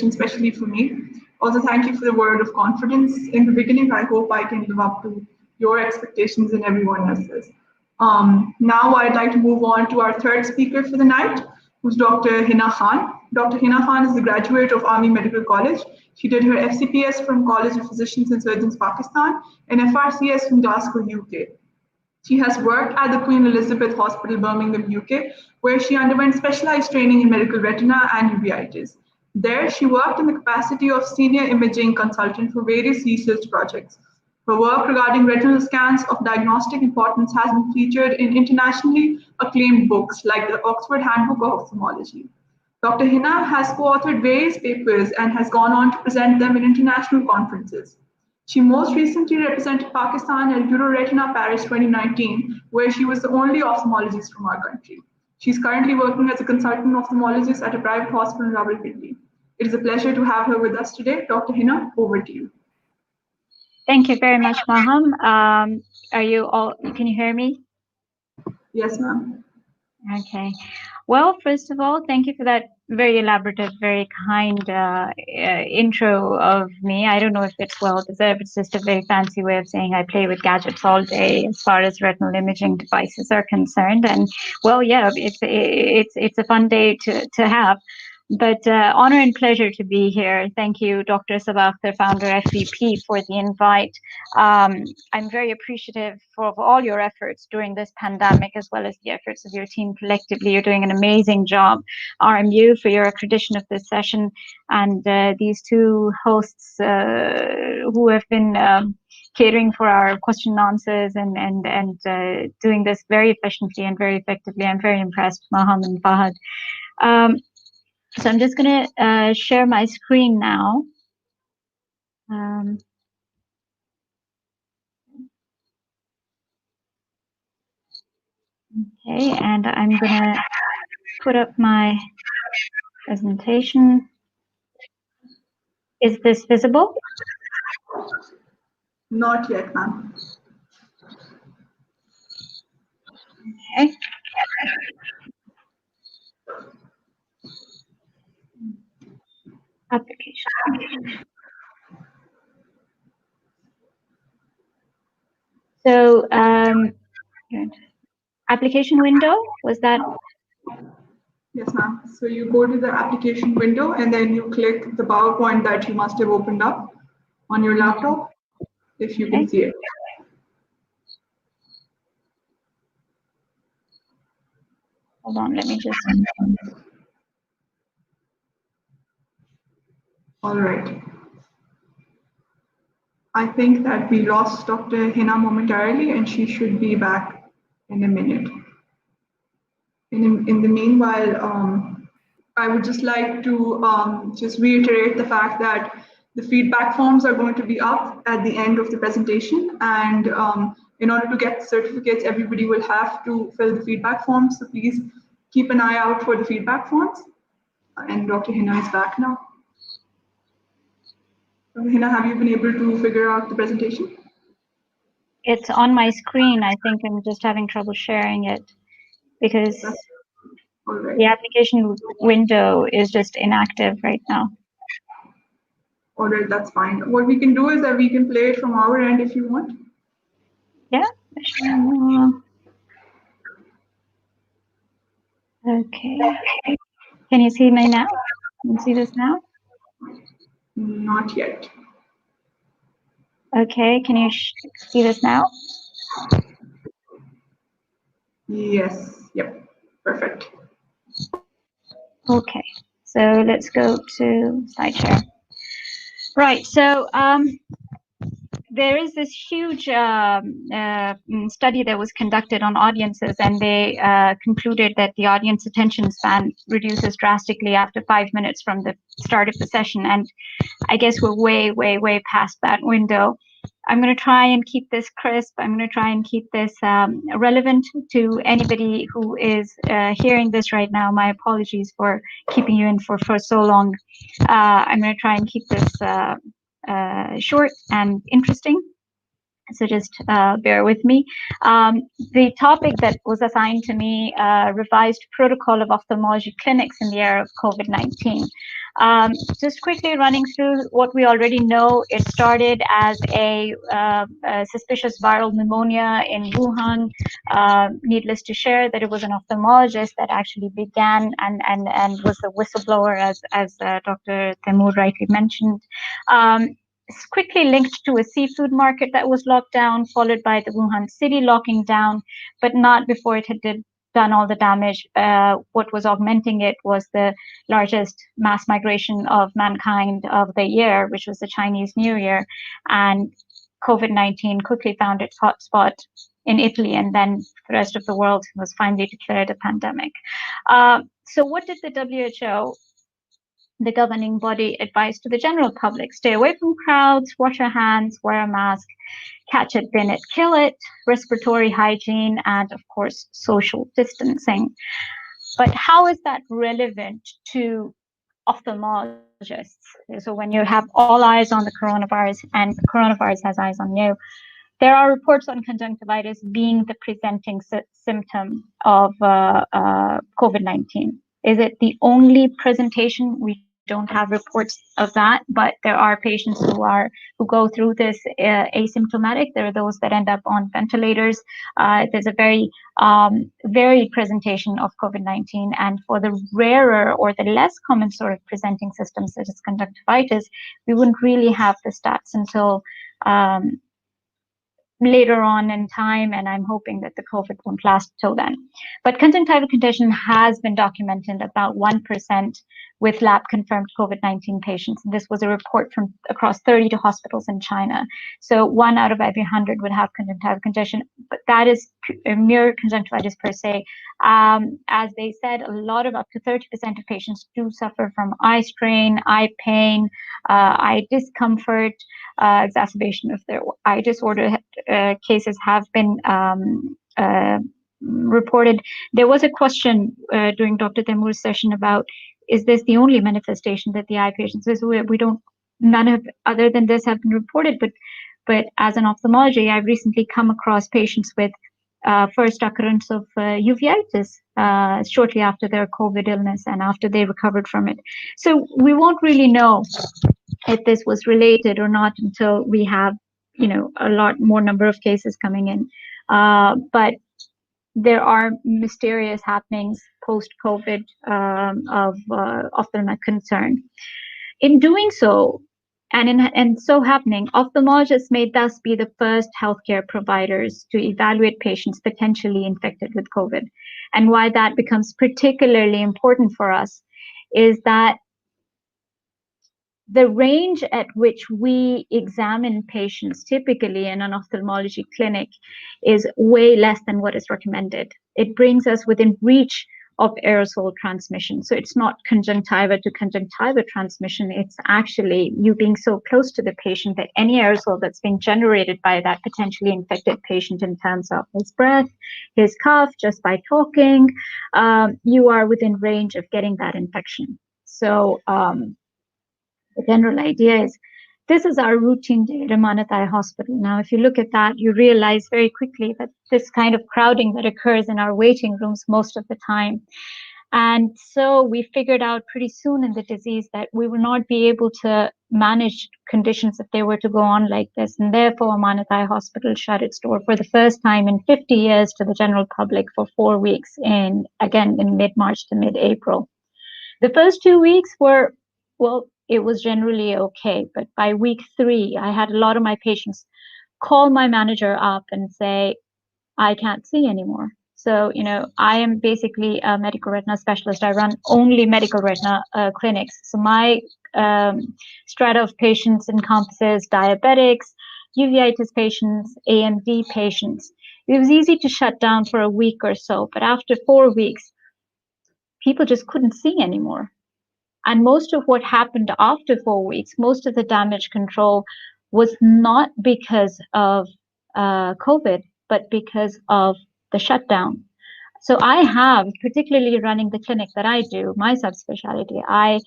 especially for me. Also, thank you for the word of confidence in the beginning. I hope I can live up to your expectations and everyone else's. Now, I'd like to move on to our third speaker for the night, who's Dr. Hina Khan. Dr. Hina Khan is a graduate of Army Medical College. She did her FCPS from College of Physicians and Surgeons, Pakistan, and FRCS from Glasgow, UK. She has worked at the Queen Elizabeth Hospital, Birmingham, UK, where she underwent specialized training in medical retina and uveitis. There, she worked in the capacity of senior imaging consultant for various research projects. Her work regarding retinal scans of diagnostic importance has been featured in internationally acclaimed books like the Oxford Handbook of Ophthalmology. Dr. Hina has co-authored various papers and has gone on to present them in international conferences. She most recently represented Pakistan at EuroRetina Paris 2019, where she was the only ophthalmologist from our country. She's currently working as a consultant ophthalmologist at a private hospital in Rawalpindi. It is a pleasure to have her with us today. Dr. Hina, over to you. Thank you very much, Maham. Can you hear me? Yes, ma'am. Okay. Well, first of all, thank you for that very elaborative, very kind intro of me. I don't know if it's well deserved. It's just a very fancy way of saying I play with gadgets all day as far as retinal imaging devices are concerned. And well, yeah, it's a fun day to have. But honor and pleasure to be here. Thank you, Dr. Sabakhtar, founder FVP, for the invite. I'm very appreciative of all your efforts during this pandemic, as well as the efforts of your team collectively. You're doing an amazing job. RMU for your accreditation of this session, and these two hosts who have been catering for our question and answers and doing this very efficiently and very effectively. I'm very impressed, Maham and Fahad. So I'm just going to share my screen now. Okay, and I'm going to put up my presentation. Is this visible? Not yet, ma'am. Okay. Application. So, application window, was that? Yes, ma'am. So you go to the application window and then you click the PowerPoint that you must have opened up on your laptop, if you can Okay. see it. Hold on, let me just. All right. I think that we lost Dr. Hina momentarily and she should be back in a minute. In the meanwhile, I would just like to just reiterate the fact that the feedback forms are going to be up at the end of the presentation, and in order to get the certificates, everybody will have to fill the feedback forms. So please keep an eye out for the feedback forms. And Dr. Hina is back now. Dr. Hina, have you been able to figure out the presentation? It's on my screen. I think I'm just having trouble sharing it because All right. the application window is just inactive right now. All right, that's fine. What we can do is that we can play it from our end if you want. Yeah. Okay. Can you see me now? Can you see this now? Not yet. Okay. Can you see this now? Yes. Yep. Perfect. Okay. So let's go to SlideShare. Right. So there is this huge study that was conducted on audiences, and they concluded that the audience attention span reduces drastically after 5 minutes from the start of the session. And I guess we're way past that window. I'm going to try and keep this crisp. I'm going to try and keep this relevant to anybody who is hearing this right now. My apologies for keeping you in for so long. I'm going to try and keep this short and interesting. So just bear with me. The topic that was assigned to me, revised protocol of ophthalmology clinics in the era of COVID-19. Just quickly running through what we already know. It started as a suspicious viral pneumonia in Wuhan. Needless to share that it was an ophthalmologist that actually began and was the whistleblower, as Dr. Taimoor rightly mentioned. It's quickly linked to a seafood market that was locked down, followed by the Wuhan city locking down, but not before it had done all the damage. What was augmenting it was the largest mass migration of mankind of the year, which was the Chinese New Year. And COVID-19 quickly found its hotspot in Italy, and then the rest of the world was finally declared a pandemic. So what did the WHO, the governing body, advised to the general public? Stay away from crowds, wash your hands, wear a mask, catch it, bin it, kill it, respiratory hygiene, and of course, social distancing. But how is that relevant to ophthalmologists? So when you have all eyes on the coronavirus and the coronavirus has eyes on you, there are reports on conjunctivitis being the presenting symptom of COVID-19. Is it the only presentation? We don't have reports of that, but there are patients who go through this asymptomatic. There are those that end up on ventilators. There's a very varied presentation of COVID-19, and for the rarer or the less common sort of presenting systems, such as conjunctivitis, we wouldn't really have the stats until later on in time, and I'm hoping that the COVID won't last till then. But conjunctival contagion has been documented about 1% with lab-confirmed COVID-19 patients. And this was a report from across 32 hospitals in China. So 1 out of every 100 would have conjunctival contagion, but that is a mere conjunctivitis per se. As they said, a lot of up to 30% of patients do suffer from eye strain, eye pain, eye discomfort, exacerbation of their eye disorder cases have been reported. There was a question during Dr. Taimoor's session about, is this the only manifestation that the eye patients? We don't, none of other than this have been reported, but as an ophthalmology, I've recently come across patients with first occurrence of uveitis shortly after their COVID illness and after they recovered from it. So we won't really know if this was related or not until we have, a lot more number of cases coming in. But there are mysterious happenings post-COVID of ophthalmic concern. In doing so, and so happening, ophthalmologists may thus be the first healthcare providers to evaluate patients potentially infected with COVID. And why that becomes particularly important for us is that the range at which we examine patients typically in an ophthalmology clinic is way less than what is recommended. It brings us within reach of aerosol transmission. So it's not conjunctiva to conjunctiva transmission. It's actually you being so close to the patient that any aerosol that's being generated by that potentially infected patient in terms of his breath, his cough, just by talking, you are within range of getting that infection. So the general idea is this is our routine day at Amanat Eye Hospital. Now, if you look at that, you realize very quickly that this kind of crowding that occurs in our waiting rooms most of the time. And so we figured out pretty soon in the disease that we will not be able to manage conditions if they were to go on like this. And therefore, Amanat Eye Hospital shut its door for the first time in 50 years to the general public for 4 weeks, in mid-March to mid-April. The first 2 weeks were, well, it was generally okay. But by week 3, I had a lot of my patients call my manager up and say, I can't see anymore. So, I am basically a medical retina specialist. I run only medical retina clinics. So my strata of patients encompasses diabetics, uveitis patients, AMD patients. It was easy to shut down for a week or so, but after 4 weeks, people just couldn't see anymore. And most of what happened after 4 weeks, most of the damage control was not because of COVID, but because of the shutdown. So I have, particularly running the clinic that I do, my subspecialty, I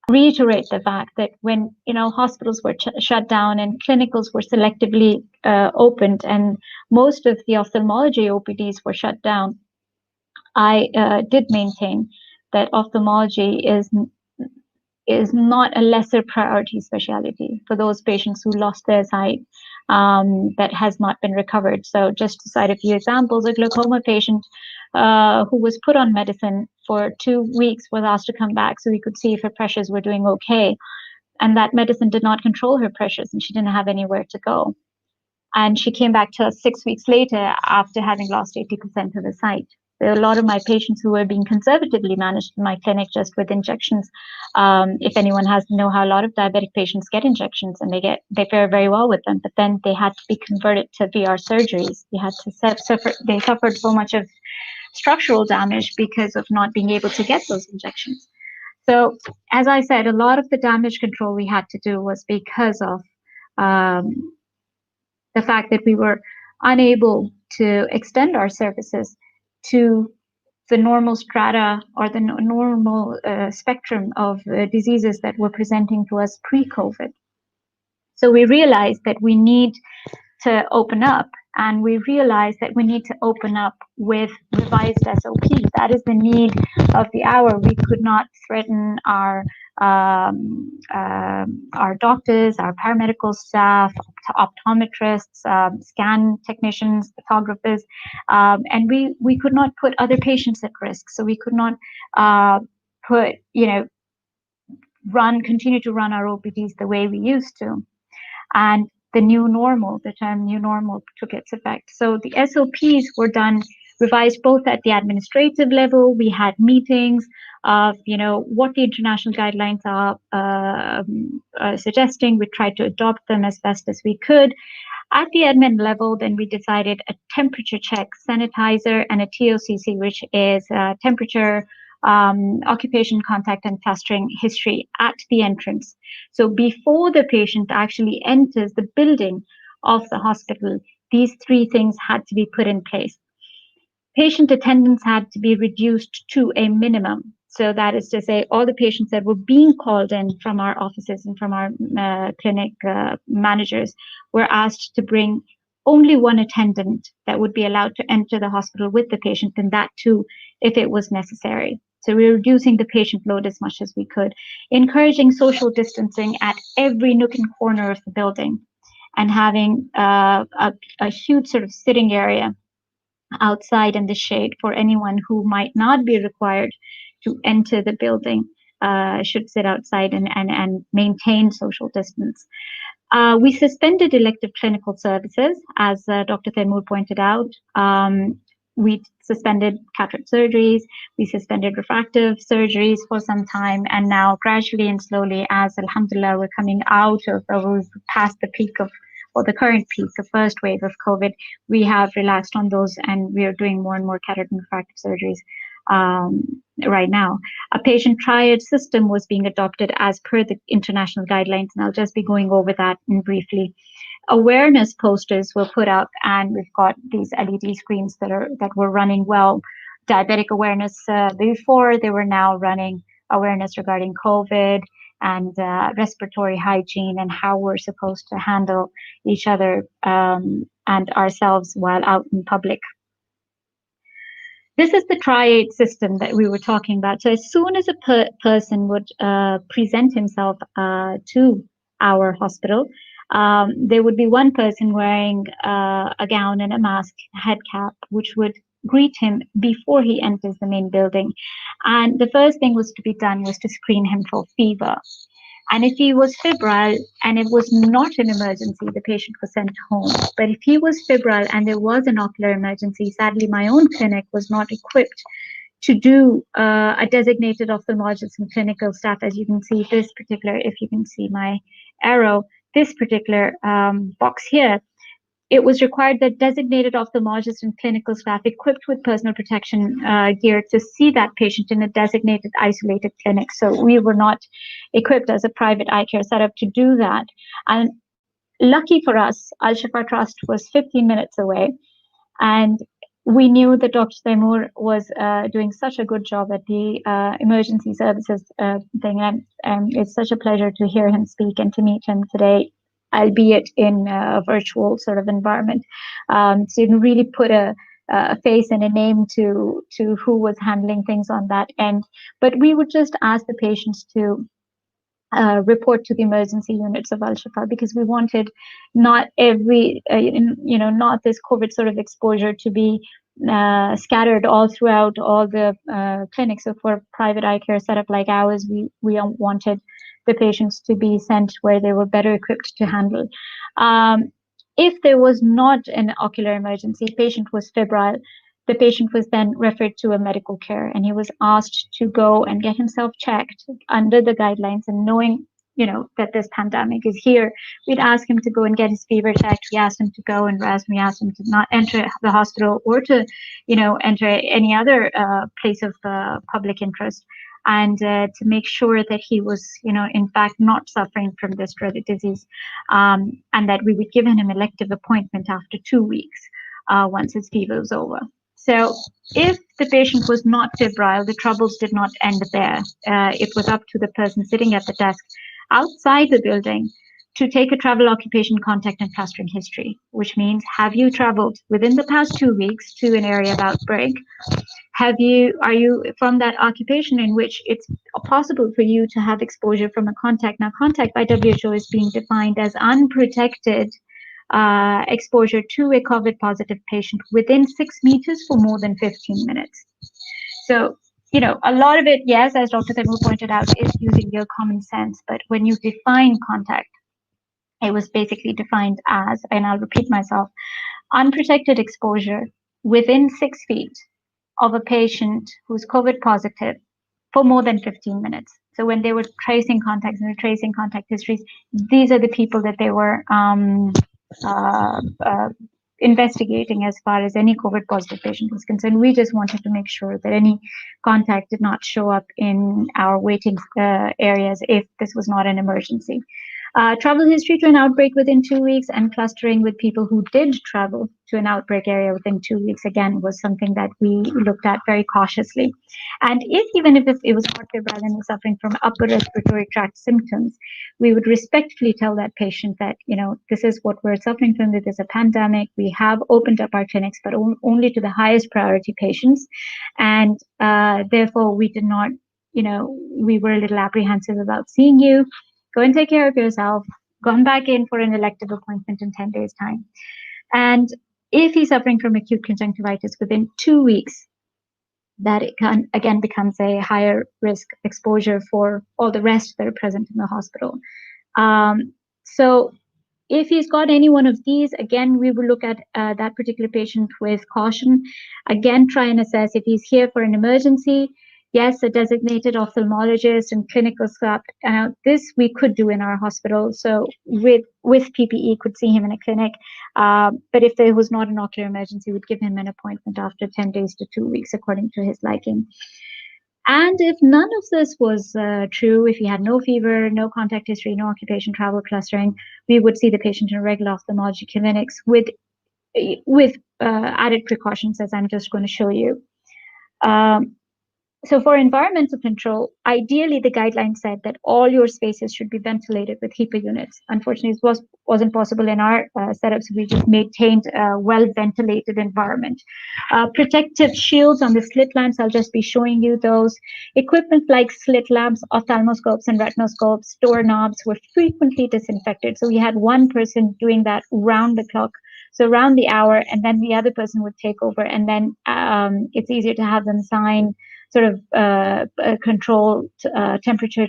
reiterate the fact that when hospitals were shut down and clinicals were selectively opened and most of the ophthalmology OPDs were shut down, I did maintain that ophthalmology is not a lesser priority specialty for those patients who lost their sight that has not been recovered. So just to cite a few examples, a glaucoma patient who was put on medicine for 2 weeks was asked to come back so we could see if her pressures were doing okay. And that medicine did not control her pressures and she didn't have anywhere to go. And she came back to us 6 weeks later after having lost 80% of her sight. There are a lot of my patients who are being conservatively managed in my clinic just with injections. If anyone has to know how a lot of diabetic patients get injections and they fare very well with them, but then they had to be converted to VR surgeries. They suffered so much of structural damage because of not being able to get those injections. So as I said, a lot of the damage control we had to do was because of the fact that we were unable to extend our services to the normal strata or the normal spectrum of diseases that were presenting to us pre-COVID. So we realized that we need to open up, and we realized that we need to open up with revised SOPs. That is the need of the hour. We could not threaten our doctors, our paramedical staff, optometrists, scan technicians, photographers, and we could not put other patients at risk. So we could not continue to run our OPDs the way we used to. And the term new normal took its effect. So the SOPs were revised both at the administrative level. We had meetings of, what the international guidelines are suggesting. We tried to adopt them as best as we could. At the admin level, then we decided a temperature check, sanitizer, and a TOCC, which is temperature, occupation, contact, and clustering history at the entrance. So before the patient actually enters the building of the hospital, these 3 things had to be put in place. Patient attendance had to be reduced to a minimum. So that is to say, all the patients that were being called in from our offices and from our clinic managers were asked to bring only 1 attendant that would be allowed to enter the hospital with the patient, and that too, if it was necessary. So we were reducing the patient load as much as we could, encouraging social distancing at every nook and corner of the building, and having a huge sort of sitting area outside in the shade for anyone who might not be required to enter the building, should sit outside and maintain social distance. We suspended elective clinical services, as Dr. Taimoor pointed out. We suspended cataract surgeries, we suspended refractive surgeries for some time, and now gradually and slowly, as alhamdulillah, we're coming out of, we've passed the peak of, or the current peak, the first wave of COVID, we have relaxed on those, and we are doing more and more cataract and refractive surgeries right now. A patient triad system was being adopted as per the international guidelines, and I'll just be going over that briefly. Awareness posters were put up, and we've got these LED screens that were running well. Diabetic awareness before, they were now running awareness regarding COVID and respiratory hygiene and how we're supposed to handle each other and ourselves while out in public. This is the triad system that we were talking about. So as soon as a person would present himself to our hospital, there would be one person wearing a gown and a mask, head cap, which would greet him before he enters the main building. And the first thing was to be done was to screen him for fever. And if he was febrile and it was not an emergency, the patient was sent home. But if he was febrile and there was an ocular emergency, sadly, my own clinic was not equipped to do a designated ophthalmologist and clinical staff. As you can see, this particular, if you can see my arrow, this particular box here, it was required that designated ophthalmologists and clinical staff equipped with personal protection gear to see that patient in a designated isolated clinic. So we were not equipped as a private eye care setup to do that. And lucky for us, Al Shifa Trust was 15 minutes away. And we knew that Dr. Taimoor was doing such a good job at the emergency services thing. And it's such a pleasure to hear him speak and to meet him today, albeit in a virtual sort of environment. So you can really put a face and a name to who was handling things on that end. But we would just ask the patients to report to the emergency units of Al Shifa, because we wanted not every, not this COVID sort of exposure to be scattered all throughout all the clinics. So for a private eye care setup like ours, we wanted the patients to be sent where they were better equipped to handle. If there was not an ocular emergency, patient was febrile, the patient was then referred to a medical care, and he was asked to go and get himself checked under the guidelines. And knowing, that this pandemic is here, we'd ask him to go and get his fever checked. We asked him to go, and we asked him to not enter the hospital or to, enter any other place of public interest, and to make sure that he was, in fact, not suffering from this dreaded disease, and that we would give him an elective appointment after 2 weeks once his fever was over. So if the patient was not febrile, the troubles did not end there. It was up to the person sitting at the desk outside the building to take a travel occupation contact and clustering history, which means, have you traveled within the past 2 weeks to an area of outbreak? Are you from that occupation in which it's possible for you to have exposure from a contact? Now, contact by WHO is being defined as unprotected exposure to a COVID positive patient within 6 meters for more than 15 minutes. So, a lot of it, yes, as Dr. Temur pointed out, is using your common sense. But when you define contact, it was basically defined as, and I'll repeat myself, unprotected exposure within 6 feet of a patient who's COVID positive for more than 15 minutes. So when they were tracing contacts and tracing contact histories, these are the people that they were investigating as far as any COVID positive patient was concerned. We just wanted to make sure that any contact did not show up in our waiting areas if this was not an emergency. Travel history to an outbreak within 2 weeks, and clustering with people who did travel to an outbreak area within 2 weeks, again, was something that we looked at very cautiously. And even if it was not febrile and was suffering from upper respiratory tract symptoms, we would respectfully tell that patient that, this is what we're suffering from, that there's a pandemic. We have opened up our clinics, but only to the highest priority patients. And therefore, we did not, we were a little apprehensive about seeing you. Go and take care of yourself. Come back in for an elective appointment in 10 days' time. And, If he's suffering from acute conjunctivitis within 2 weeks, that it can again becomes a higher risk exposure for all the rest that are present in the hospital. So if he's got any one of these, again, we will look at that particular patient with caution. Again, try and assess if he's here for an emergency. Yes, a designated ophthalmologist and clinical staff. This we could do in our hospital. So with PPE, could see him in a clinic. But if there was not an ocular emergency, we'd give him an appointment after 10 days to 2 weeks, according to his liking. And if none of this was true, if he had no fever, no contact history, no occupation, travel, clustering, we would see the patient in regular ophthalmology clinics with added precautions, as I'm just going to show you. So for environmental control, ideally the guidelines said that all your spaces should be ventilated with HEPA units. Unfortunately, it wasn't possible in our setups. We just maintained a well-ventilated environment. Protective shields on the slit lamps, I'll just be showing you those. Equipment like slit lamps, ophthalmoscopes and retinoscopes, doorknobs were frequently disinfected. So we had one person doing that round the clock, so around the hour, and then the other person would take over, and then it's easier to have them sign sort of control temperature,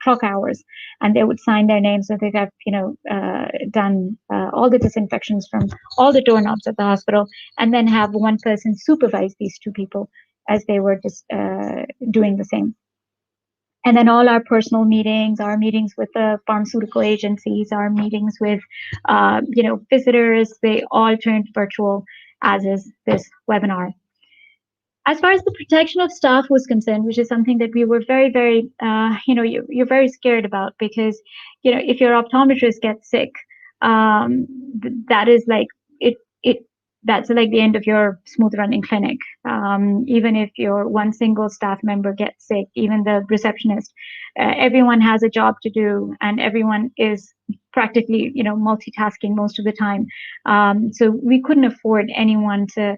clock hours, and they would sign their names. So they got, done all the disinfections from all the doorknobs at the hospital, and then have one person supervise these two people as they were just doing the same. And then all our personal meetings, our meetings with the pharmaceutical agencies, our meetings with, visitors, they all turned virtual, as is this webinar. As far as the protection of staff was concerned, which is something that we were very, very, you're very scared about, because, if your optometrist gets sick, that is like that's like the end of your smooth running clinic. Even if your one single staff member gets sick, even the receptionist, everyone has a job to do, and everyone is practically, multitasking most of the time. So we couldn't afford anyone to,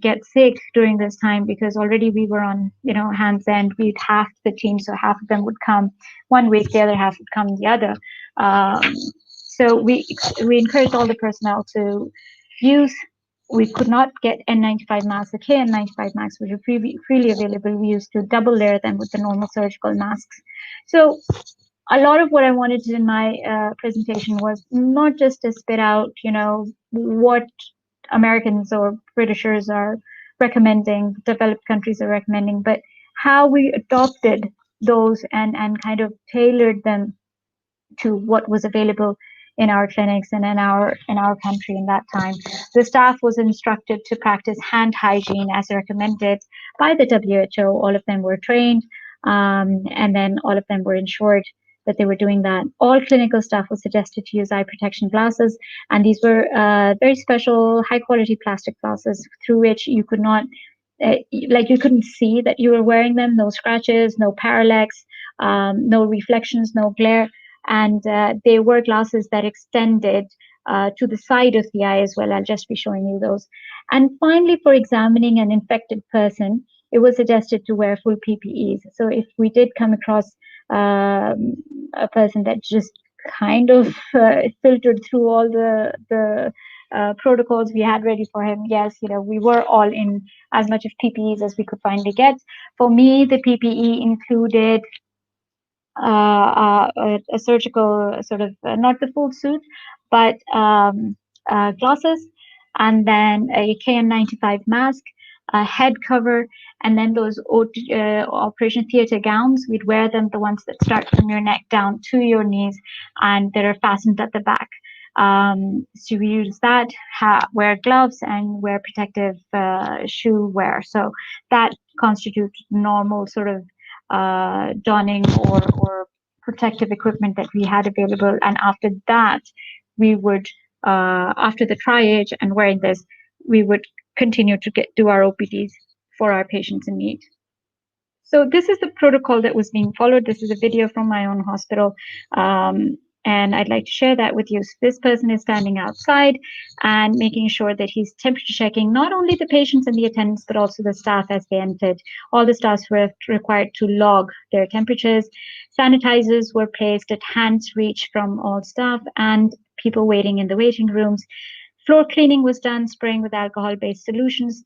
get sick during this time, because already we were on, hands end. We'd half the team, so half of them would come 1 week, the other half would come the other. So we encouraged all the personnel to use. We could not get N95 masks. The KN95 masks were freely available. We used to double layer them with the normal surgical masks. So a lot of what I wanted in my presentation was not just to spit out, what Americans or Britishers are recommending, developed countries are recommending, but how we adopted those and kind of tailored them to what was available in our clinics and in our country in that time. The staff was instructed to practice hand hygiene as recommended by the WHO. All of them were trained, and then all of them were ensured that they were doing that. All clinical staff was suggested to use eye protection glasses, and these were very special, high quality plastic glasses through which you could not, you couldn't see that you were wearing them. No scratches, no parallax, no reflections, no glare. And they were glasses that extended to the side of the eye as well. I'll just be showing you those. And finally, for examining an infected person, it was suggested to wear full PPEs. So if we did come across a person that just kind of filtered through all the protocols we had ready for him, yes, we were all in as much of PPEs as we could finally get. For me, the PPE included a surgical sort of, not the full suit, but glasses, and then a KN95 mask, a head cover, and then those operation theater gowns. We'd wear them, the ones that start from your neck down to your knees, and that are fastened at the back. So we use that, wear gloves, and wear protective shoe wear. So that constitutes normal sort of donning or protective equipment that we had available. And after that, we would, after the triage and wearing this, we would continue to do our OPDs for our patients in need. So this is the protocol that was being followed. This is a video from my own hospital. And I'd like to share that with you. So this person is standing outside and making sure that he's temperature checking not only the patients and the attendants, but also the staff as they entered. All the staffs were required to log their temperatures. Sanitizers were placed at hand's reach from all staff and people waiting in the waiting rooms. Floor cleaning was done, spraying with alcohol-based solutions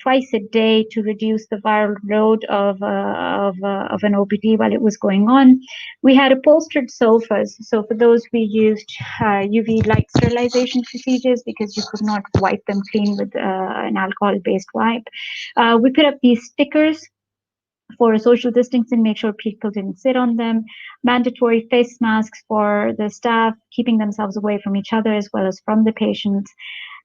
twice a day to reduce the viral load of an OPD while it was going on. We had upholstered sofas. So for those, we used UV light sterilization procedures because you could not wipe them clean with an alcohol-based wipe. We put up these stickers for social distancing, make sure people didn't sit on them, mandatory face masks for the staff, keeping themselves away from each other as well as from the patients.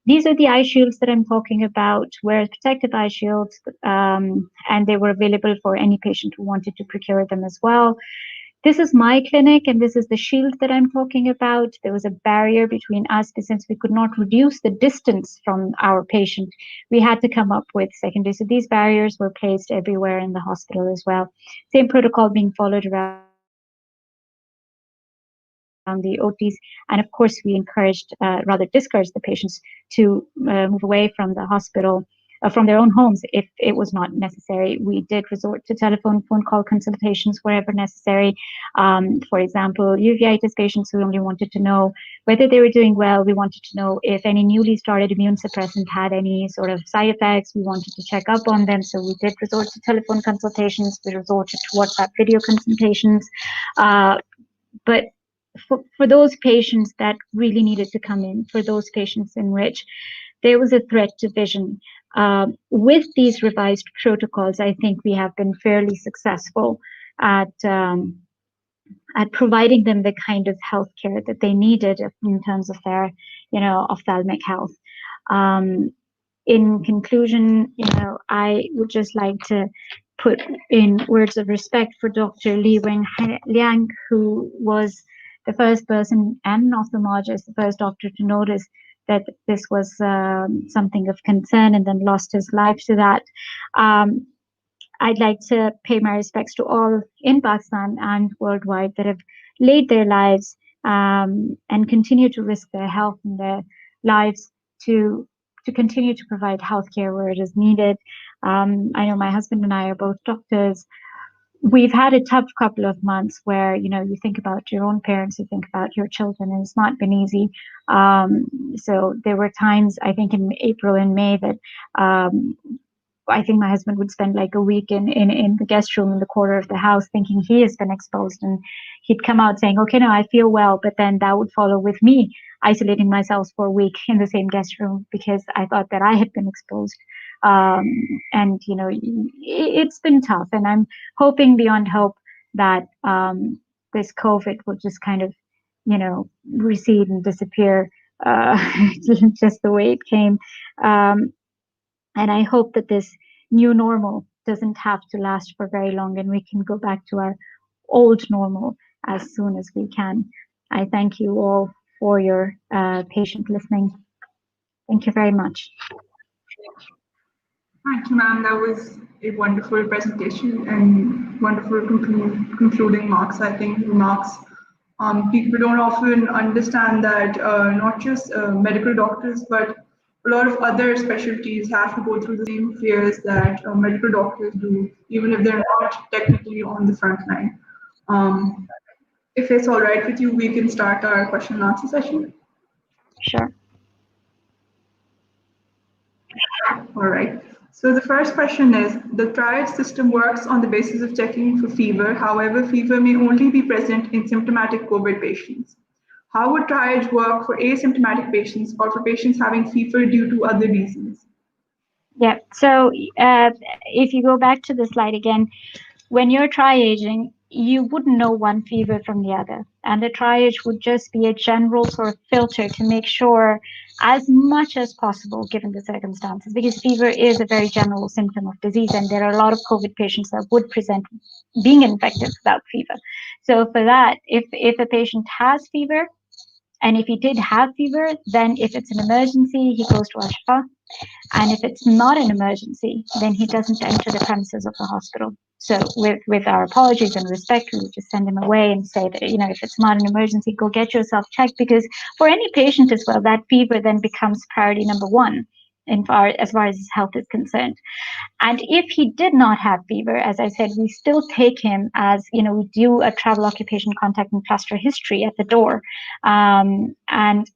These are the eye shields that I'm talking about, wear protective eye shields, and they were available for any patient who wanted to procure them as well. This is my clinic, and this is the shield that I'm talking about. There was a barrier between us, but since we could not reduce the distance from our patient, we had to come up with secondary. So these barriers were placed everywhere in the hospital as well. Same protocol being followed around the OTs, and of course we encouraged, rather discouraged the patients to move away from the hospital, from their own homes if it was not necessary. We did resort to phone call consultations wherever necessary. For example, uveitis patients who only wanted to know whether they were doing well. We wanted to know if any newly started immune suppressant had any sort of side effects. We wanted to check up on them, so we did resort to telephone consultations. We resorted to WhatsApp video consultations. But for those patients that really needed to come in, for those patients in which there was a threat to vision, with these revised protocols, I think we have been fairly successful at providing them the kind of healthcare that they needed in terms of their, ophthalmic health. In conclusion, I would just like to put in words of respect for Dr. Li Wenliang, who was the first person and an ophthalmologist, the first doctor to notice that this was something of concern and then lost his life to that. I'd like to pay my respects to all in Pakistan and worldwide that have laid their lives and continue to risk their health and their lives to continue to provide healthcare where it is needed. I know my husband and I are both doctors. We've had a tough couple of months where, you think about your own parents, you think about your children, and it's not been easy. So there were times, I think in April and May, that I think my husband would spend like a week in the guest room in the corner of the house thinking he has been exposed. And he'd come out saying, okay, no, I feel well. But then that would follow with me isolating myself for a week in the same guest room because I thought that I had been exposed. And it's been tough, and I'm hoping beyond hope that this COVID will just kind of recede and disappear just the way it came, and I hope that this new normal doesn't have to last for very long and we can go back to our old normal as soon as we can. I thank you all for your patient listening. Thank you very much. Thank you, ma'am. That was a wonderful presentation and wonderful concluding remarks. People don't often understand that not just medical doctors, but a lot of other specialties have to go through the same fears that medical doctors do, even if they're not technically on the front line. If it's all right with you, we can start our question and answer session. Sure. All right. So the first question is, the triage system works on the basis of checking for fever. However, fever may only be present in symptomatic COVID patients. How would triage work for asymptomatic patients or for patients having fever due to other reasons? Yeah, so if you go back to the slide again, when you're triaging, you wouldn't know one fever from the other. And the triage would just be a general sort of filter to make sure as much as possible, given the circumstances, because fever is a very general symptom of disease. And there are a lot of COVID patients that would present being infected without fever. So for that, if a patient has fever, and if he did have fever, then if it's an emergency, he goes to Ashfa. And if it's not an emergency, then he doesn't enter the premises of the hospital. So with our apologies and respect, we would just send him away and say that, if it's not an emergency, go get yourself checked, because for any patient as well, that fever then becomes priority number one. as far as his health is concerned. And if he did not have fever, as I said, we still take him as, we do a travel occupation contact and cluster history at the door. And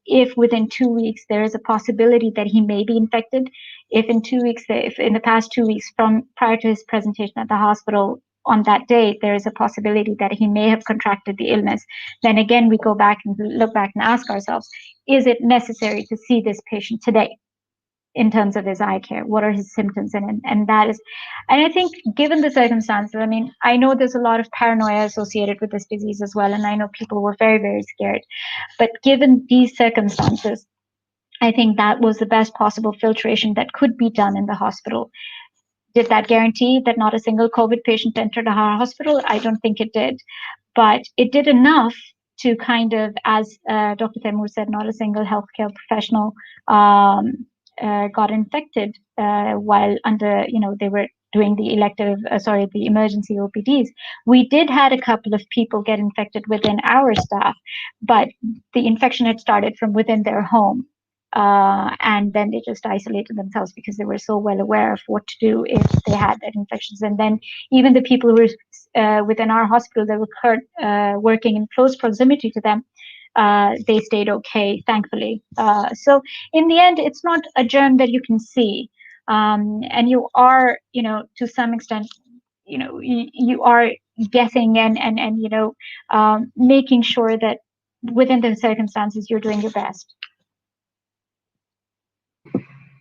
if within 2 weeks there is a possibility that he may be infected, if in the past 2 weeks prior to his presentation at the hospital on that day, there is a possibility that he may have contracted the illness, then again, we go back and look back and ask ourselves, is it necessary to see this patient today? In terms of his eye care, what are his symptoms? And I think given the circumstances, I mean, I know there's a lot of paranoia associated with this disease as well. And I know people were very, very scared, but given these circumstances, I think that was the best possible filtration that could be done in the hospital. Did that guarantee that not a single COVID patient entered our hospital? I don't think it did, but it did enough to kind of, as Dr. Taimoor said, not a single healthcare professional got infected while they were doing the emergency OPDs. We did had a couple of people get infected within our staff, but the infection had started from within their home. And then they just isolated themselves because they were so well aware of what to do if they had that infections. And then even the people who were within our hospital that were working in close proximity to them, they stayed okay, thankfully. So in the end, it's not a germ that you can see. And you are, to some extent, you are guessing and making sure that within the circumstances, you're doing your best.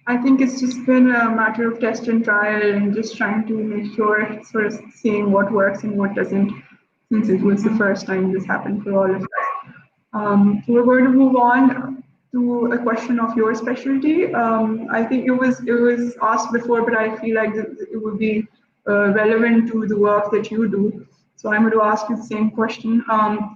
I think it's just been a matter of test and trial and just trying to make sure, sort of seeing what works and what doesn't, since it was the first time this happened for all of us. So we're going to move on to a question of your specialty. I think it was asked before, but I feel like it would be relevant to the work that you do. So I'm going to ask you the same question.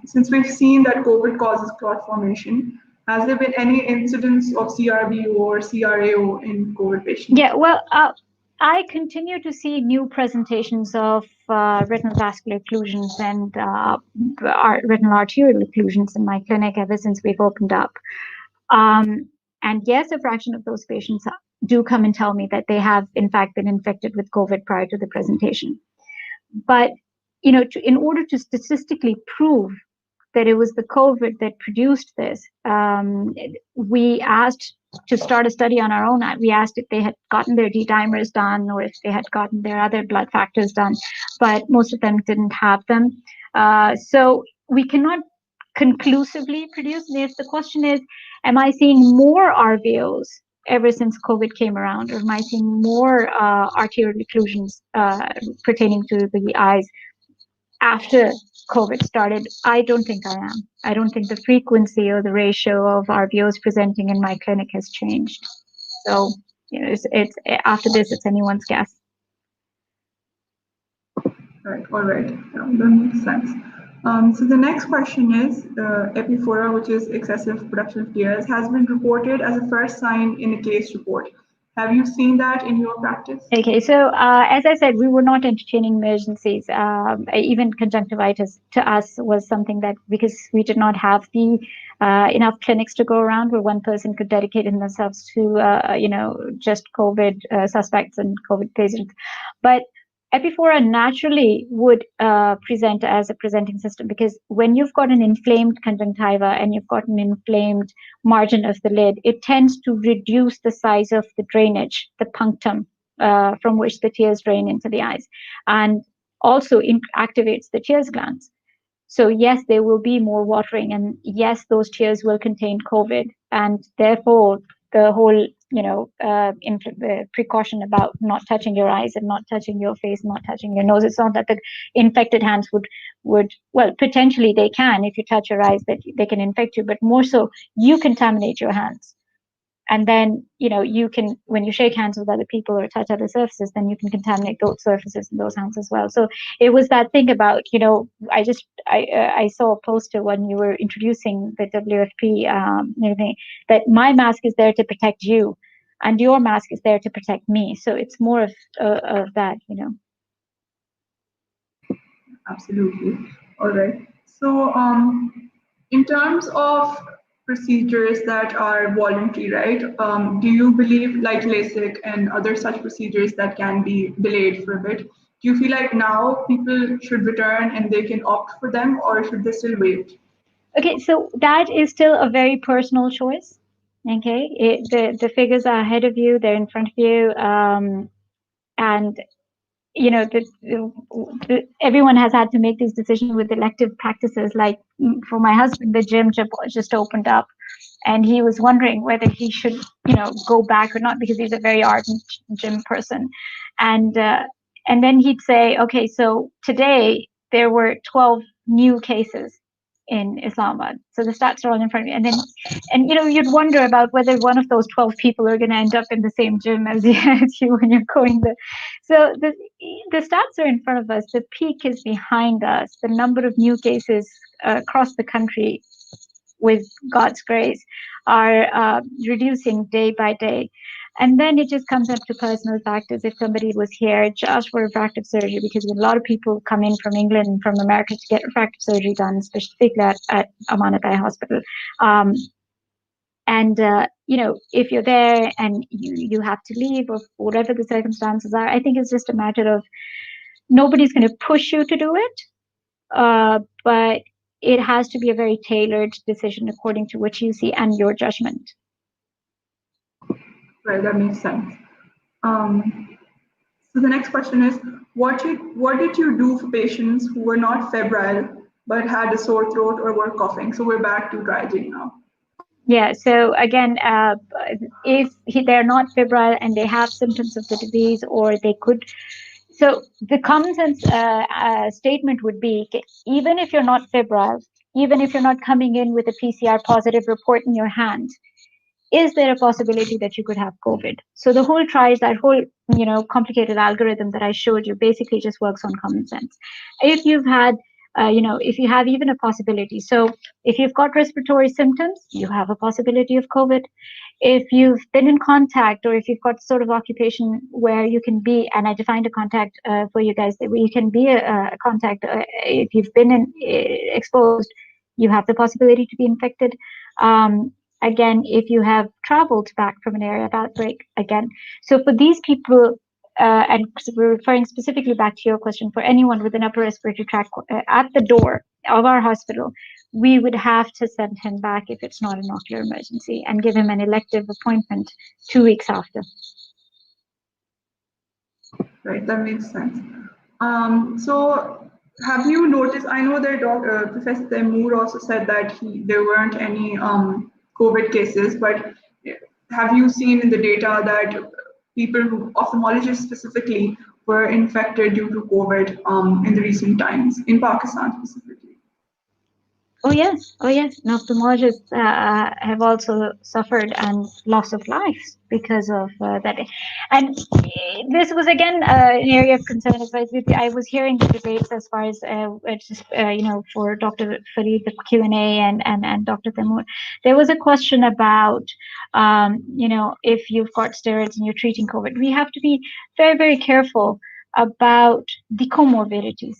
Since we've seen that COVID causes clot formation, has there been any incidents of CRBO or CRAO in COVID patients? Yeah, well, I continue to see new presentations of retinal vascular occlusions and retinal arterial occlusions in my clinic ever since we've opened up. And yes, a fraction of those patients do come and tell me that they have, in fact, been infected with COVID prior to the presentation. But, in order to statistically prove that it was the COVID that produced this, we asked to start a study on our own. We asked if they had gotten their D-dimers done or if they had gotten their other blood factors done, but most of them didn't have them. So we cannot conclusively produce this. The question is, am I seeing more RVOs ever since COVID came around, or am I seeing more arterial occlusions pertaining to the eyes after COVID started? I don't think I am. I don't think the frequency or the ratio of RVOs presenting in my clinic has changed. So, it's after this, it's anyone's guess. All right. That makes sense. So the next question is, epiphora, which is excessive production of tears, has been reported as a first sign in a case report. Have you seen that in your practice? Okay, so as I said, we were not entertaining emergencies. Even conjunctivitis to us was something that, because we did not have the enough clinics to go around where one person could dedicate themselves to, just COVID suspects and COVID patients. But epiphora naturally would present as a presenting system, because when you've got an inflamed conjunctiva and you've got an inflamed margin of the lid, it tends to reduce the size of the drainage, the punctum from which the tears drain into the eyes, and also activates the tears glands. So yes, there will be more watering, and yes, those tears will contain COVID, and therefore the whole precaution about not touching your eyes and not touching your face, not touching your nose. It's not that the infected hands would well, potentially they can, if you touch your eyes, that they can infect you, but more so you contaminate your hands. And then, you can, when you shake hands with other people or touch other surfaces, then you can contaminate those surfaces and those hands as well. So it was that thing about, I saw a poster when you were introducing the WFP, everything, that my mask is there to protect you and your mask is there to protect me. So it's more of that, Absolutely. All right. So in terms of procedures that are voluntary, right? Do you believe, like LASIK and other such procedures that can be delayed for a bit, do you feel like now people should return and they can opt for them, or should they still wait? Okay, so that is still a very personal choice. Okay, the figures are ahead of you, they're in front of you, and you know, everyone has had to make these decisions with elective practices. Like for my husband, the gym just opened up, and he was wondering whether he should, you know, go back or not, because he's a very ardent gym person. And then he'd say, okay, so today there were 12 new cases in Islamabad. So the stats are all in front of you. And you know, you'd wonder about whether one of those 12 people are going to end up in the same gym as you when you're going there. So the stats are in front of us. The peak is behind us. The number of new cases across the country, with God's grace, are reducing day by day. And then it just comes up to personal factors. If somebody was here just for refractive surgery, because a lot of people come in from England and from America to get refractive surgery done, specifically at Amanat Eye Hospital. You know, if you're there and you have to leave, or whatever the circumstances are, I think it's just a matter of nobody's going to push you to do it, but it has to be a very tailored decision according to what you see and your judgment. Right, that makes sense. So the next question is, what did you do for patients who were not febrile but had a sore throat or were coughing? So we're back to dry aging now. Yeah, so again, if they're not febrile and they have symptoms of the disease, or they could, so the common sense statement would be, even if you're not febrile, even if you're not coming in with a PCR positive report in your hand, is there a possibility that you could have COVID? So the whole TRIES, that whole, you know, complicated algorithm that I showed you, basically just works on common sense. If you've had, you know, if you have even a possibility, so if you've got respiratory symptoms, you have a possibility of COVID. If you've been in contact, or if you've got sort of occupation where you can be, and I defined a contact for you guys, that you can be a contact, if you've been exposed, you have the possibility to be infected. Again, if you have traveled back from an area of outbreak, again. So for these people, and we're referring specifically back to your question, for anyone with an upper respiratory tract at the door of our hospital, we would have to send him back if it's not an ocular emergency, and give him an elective appointment 2 weeks after. Right, that makes sense. So have you noticed, I know that Professor Taimoor also said that there weren't any COVID cases, but have you seen in the data that people who, ophthalmologists specifically, were infected due to COVID in the recent times, in Pakistan specifically? Oh yes, and ophthalmologists have also suffered and loss of life because of that. And this was again an area of concern. I was hearing the debates as far as you know, for Dr. Farid, the Q&A, and Dr. Temur. There was a question about you know, if you've got steroids and you're treating COVID, we have to be very, very careful about the comorbidities.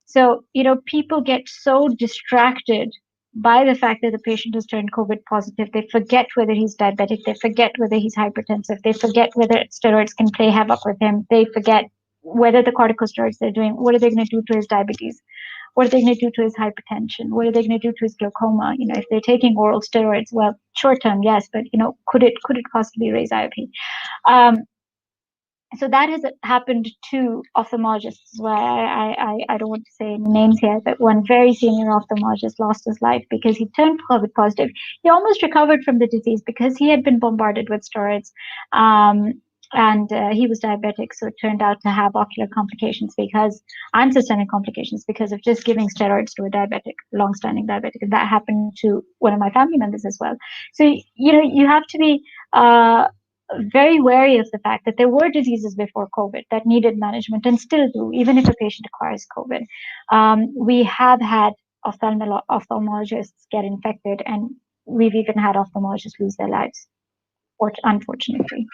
So, you know, people get so distracted by the fact that the patient has turned COVID positive. They forget whether he's diabetic. They forget whether he's hypertensive. They forget whether steroids can play havoc with him. They forget whether the corticosteroids they're doing, what are they going to do to his diabetes? What are they going to do to his hypertension? What are they going to do to his glaucoma? You know, if they're taking oral steroids, well, short term, yes, but, you know, could it possibly raise IOP? So that has happened to ophthalmologists. Where I don't want to say names here, but one very senior ophthalmologist lost his life because he turned COVID positive. He almost recovered from the disease because he had been bombarded with steroids, and he was diabetic, so it turned out to have ocular complications and systemic complications because of just giving steroids to a diabetic, long-standing diabetic. And that happened to one of my family members as well. So, you know, you have to be very wary of the fact that there were diseases before COVID that needed management, and still do, even if a patient acquires COVID. We have had ophthalmologists get infected, and we've even had ophthalmologists lose their lives, unfortunately.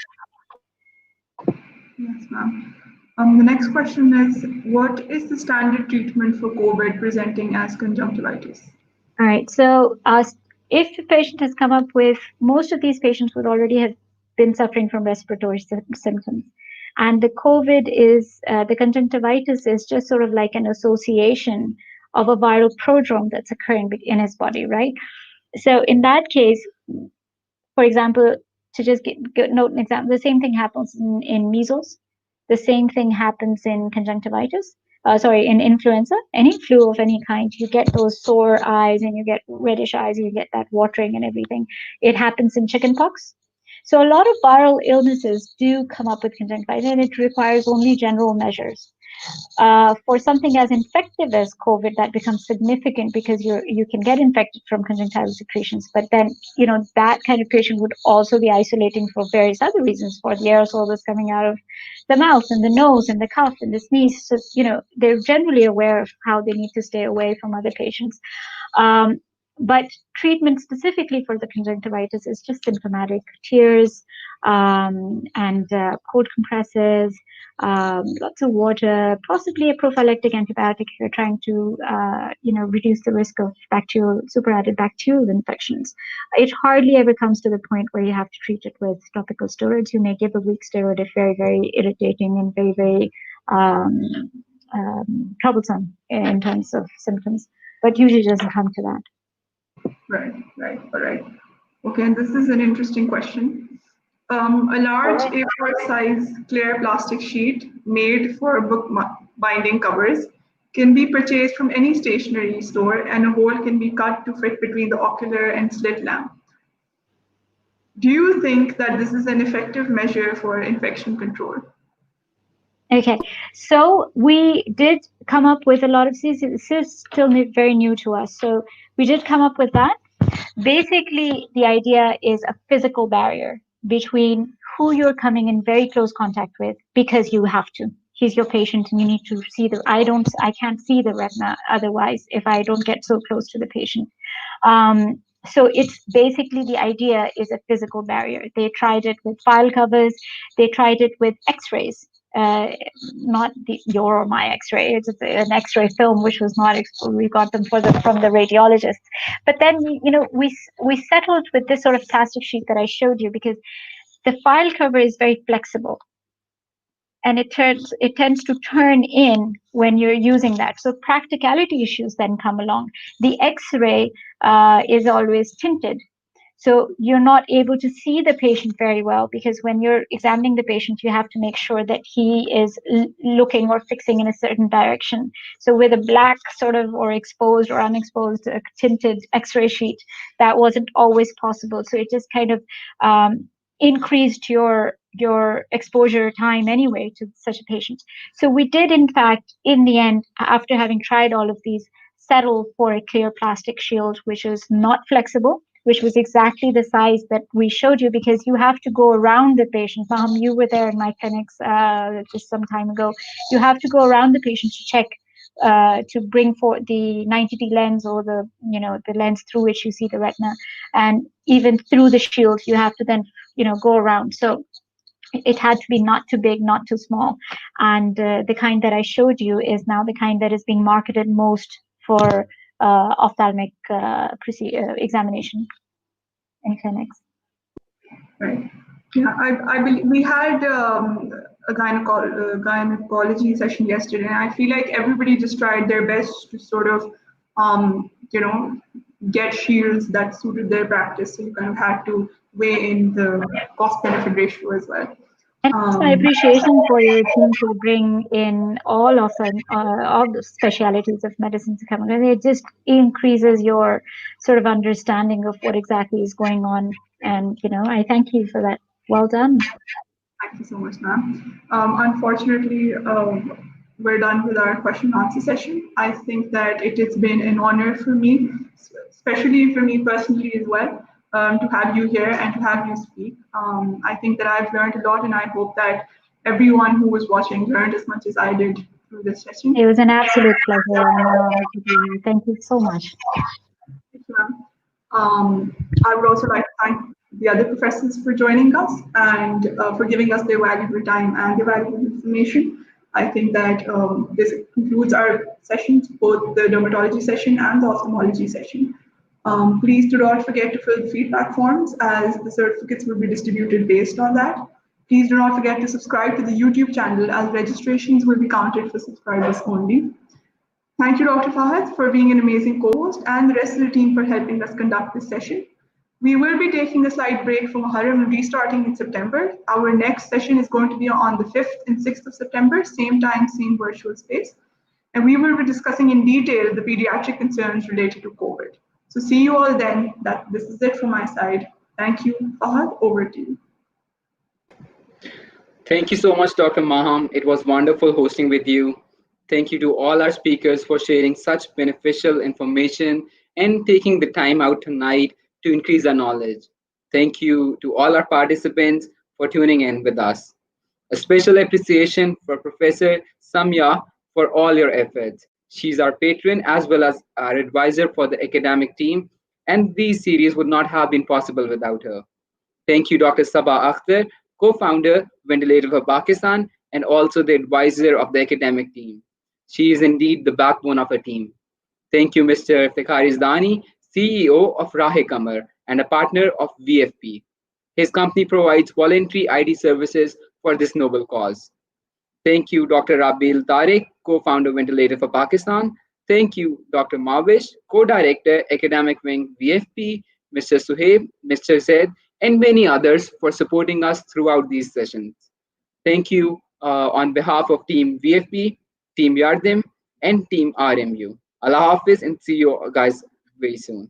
Yes, ma'am. The next question is, what is the standard treatment for COVID presenting as conjunctivitis? All right, so if the patient has come up with, most of these patients would already have been suffering from respiratory symptoms. And the COVID is, the conjunctivitis is just sort of like an association of a viral prodrome that's occurring in his body, right? So in that case, for example, to just note an example, the same thing happens in measles. The same thing happens in conjunctivitis. In influenza, any flu of any kind, you get those sore eyes and you get reddish eyes, you get that watering and everything. It happens in chickenpox. So a lot of viral illnesses do come up with conjunctivitis, and it requires only general measures. For something as infective as COVID, that becomes significant because you can get infected from conjunctival secretions, but then that kind of patient would also be isolating for various other reasons, for the aerosol that's coming out of the mouth and the nose and the cough and the sneeze. So they're generally aware of how they need to stay away from other patients. But treatment specifically for the conjunctivitis is just symptomatic: tears and cold compresses, lots of water, possibly a prophylactic antibiotic if you're trying to reduce the risk of superadded bacterial infections. It hardly ever comes to the point where you have to treat it with topical steroids. You may give a weak steroid if very, very irritating and very, very troublesome in terms of symptoms, but usually doesn't come to that. Right. All right. Okay, and this is an interesting question. A large A4 size clear plastic sheet made for book binding covers can be purchased from any stationery store, and a hole can be cut to fit between the ocular and slit lamp. Do you think that this is an effective measure for infection control? Okay, so we did come up with a lot of these. This is still very new to us. So we did come up with that. Basically, the idea is a physical barrier between who you're coming in very close contact with, because you have to. He's your patient and you need to see I can't see the retina otherwise if I don't get so close to the patient. So it's basically, the idea is a physical barrier. They tried it with file covers. They tried it with x-rays. Not your or my x-ray, it's an x-ray film, which was not exposed. We got them from the radiologists. But then, we settled with this sort of plastic sheet that I showed you, because the file cover is very flexible, and it tends to turn in when you're using that. So practicality issues then come along. The x-ray is always tinted. So you're not able to see the patient very well, because when you're examining the patient, you have to make sure that he is looking or fixing in a certain direction. So with a black sort of, or exposed or unexposed tinted x-ray sheet, that wasn't always possible. So it just kind of increased your exposure time anyway to such a patient. So we did, in fact, in the end, after having tried all of these, settle for a clear plastic shield, which is not flexible, which was exactly the size that we showed you, because you have to go around the patient. Maham, you were there in my clinics just some time ago. You have to go around the patient to check, to bring forth the 90D lens, or the lens through which you see the retina. And even through the shield, you have to then, go around. So it had to be not too big, not too small. And the kind that I showed you is now the kind that is being marketed most for ophthalmic examination in clinics. Right. Yeah, I believe we had a gynecology session yesterday, and I feel like everybody just tried their best to sort of, get shields that suited their practice. So you kind of had to weigh in the cost-benefit ratio as well. And my appreciation for your team to bring in all the specialities of medicine to come, and it just increases your sort of understanding of what exactly is going on. And I thank you for that. Well done. Thank you so much, ma'am. Unfortunately, we're done with our question and answer session. I think that it has been an honor for me, especially for me personally as well, to have you here and to have you speak. I think that I've learned a lot, and I hope that everyone who was watching learned as much as I did through this session. It was an absolute pleasure. Thank you so much. Thank you, ma'am. I would also like to thank the other professors for joining us and for giving us their valuable time and their valuable information. I think that this concludes our sessions, both the dermatology session and the ophthalmology session. Please do not forget to fill the feedback forms as the certificates will be distributed based on that. Please do not forget to subscribe to the YouTube channel as registrations will be counted for subscribers only. Thank you, Dr. Fahad, for being an amazing co-host and the rest of the team for helping us conduct this session. We will be taking a slight break for Muharram and restarting in September. Our next session is going to be on the 5th and 6th of September, same time, same virtual space. And we will be discussing in detail the pediatric concerns related to COVID. So see you all then. This is it from my side. Thank you. Fahad, over to you. Thank you so much, Dr. Maham. It was wonderful hosting with you. Thank you to all our speakers for sharing such beneficial information and taking the time out tonight to increase our knowledge. Thank you to all our participants for tuning in with us. A special appreciation for Professor Samya for all your efforts. She's our patron as well as our advisor for the academic team, and these series would not have been possible without her. Thank you, Dr. Sabah Akhtar, co-founder, Ventilator for Pakistan, and also the advisor of the academic team. She is indeed the backbone of our team. Thank you, Mr. Iftikhar Izdani, CEO of Rahe Kamar and a partner of VFP. His company provides voluntary ID services for this noble cause. Thank you, Dr. Rabil Tariq, co-founder Ventilator for Pakistan. Thank you, Dr. Mavish, co-director, Academic Wing VFP, Mr. Suhaib, Mr. Zaid, and many others for supporting us throughout these sessions. Thank you on behalf of Team VFP, Team Yardim, and Team RMU. Allah Hafiz, and see you guys very soon.